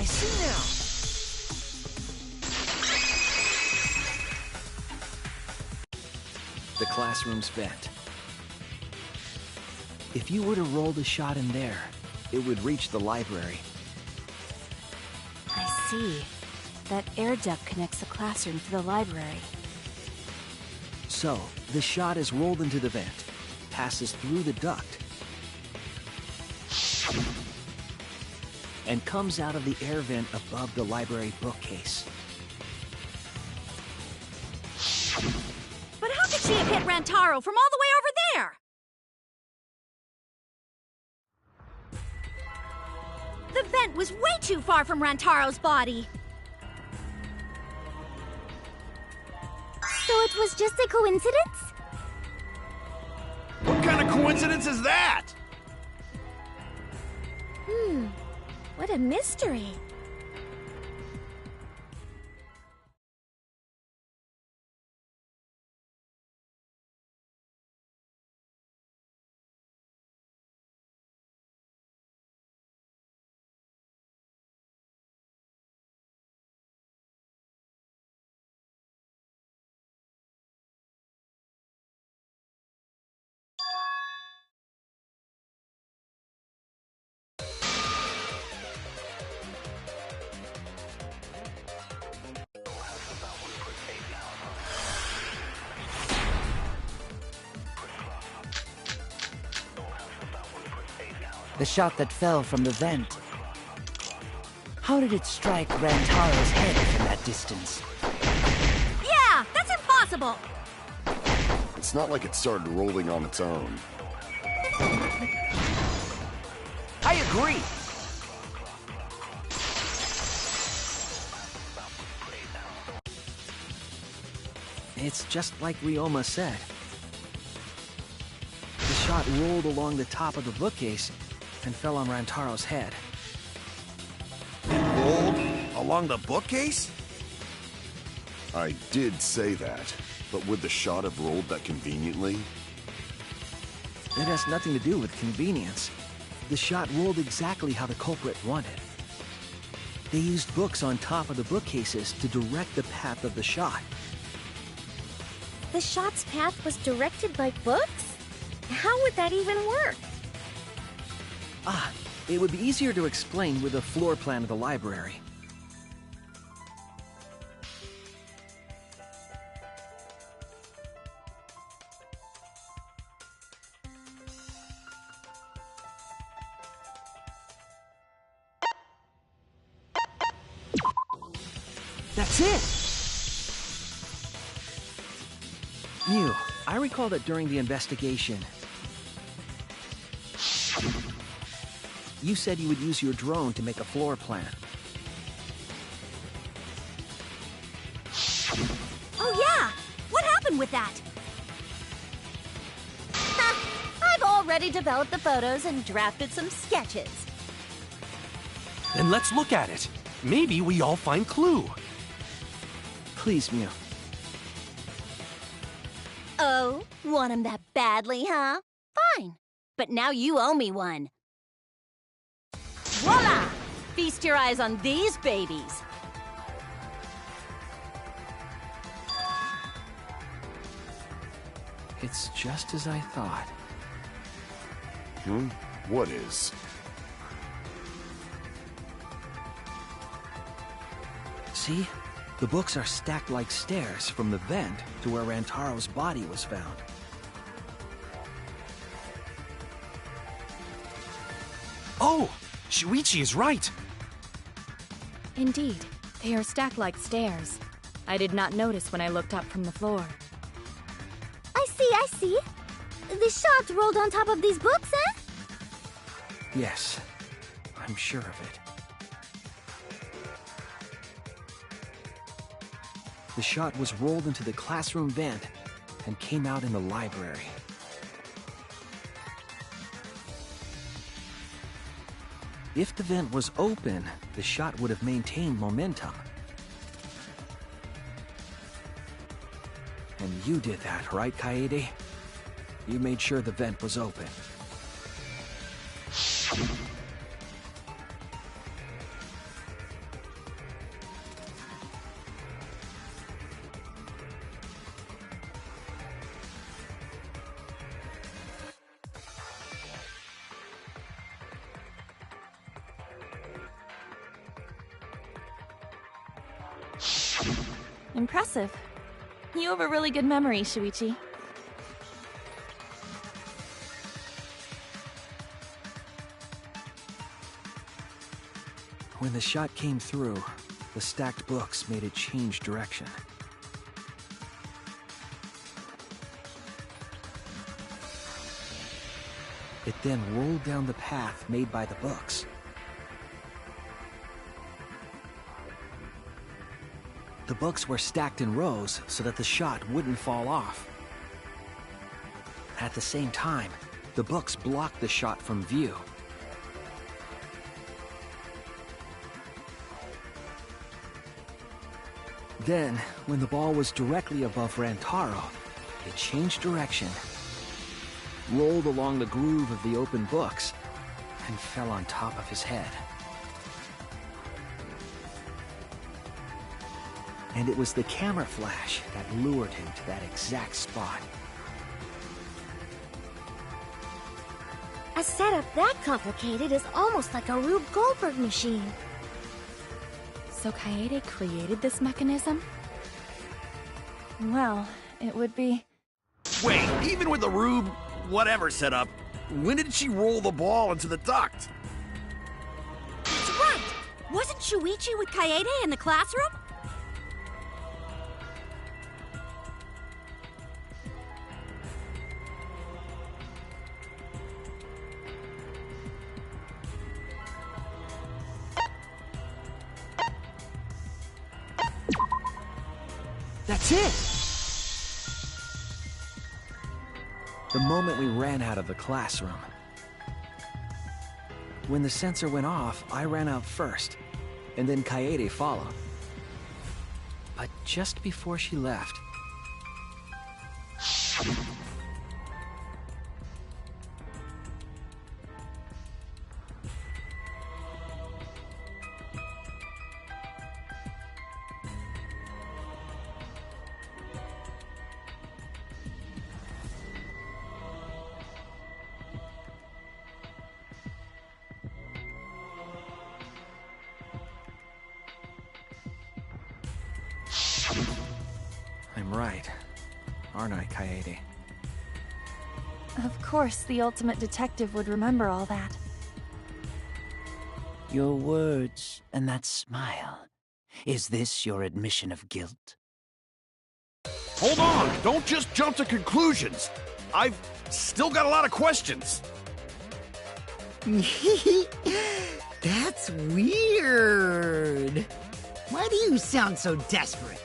I see now! The classroom's vent. If you were to roll the shot in there, it would reach the library. I see. That air duct connects the classroom to the library. So, the shot is rolled into the vent, passes through the duct, and comes out of the air vent above the library bookcase. But how could she have hit Rantaro from all the way over there? The vent was way too far from Rantaro's body. So it was just a coincidence? What kind of coincidence is that? What a mystery. The shot that fell from the vent. How did it strike Rantaro's head from that distance? Yeah, that's impossible! It's not like it started rolling on its own. I agree! It's just like Ryoma said. The shot rolled along the top of the bookcase and fell on Rantaro's head. It rolled along the bookcase? I did say that, but would the shot have rolled that conveniently? It has nothing to do with convenience. The shot rolled exactly how the culprit wanted. They used books on top of the bookcases to direct the path of the shot. The shot's path was directed by books? How would that even work? Ah, it would be easier to explain with a floor plan of the library. That's it! Mew, I recall that during the investigation, you said you would use your drone to make a floor plan. Oh yeah! What happened with that? I've already developed the photos and drafted some sketches. Then let's look at it. Maybe we all find clue. Please, Mew. Oh, want him that badly, huh? Fine. But now you owe me one. Voila! Feast your eyes on these babies. It's just as I thought. What is? See? The books are stacked like stairs from the vent to where Rantaro's body was found. Oh! Shuichi is right! Indeed, they are stacked like stairs. I did not notice when I looked up from the floor. I see. The shot rolled on top of these books, eh? Yes, I'm sure of it. The shot was rolled into the classroom vent and came out in the library. If the vent was open, the shot would have maintained momentum. And you did that, right, Kaede? You made sure the vent was open. Impressive. You have a really good memory, Shuichi. When the shot came through, the stacked books made it change direction. It then rolled down the path made by the books. The books were stacked in rows so that the shot wouldn't fall off. At the same time, the books blocked the shot from view. Then, when the ball was directly above Rantaro, it changed direction, rolled along the groove of the open books, and fell on top of his head. And it was the camera flash that lured him to that exact spot. A setup that complicated is almost like a Rube Goldberg machine. So Kaede created this mechanism? Well, it would be... Wait, even with the Rube whatever setup, when did she roll the ball into the duct? That's right! Wasn't Shuichi with Kaede in the classroom? That's it! The moment we ran out of the classroom. When the sensor went off, I ran out first, and then Kaede followed. But just before she left... I'm right, aren't I, Kaede? Of course, the ultimate detective would remember all that. Your words and that smile. Is this your admission of guilt? Hold on! Don't just jump to conclusions! I've still got a lot of questions! That's weird. Why do you sound so desperate?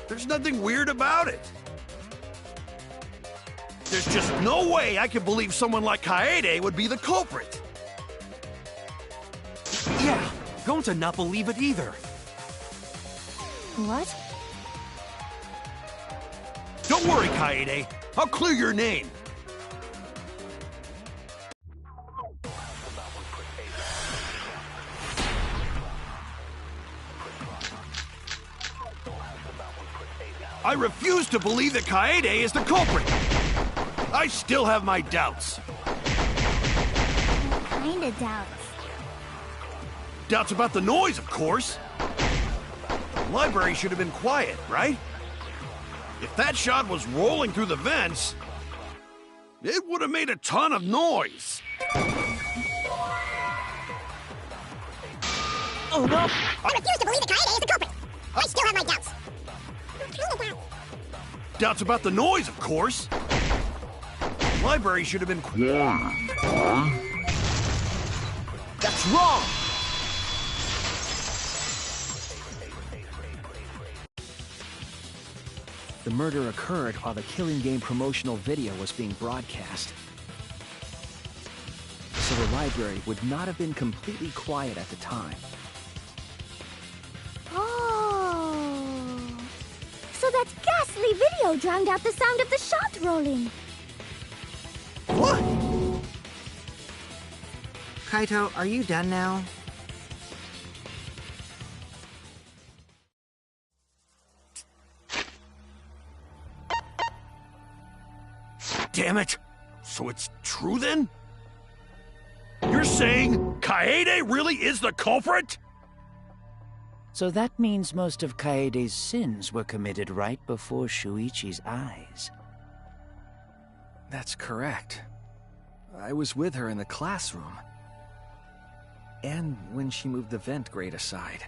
There's nothing weird about it. There's just no way I can believe someone like Kaede would be the culprit. Yeah, Gonta not believe it either. What? Don't worry, Kaede. I'll clear your name. I refuse to believe that Kaede is the culprit. I still have my doubts. What kind of doubts? Doubts about the noise, of course. The library should have been quiet, right? If that shot was rolling through the vents, it would have made a ton of noise. Oh no! I refuse to believe that Kaede is the culprit. I still have my doubts. Doubts about the noise, of course. The library should have been quiet. That's wrong! The murder occurred while the Killing Game promotional video was being broadcast. So the library would not have been completely quiet at the time. Oh. So that ghastly video drowned out the sound of the shot rolling. What? Kaito, are you done now? Damn it! So it's true then? You're saying Kaede really is the culprit? So that means most of Kaede's sins were committed right before Shuichi's eyes. That's correct. I was with her in the classroom. And when she moved the vent grate aside.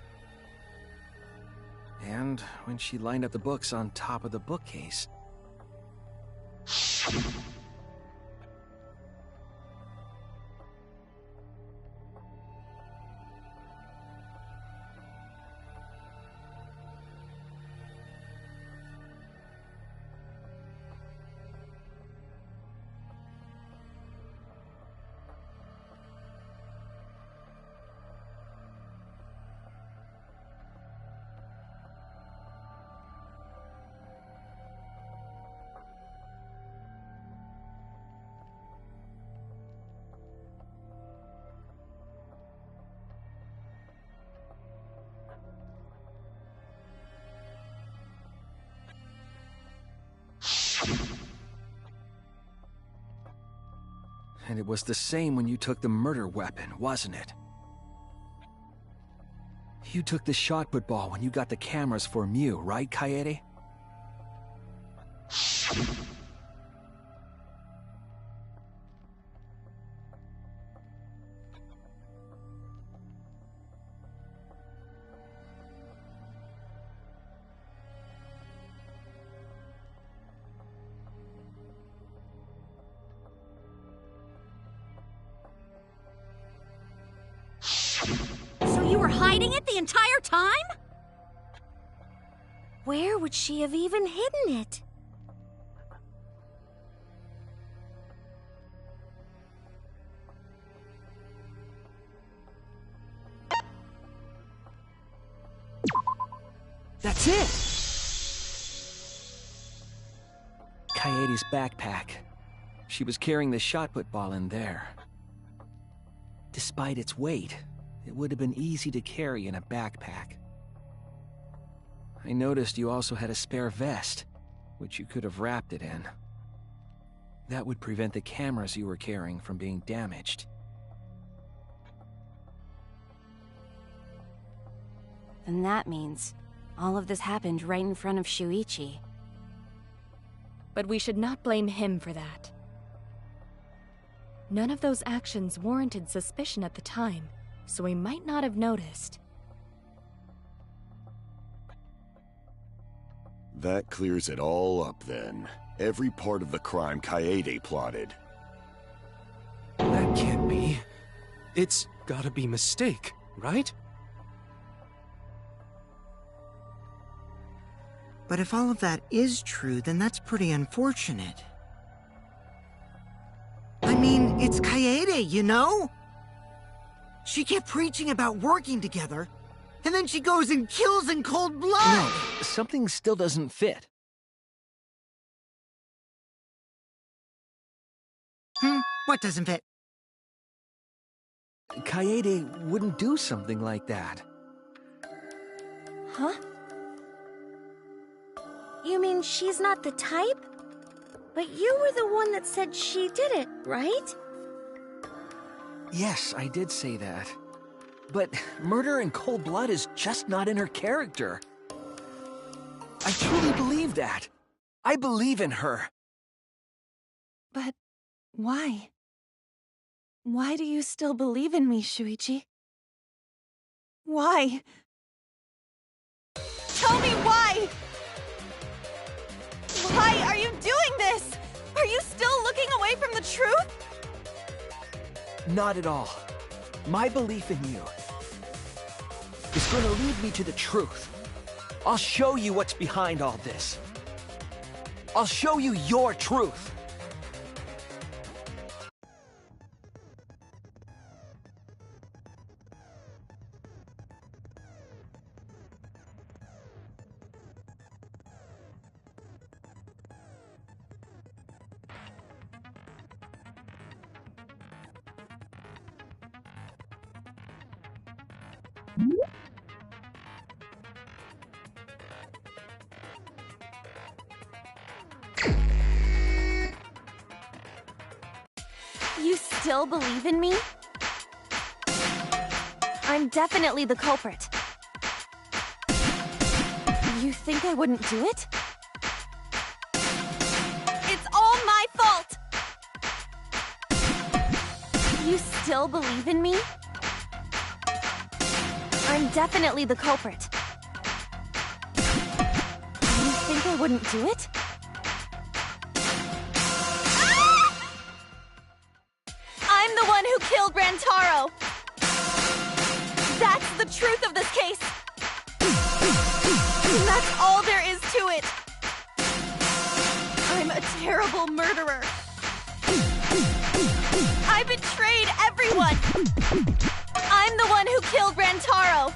And when she lined up the books on top of the bookcase. And it was the same when you took the murder weapon, wasn't it? You took the shot put ball when you got the cameras for Mew, right, Kaede? So you were hiding it the entire time? Where would she have even hidden it? That's it! Kaede's backpack. She was carrying the shot put ball in there. Despite its weight, it would have been easy to carry in a backpack. I noticed you also had a spare vest, which you could have wrapped it in. That would prevent the cameras you were carrying from being damaged. Then that means all of this happened right in front of Shuichi. But we should not blame him for that. None of those actions warranted suspicion at the time, so we might not have noticed. That clears it all up then. Every part of the crime Kaede plotted. That can't be. It's gotta be mistake, right? But if all of that is true, then that's pretty unfortunate. I mean, it's Kaede, you know? She kept preaching about working together, and then she goes and kills in cold blood! No, something still doesn't fit. What doesn't fit? Kaede wouldn't do something like that. Huh? You mean she's not the type? But you were the one that said she did it, right? Yes, I did say that. But murder in cold blood is just not in her character. I truly believe that. I believe in her. But why? Why do you still believe in me, Shuichi? Why? Tell me why! Why are you doing this? Are you still looking away from the truth? Not at all. My belief in you is going to lead me to the truth. I'll show you what's behind all this. I'll show you your truth. You still believe in me? I'm definitely the culprit. You think I wouldn't do it? It's all my fault! You still believe in me? I'm definitely the culprit. You think I wouldn't do it? I'm the one who killed Rantaro! That's the truth of this case! And that's all there is to it! I'm a terrible murderer! I betrayed everyone! I'm the one who killed Rantaro!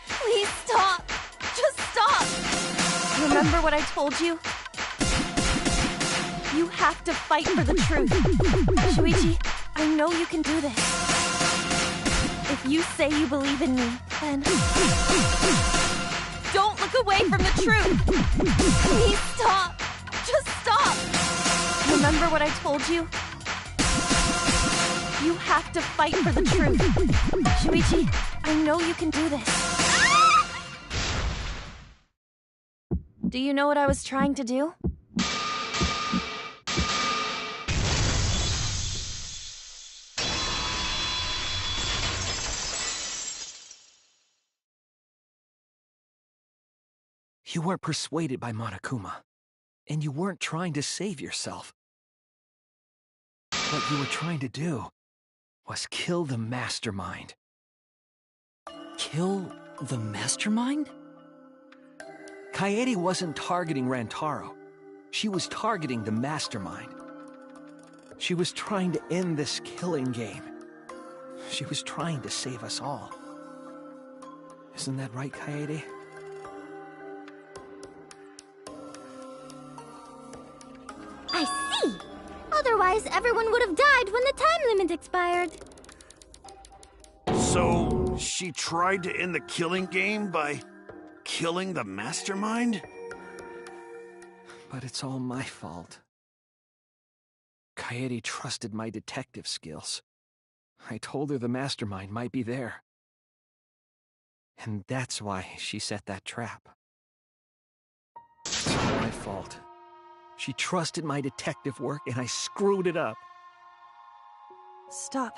Please stop! Just stop! Remember what I told you? You have to fight for the truth. Shuichi, I know you can do this. If you say you believe in me, then... Don't look away from the truth! Please stop! Just stop! Remember what I told you? You have to fight for the truth. Shuichi, I know you can do this. Do you know what I was trying to do? You weren't persuaded by Monokuma, and you weren't trying to save yourself. What you were trying to do was kill the mastermind. Kill the mastermind? Kaede wasn't targeting Rantaro. She was targeting the mastermind. She was trying to end this killing game. She was trying to save us all. Isn't that right, Kaede? I see! Otherwise, everyone would have died when the time limit expired. So, she tried to end the killing game by killing the mastermind? But it's all my fault. Kaede trusted my detective skills. I told her the mastermind might be there. And that's why she set that trap. It's all my fault. She trusted my detective work, and I screwed it up. Stop.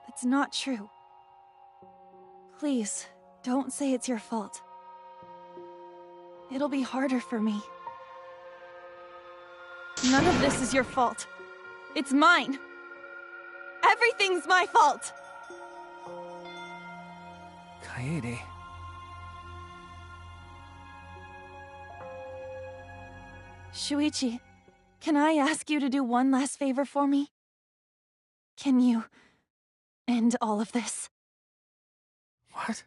That's not true. Please, don't say it's your fault. It'll be harder for me. None of this is your fault. It's mine. Everything's my fault! Kaede. Shuichi, can I ask you to do one last favor for me? Can you end all of this? What?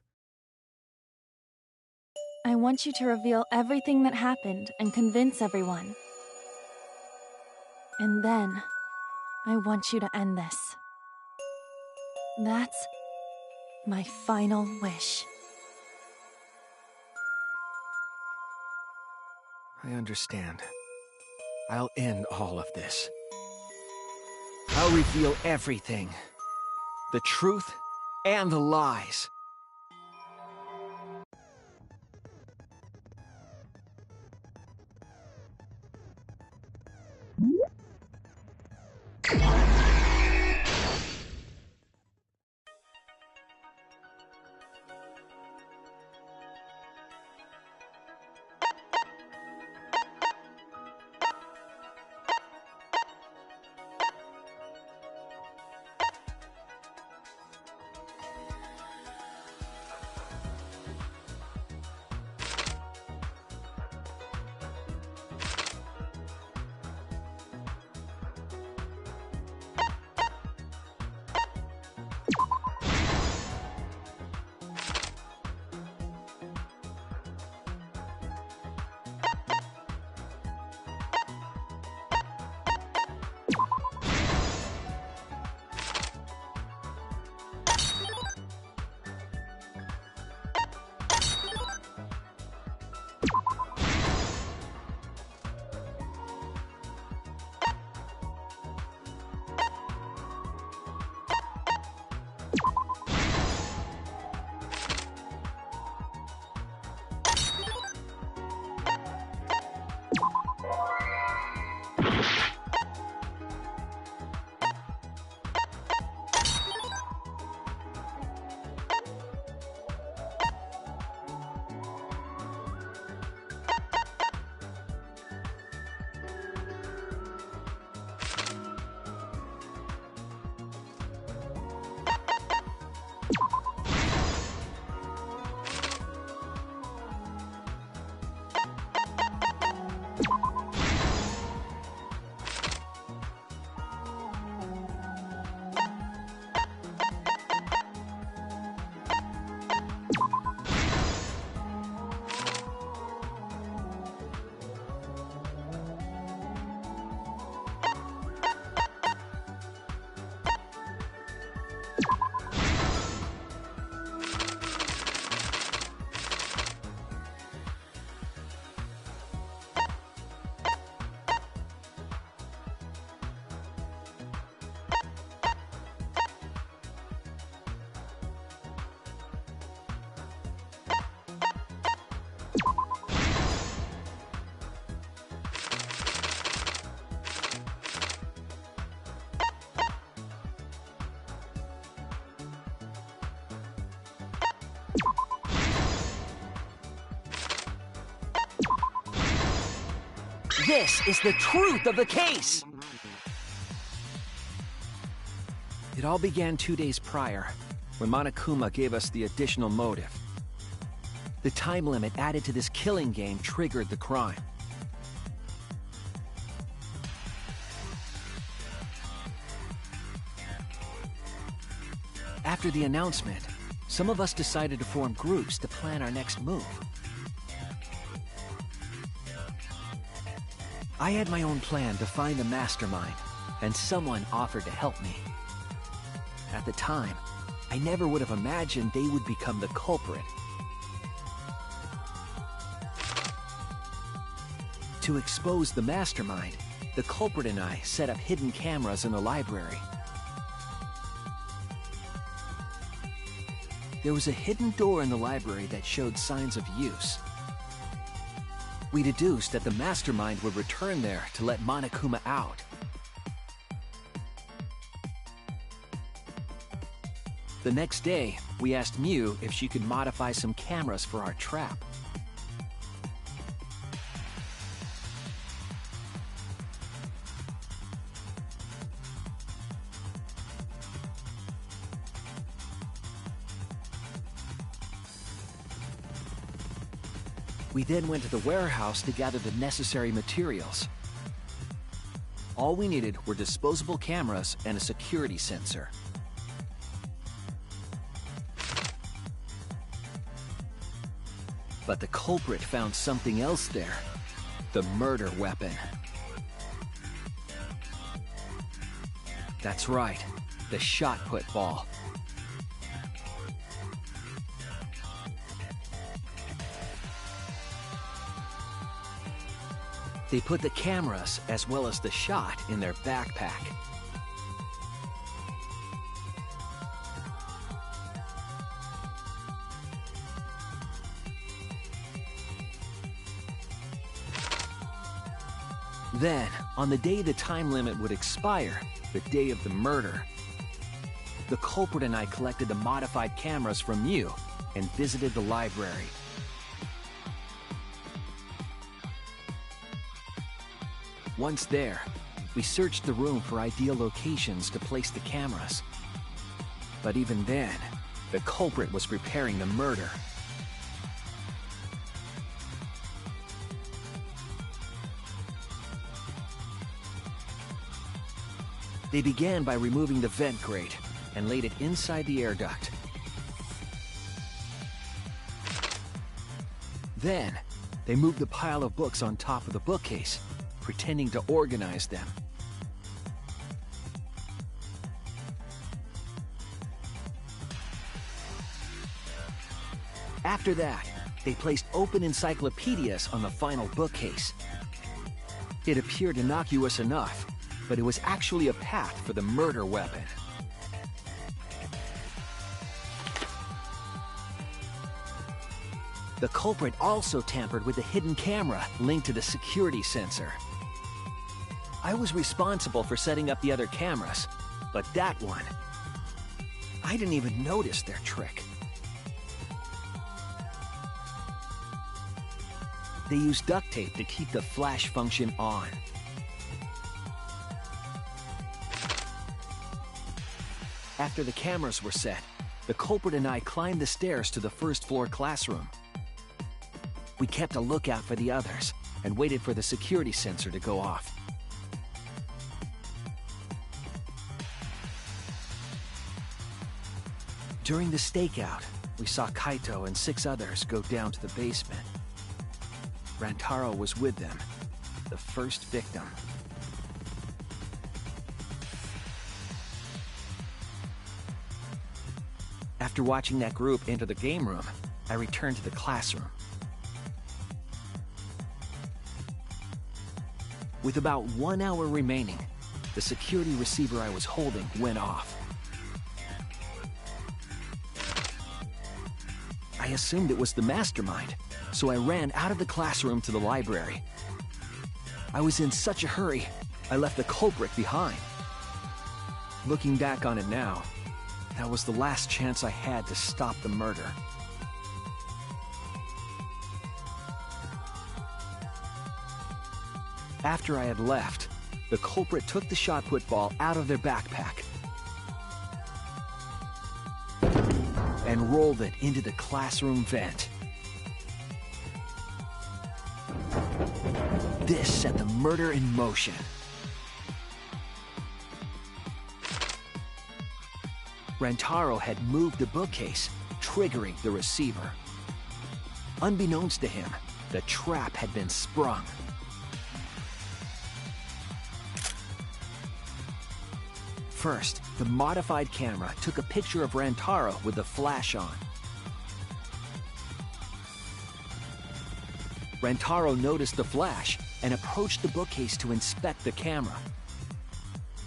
I want you to reveal everything that happened and convince everyone. And then, I want you to end this. That's my final wish. I understand. I'll end all of this. I'll reveal everything. The truth and the lies. This is the truth of the case! It all began 2 days prior, when Monokuma gave us the additional motive. The time limit added to this killing game triggered the crime. After the announcement, some of us decided to form groups to plan our next move. I had my own plan to find the mastermind, and someone offered to help me. At the time, I never would have imagined they would become the culprit. To expose the mastermind, the culprit and I set up hidden cameras in the library. There was a hidden door in the library that showed signs of use. We deduced that the mastermind would return there to let Monokuma out. The next day, we asked Mew if she could modify some cameras for our trap. We then went to the warehouse to gather the necessary materials. All we needed were disposable cameras and a security sensor. But the culprit found something else there. The murder weapon. That's right, the shot put ball. They put the cameras as well as the shot in their backpack. Then, on the day the time limit would expire, the day of the murder, the culprit and I collected the modified cameras from you and visited the library. Once there, we searched the room for ideal locations to place the cameras. But even then, the culprit was preparing the murder. They began by removing the vent grate and laid it inside the air duct. Then, they moved the pile of books on top of the bookcase, pretending to organize them. After that, they placed open encyclopedias on the final bookcase. It appeared innocuous enough, but it was actually a path for the murder weapon. The culprit also tampered with the hidden camera linked to the security sensor. I was responsible for setting up the other cameras, but that one, I didn't even notice their trick. They used duct tape to keep the flash function on. After the cameras were set, the culprit and I climbed the stairs to the first floor classroom. We kept a lookout for the others and waited for the security sensor to go off. During the stakeout, we saw Kaito and 6 others go down to the basement. Rantaro was with them, the first victim. After watching that group enter the game room, I returned to the classroom. With about 1 hour remaining, the security receiver I was holding went off. I assumed it was the mastermind, so I ran out of the classroom to the library. I was in such a hurry, I left the culprit behind. Looking back on it now, that was the last chance I had to stop the murder. After I had left, the culprit took the shot put ball out of their backpack and rolled it into the classroom vent. This set the murder in motion. Rantaro had moved the bookcase, triggering the receiver. Unbeknownst to him, the trap had been sprung. First, the modified camera took a picture of Rantaro with the flash on. Rantaro noticed the flash and approached the bookcase to inspect the camera.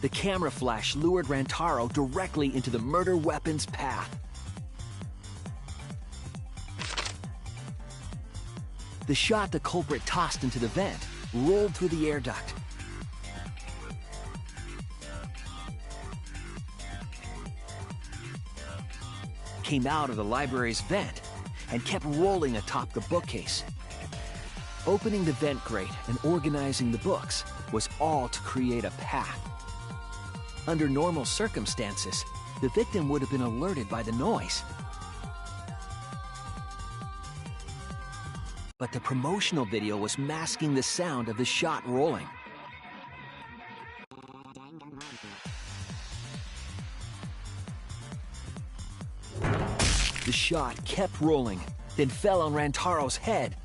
The camera flash lured Rantaro directly into the murder weapon's path. The shot the culprit tossed into the vent rolled through the air duct. Came out of the library's vent and kept rolling atop the bookcase. Opening the vent grate and organizing the books was all to create a path. Under normal circumstances, the victim would have been alerted by the noise. But the promotional video was masking the sound of the shot rolling. The shot kept rolling, then fell on Rantaro's head,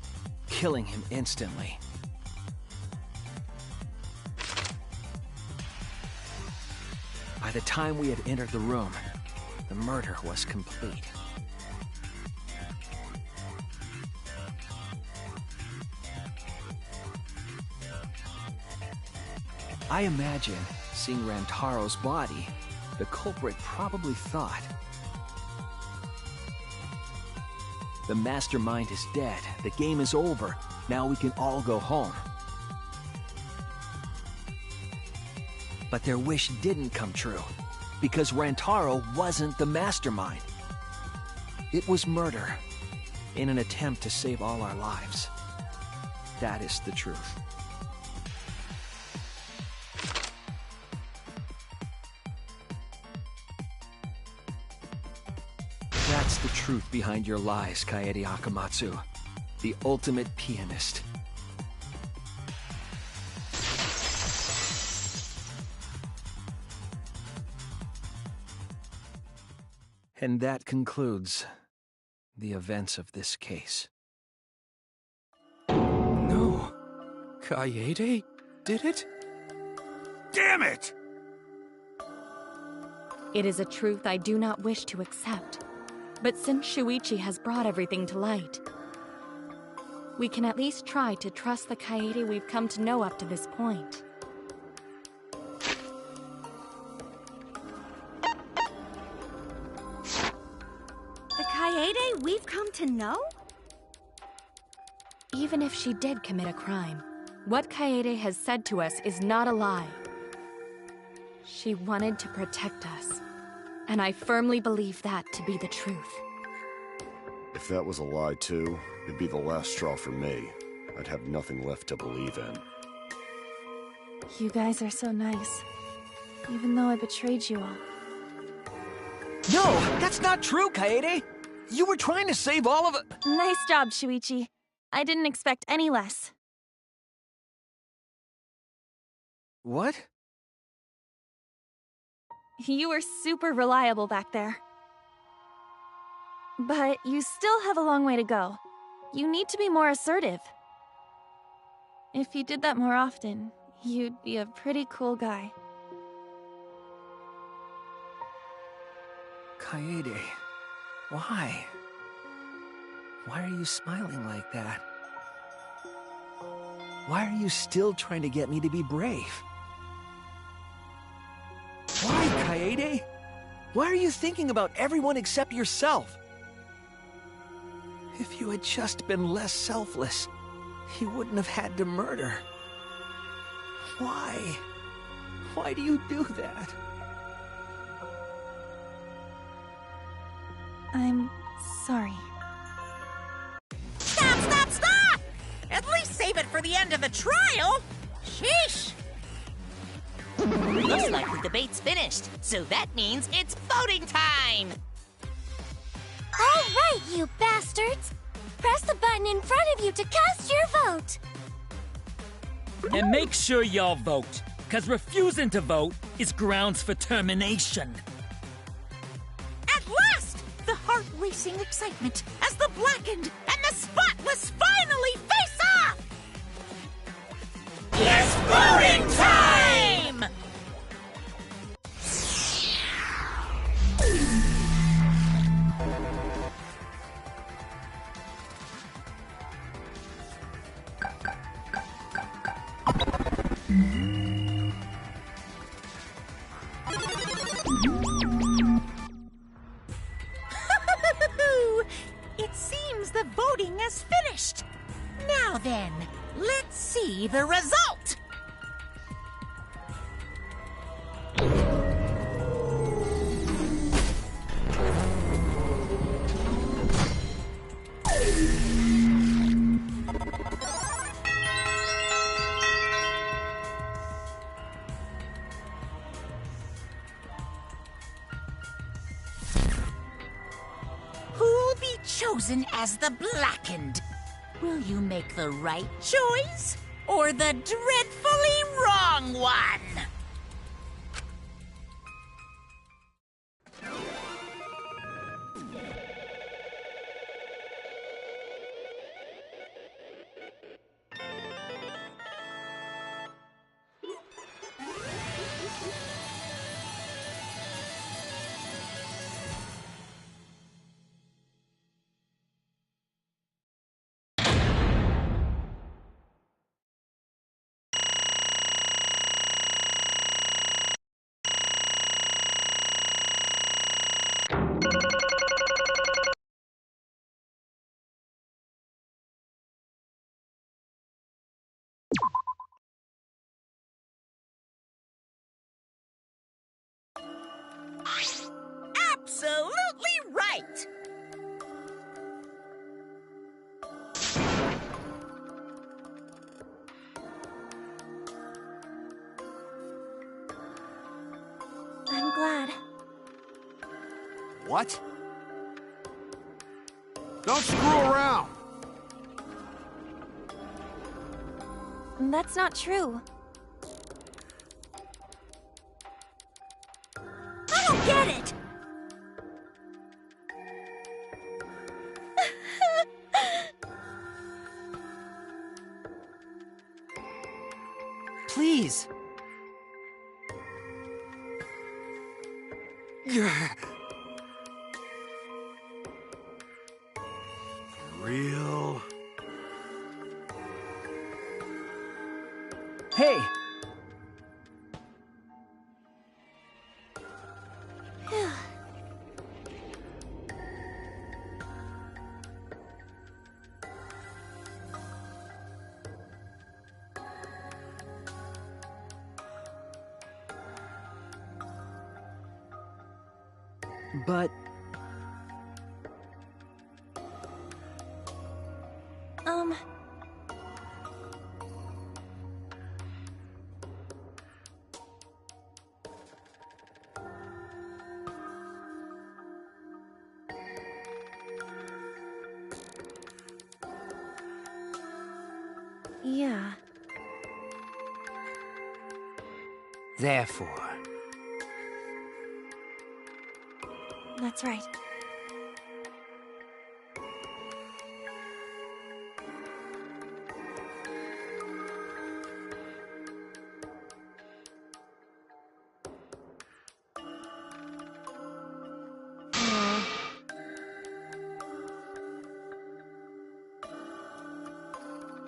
killing him instantly. By the time we had entered the room, the murder was complete. I imagine, seeing Rantaro's body, the culprit probably thought, the mastermind is dead, the game is over, now we can all go home. But their wish didn't come true, because Rantaro wasn't the mastermind. It was murder, in an attempt to save all our lives. That is the truth. That's the truth behind your lies, Kaede Akamatsu. The ultimate pianist. And that concludes the events of this case. No. Kaede did it? Damn it! It is a truth I do not wish to accept. But since Shuichi has brought everything to light, we can at least try to trust the Kaede we've come to know up to this point. The Kaede we've come to know? Even if she did commit a crime, what Kaede has said to us is not a lie. She wanted to protect us. And I firmly believe that to be the truth. If that was a lie too, it'd be the last straw for me. I'd have nothing left to believe in. You guys are so nice. Even though I betrayed you all. No! That's not true, Kaede! You were trying to save all of it! Nice job, Shuichi. I didn't expect any less. What? You were super reliable back there. But you still have a long way to go. You need to be more assertive. If you did that more often, you'd be a pretty cool guy. Kaede, why? Why are you smiling like that? Why are you still trying to get me to be brave? Why, Kaede? Why are you thinking about everyone except yourself? If you had just been less selfless, you wouldn't have had to murder. Why? Why do you do that? I'm sorry. Stop, stop, stop! At least save it for the end of the trial! Sheesh! Looks like the debate's finished, so that means it's voting time! All right, you bastards! Press the button in front of you to cast your vote! And make sure y'all vote, because refusing to vote is grounds for termination. At last! The heart heart-racing excitement as the Blackened and the Spotless finally face off! It's voting time! It seems the voting has finished. Now then, let's see the result. Who'll be chosen as the Blackened? Will you make the right choice or the dreadfully wrong one? Absolutely right! I'm glad. What? Don't screw around! That's not true. I don't get it! Please. Real? Hey! But... Yeah. Therefore, That's right.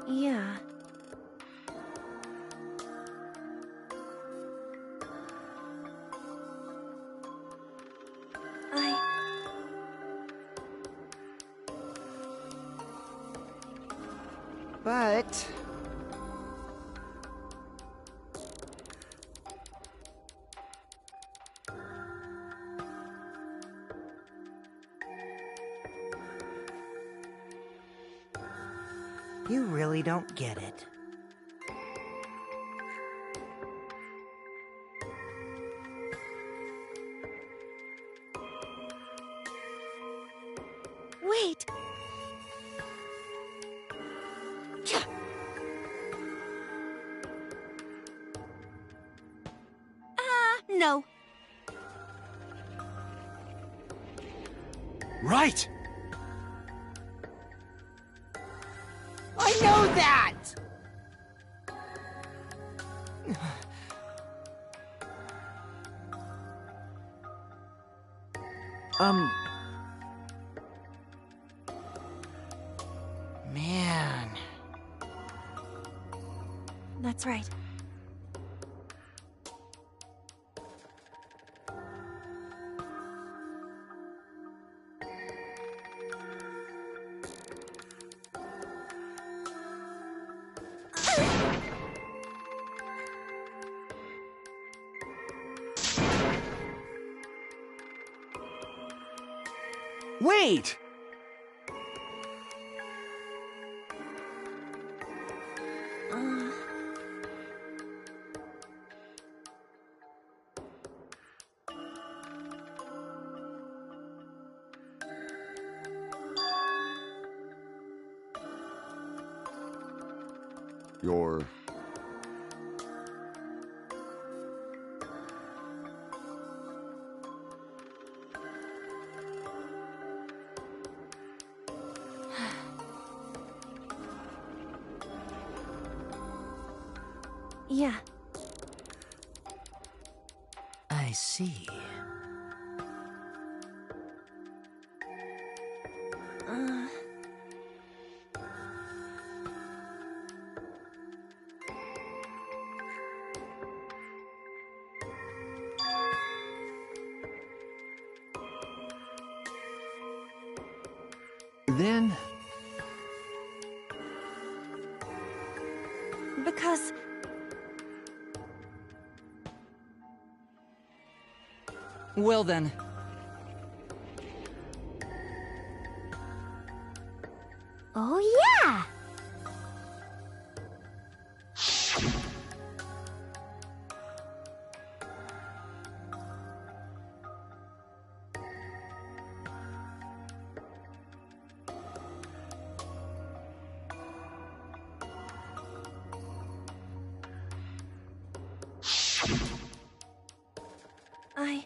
Yeah. But... You really don't get it. Wait. No. Right! I know that! Man. That's right. Wait! You're... Yeah. I see. Then, Because... Well then, Oh, yeah! I...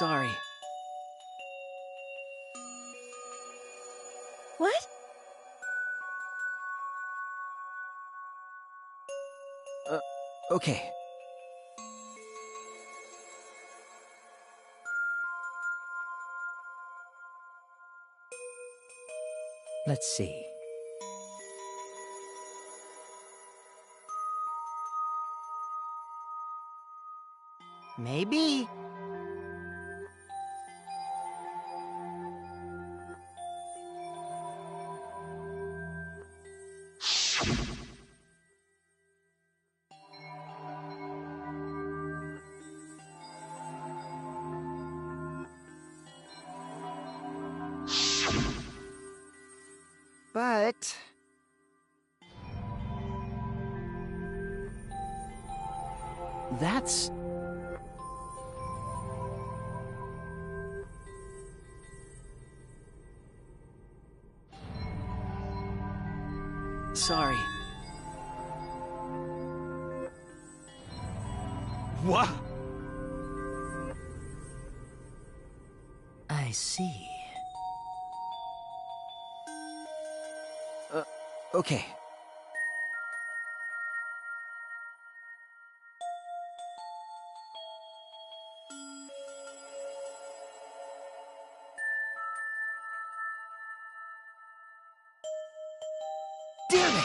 sorry. What? Okay. let's see. Maybe. But... That's... Sorry. What? I see. Okay. Damn it!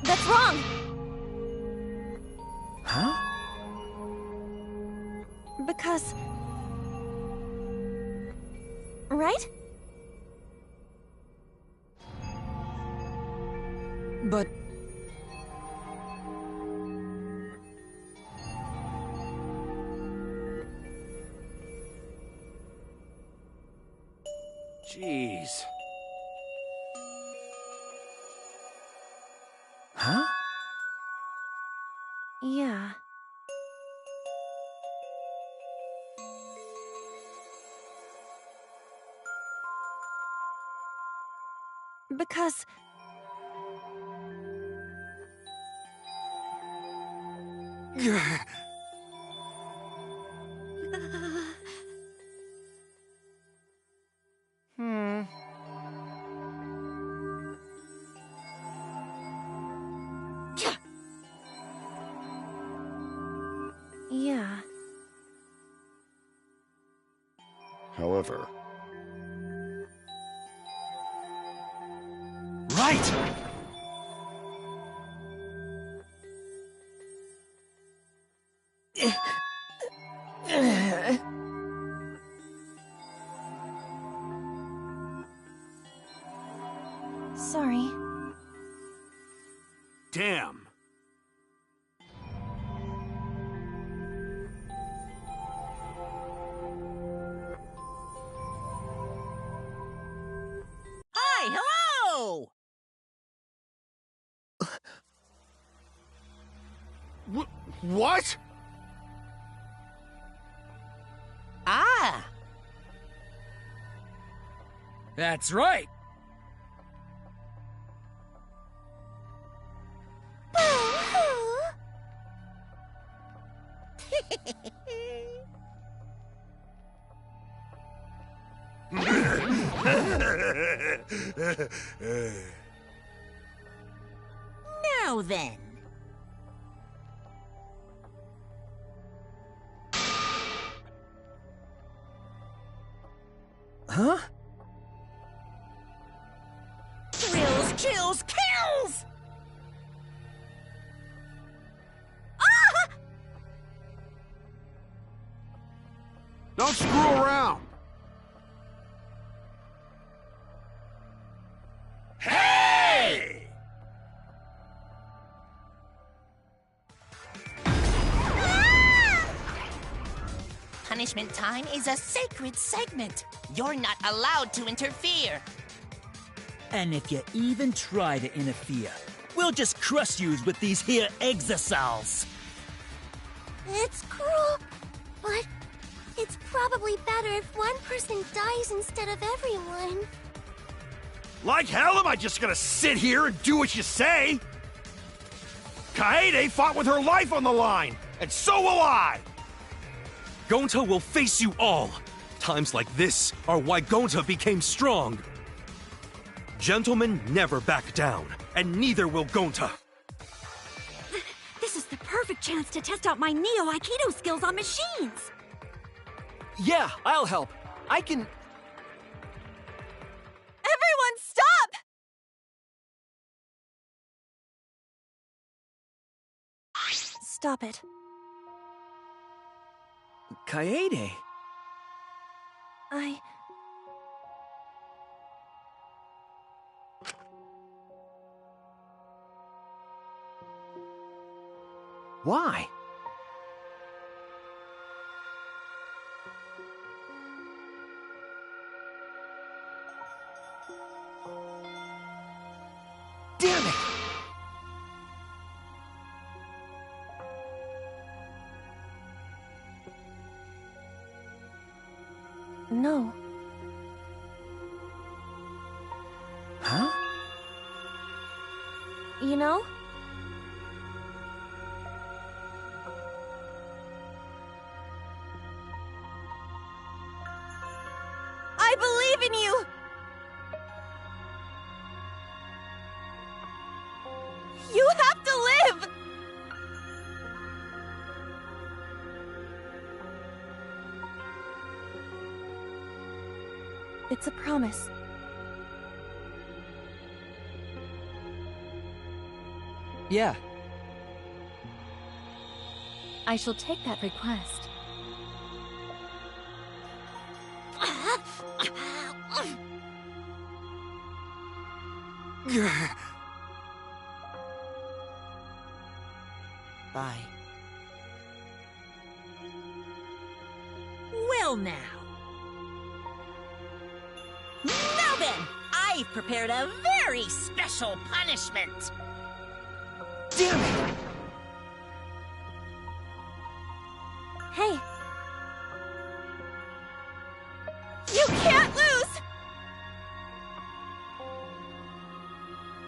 That's wrong! Huh? Because... Right? But... Jeez. Huh? Yeah. Because... Yeah. However, Right! Sorry. Damn. Hi, hello! What? Ah! That's right. Now then. Huh? Thrills, chills, kills! Don't screw around. Hey! Punishment time is a sacred segment. You're not allowed to interfere. And if you even try to interfere, we'll just crush yous with these here exosols. It's cruel, but it's probably better if one person dies instead of everyone. Like hell am I just gonna sit here and do what you say? Kaede fought with her life on the line, and so will I! Gonta will face you all. Times like this are why Gonta became strong. Gentlemen never back down, and neither will Gonta. This is the perfect chance to test out my Neo Aikido skills on machines. Yeah, I'll help. I can... Everyone, stop! Stop it. Kaede. Why? Damn it! No. Huh? You know? I believe in you! You have to live! It's a promise. Yeah. I shall take that request. Bye. Well now. I've prepared a very special punishment. Damn it! Hey. You can't lose!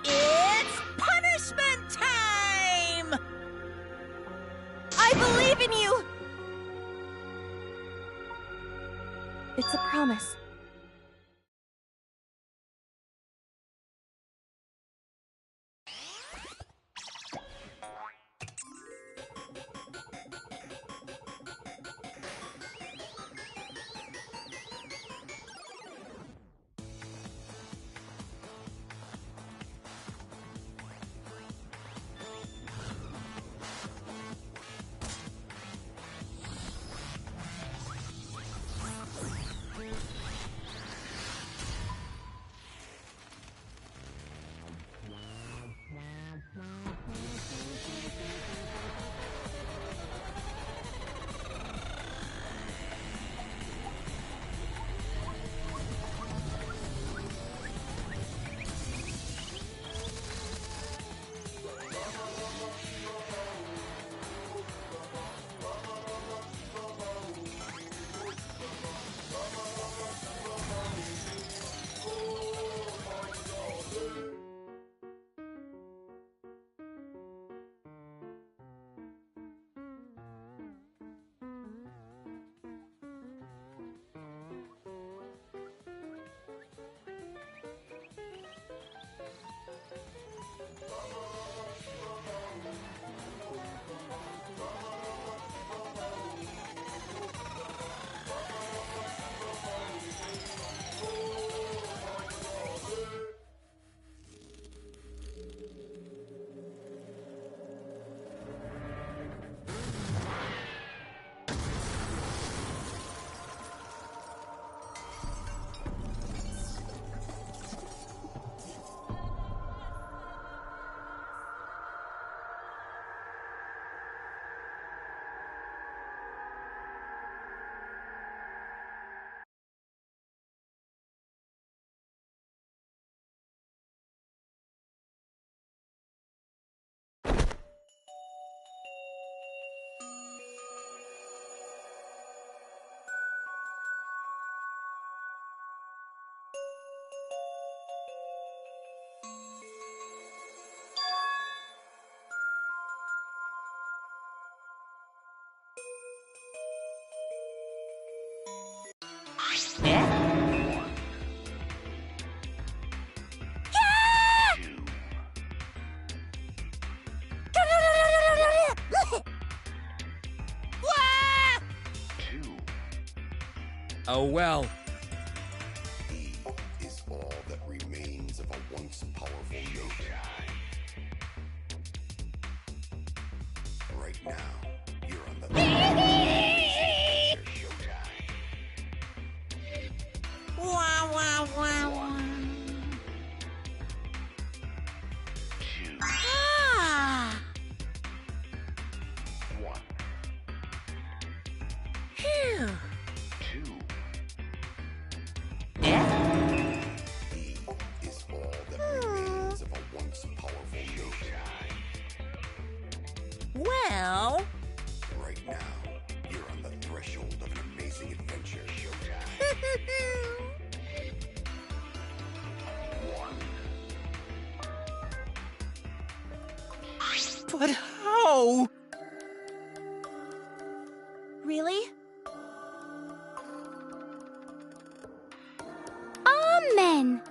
It's punishment time! I believe in you! It's a promise. Oh well. Is all that remains of a once powerful nation. Right now, you're on the Wow, wow, wow. Ah! Phew. Is all that remains of a once powerful nation. Well... Right now, you're on the threshold of an amazing adventure. But how? Really? Amen.